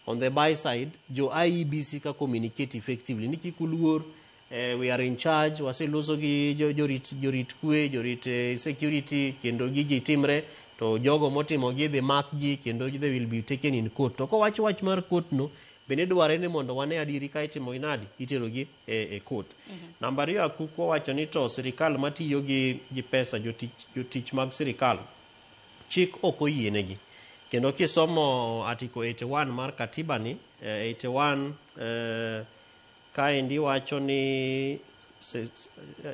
on the buy side jo IEBC ka communicate effectively. Niki kuluor we are in charge, waseloso gi jorit kwe, jorit security, kendo gigi timre, to jogo motimo gi dhi mak gi, kendo they will be taken in court. To ko wach mar court no, bende dware ni mondo wane adiri ka itimo inadi, itero gi e court. Namba 2 akuko wacho ni to sirikal matiyo gi pesa, jotich mag sirikal, chik ok oyienegi. Kendo kisomo article 81 mar katiba ni, 81 kaendi wacho ni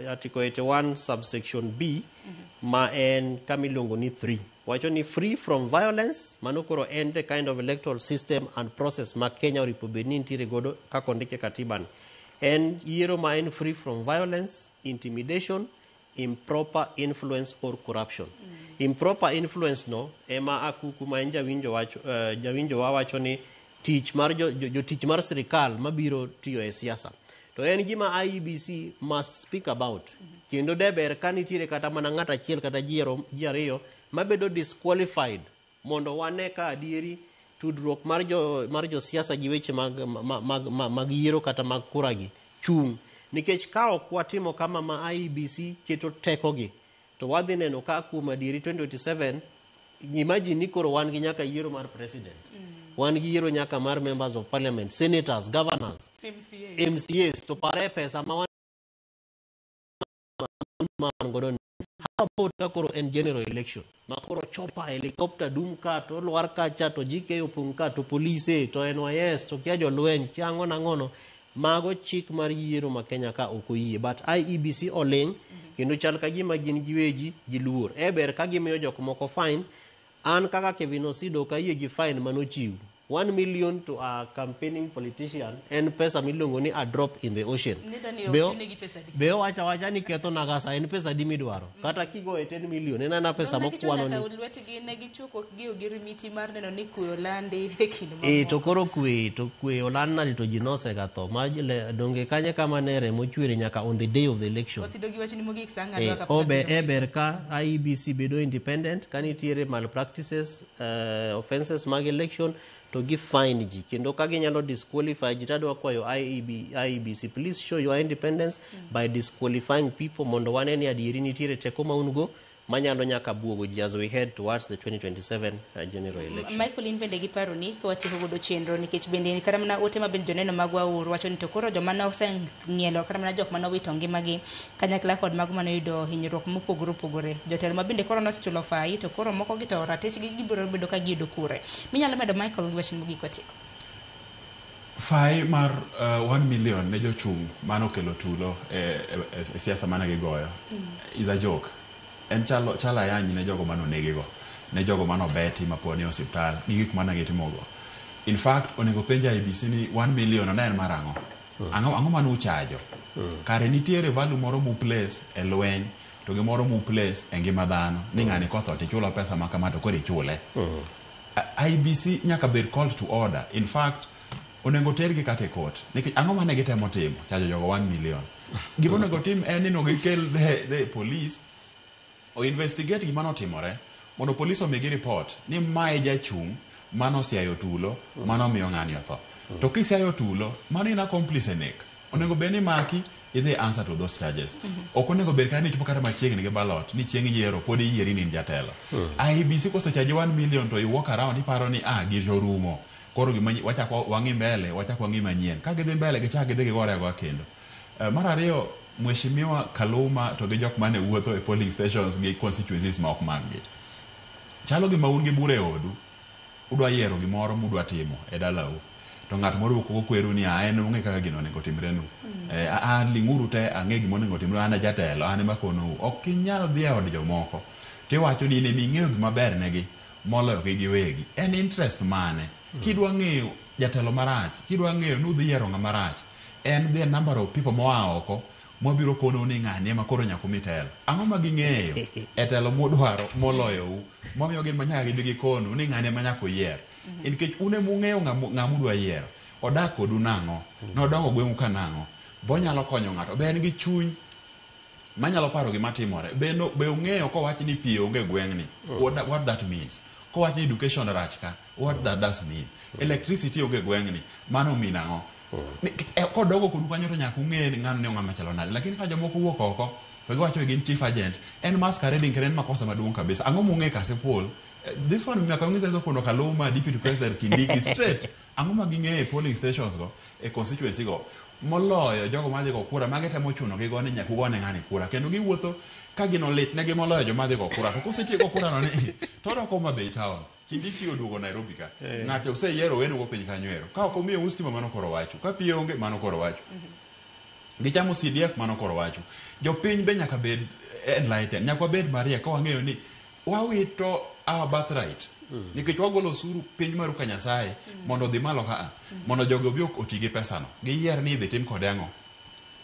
article 81 subsection B ma en kamilongo ni 3 wacho ni free from violence, mano koro en the kind of electoral system and process ma Kenya oripo bedni ntiere godo kako ndike katiba ni. En yiero ma en free from violence, intimidation, improper influence or corruption. Improper influence no ema akuku ma en jawinjo wacho ni tich mar jotich mar sirikal mabiro tiyo e siasa. To en gima IEBC must speak about. Kendo deber ka nitiere kata mana ng'at achiel kata ji ariyo mabedo disqualified mondo wane ka adieri tudruok mar jo siasa gi weche mag yiero kata mag kura gi chung. Nikech ka ok watimo kama ma IEBC keto teko gi, to wadhi neno ka kuom adieri 2027 imagine ni koro wan gi nyaka yiero mar president. Wan gi yiero nyaka mar members of parliament, senators, governors, MCAs, to pare pesa ma wan godon. How about koro en general election? Ma koro chopa helicopter dum ka to lwar ka cha to jike opung ka to police to NYS to kia jo lweny kiango na ngono. Mago chik mar yiero ma Kenya ka okoyie, but IEBC oleng kendo chal ka gima gin giweji giluor. Eber ka gimiyo jok moko fine, an kaka Kevin Osido ka yie gi fine manochiw 1 million to a campaigning politician en pesa milongo ni a drop in the ocean. Beo wacha ni ketho nagasa en pesa di midwaro. Kata kigo e 10 million en ana pesa mokwano ni. To koro kwe olanna to jinose gato. Majile donge kanye kama nere mochwere nyaka on the day of the election. Eber ka IEBC bedo independent, kanitiere malpractices, offenses mag election, to give fine ji. Kendo kagi nyalo disqualify jitadwa kwayo IEBC, please show your independence by disqualifying people mondo wane ni adieri nitiere teko maungo manyalo nyaka buogo ji as we head towards the 2027 general election. Michael Inbende gi paro ni ko watiho godo chenro nikech bende ni karamna ote mabende joneno magwa uru wacho ni to koro joma na oseng'ielo karamna jok mano wito ngimagi kanyakla kod mago mano yudo hinyruok mopogore opogore. Jotelo mabende koro nochulo fai to koro moko gi to ratich gi gibiro bedo ka gido kure. Minyalo medo Michael gi wachni mugi kotiko. Fai mar 1 million ne jochung mano kelo tulo e siasa mana gigoyo is a joke. En chala yanyi ne jogo mano negigo, ne jogo mano beti maponi hospital, gigik mana gitimogo. In fact, onego penja IEBC ni 1 million na en marango. Ango mano uchajo. Kare nitiere value moro mu place e lweny, to gimoro mu place e ngima dhano. Ni ng'ani kotho ti chulo pesa ma kamato kodi chule. IEBC nyaka bed called to order. In fact, onego tergi kate court. Nikech ango mane gitemo timo chajo jogo 1 million. Gimo onego tim en ni no gikel the police o investigate gima notimore mondo police omigi report ni mae jachung mano siayo tulo mano miyo ng'ani otho. To kisiayo tulo mano ina complice e nek, onego beni maki idhi answer to those charges. Ok onego bed ka ni chupo kata machiegni gi ballot ni chieng yiero pod iyieri ni jatelo. IEBC kosechaji 1 million to you walk around iparo ni gir jorumo koro gima wachako wangi mbele wachako wangi manyien ka gidhi mbele gichak gidhi gigore go kendo. Mar ariyo Mheshimiwa Kaluma to gi jok mane wuotho e polling stations gi constituencies ma ok maggi. Chalo gi maun gi bure odu, udwa yiero gimoro mudwa timo e dalau. To ng'at moro ko kweru ni en ong'e kaka gino onego timre nu. Ling'uru te ang'e gimo onego timre, an jatelo, an ema konou. Ok inyal dhi e od jomoko. Tiwacho ni ne ming'eyo gima ber negi moloyo gi giwegi. En interest mane? Kidwa ng'eyo jatelo marach, kidwa ng'eyo nudhi yiero ng'ama marach. En the number of people moa oko mobiro kono ni ng'ani ema koro nyako mitelo. Ang'o ma ging'eyo e telo mudwaro moloyo u momiyo gin manyaka gibigi kono ni ng'ani ema nyako yier. Nikech une mung'eyo ng'amudwa yiero odak kodu nang'o, nodongo gweng'u ka nang'o, bonyalo konyo ng'ato, be en gi chuny manyalo paro gima timore be ung'eyo kowach ni pi onge gweng'ni what that means kowach ni education rach ka what that does mean electricity onge gweng'ni mano mean ang'o kodogo kudu kanyo to nyaka ung'e ni ng'ano ne ong'ama chalo nade lakini ka jomoko wuok oko to giwacho gin chief agent en masquerading kendo en makosa maduong' kabisa ang'o mung'e Kasipul this one nyaka ung'e sasa kono Kaluma deputy president Kindiki straight ang'o ma ging'e polling stations go e constituency go moloyo jogo madhi go kura mage temo chuno gi gone nyaka gone ng'ani kura kendo giwuotho ka gino lit ne gi moloyo joma dhi go kura to kosetieko kura no ni to doko ma Bay Town Kindiki oduogo Nairobi ka ng'ato oseyiero wenu go piny kanywero ka ok omiyo ustima mano koro wacho ka pi onge mano koro wacho gichamo CDF mano koro wacho jopiny be nyaka bed enlightened nyaka bed Maria ka wang'eyo ni wawito our birthright nikech wagolo osuru piny maru ka Nyasaye mondo dhi malo ka mondo jogo obi oti gi pesa no giyier ni idhi tim kode ang'o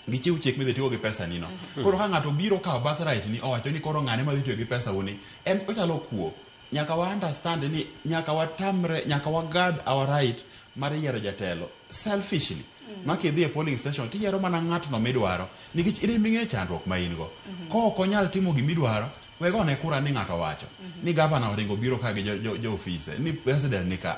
gichiw chik midhi tiyo gi pesa nino koro ka ng'ato biro kawo birthright ni owacho ni koro ng'ane madhi tiyo gi pesa uni en ochalo kuo nyaka wa understand ni nyaka watamre nyaka wa guard our right mar yiero jatelo selfishly makidhi e polling station tiyiero mana ng'atno midwaro nikech in ming'e chandruok ma in go ko ok onyal timo gimidwaro wego ne kura ni ng'ato wacho ni governor oringo biro ka gi jo office ni president ni ka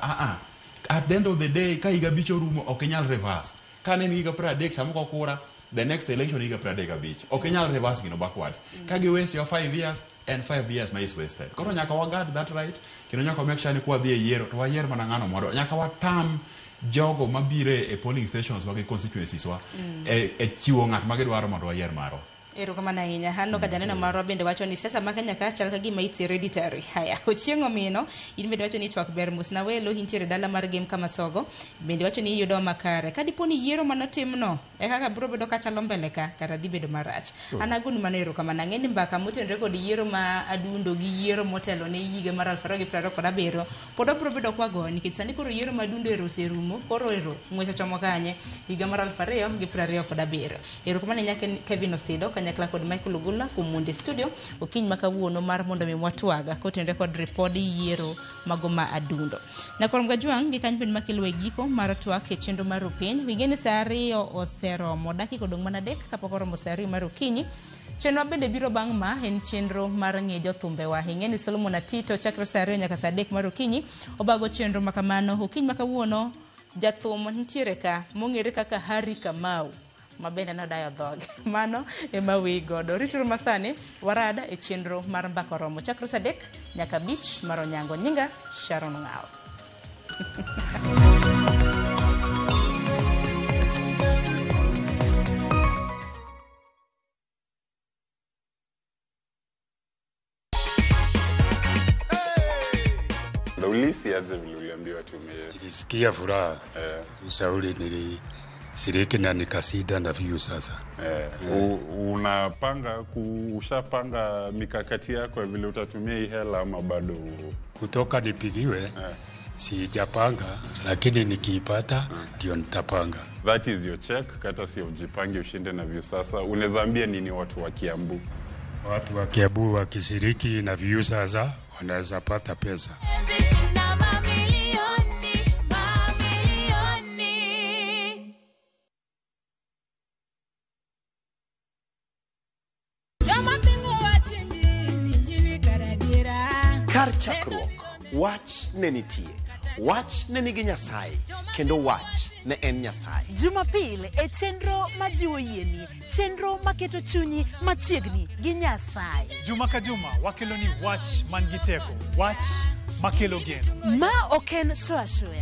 at the end of the day ka higa bicho rumo ok inyal reverse ka ne higa 30 samoko kura the next election higa 35 ok inyal reverse gino backwards ka gi waste your 5 years and 5 years is wasted koro nyaka wa guard that right kendo nyaka make sure ni kwa dhi e yiero to wa yier mana ng'ano mondo nyaka wa tam jogo mabire e polling stations wage constituencies wa e chiwo ng'at magidwaro mondo wa yier maro ero kama na inya hano ka janeno marwa bende wacho ni sesa ma Kenya ka chal ka gima it's hereditary haya ochieng' omino in bende wacho ni twak ber musna welo hintiere dala mar game kama sogo bende wacho ni yudo makare ka diponi yiero manotimno e kaka bro bedo ka chalo mbele ka kata dhi bedo marach anagun manero kama na ng'eni mbaka motenre kod yiero ma adundo gi yiero motelo ne higa mar 2027 pod bro bedo kwa go nikech sani koro yiero madundo ero serumo koro ero ng'wecho chomo kanye higa mar 2027 ero kama ne nyake Kevin Osido kanyakla kod Michael Ogula kumunde studio okiny makawuono mar mondo mi mwatwaga kotende kod report yiero mago ma adundo na kwa mgajwang gikany bin makilwe giko mar twak e chenro mar piny wigene saa 2 oseromo dakika odong' mana 3 kapok oromo saa 2 mar okinyi chenro bende biro bang' ma en chenro mar ng'e jothumbe wa ing'eni Solomon Atito chakre saa 2 nyaka saa 3 mar okinyi obago chenro makamano okiny makawuono jathum ntiere ka mong'ere kaka Harry Kamau mabende no dayo dhog mano ema wi godo ritiro masani warada e chenro mar mbako romo chakro sadek nyaka bich mar onyango nyinga Sharon Ngao Ulisi aje vile uliambiwa tume. Nilisikia furaha. Ushauri nilishiriki na nikasida na view sasa. Unapanga ushapanga mikakati yako vile utatumia hii hela ama bado kutoka nipigiwe? Sijapanga lakini nikiipata ndio nitapanga. That is your check, kata si ujipange ushinde na view sasa. Unaweza ambia nini watu wa Kiambu? Watu wa Kiambu wakishiriki na view sasa wanaweza pata pesa. Kar chakruok, wach ne nitie. Wach ne nigi Nyasaye, kendo wach ne en Nyasaye. Jumapil e chenro majiwo yieni, chenro maketo chunyi machiegni gi Nyasaye. Juma ka juma wakelo ni wach man gi teko, wach makelo geno. Ma oken shoya shoya.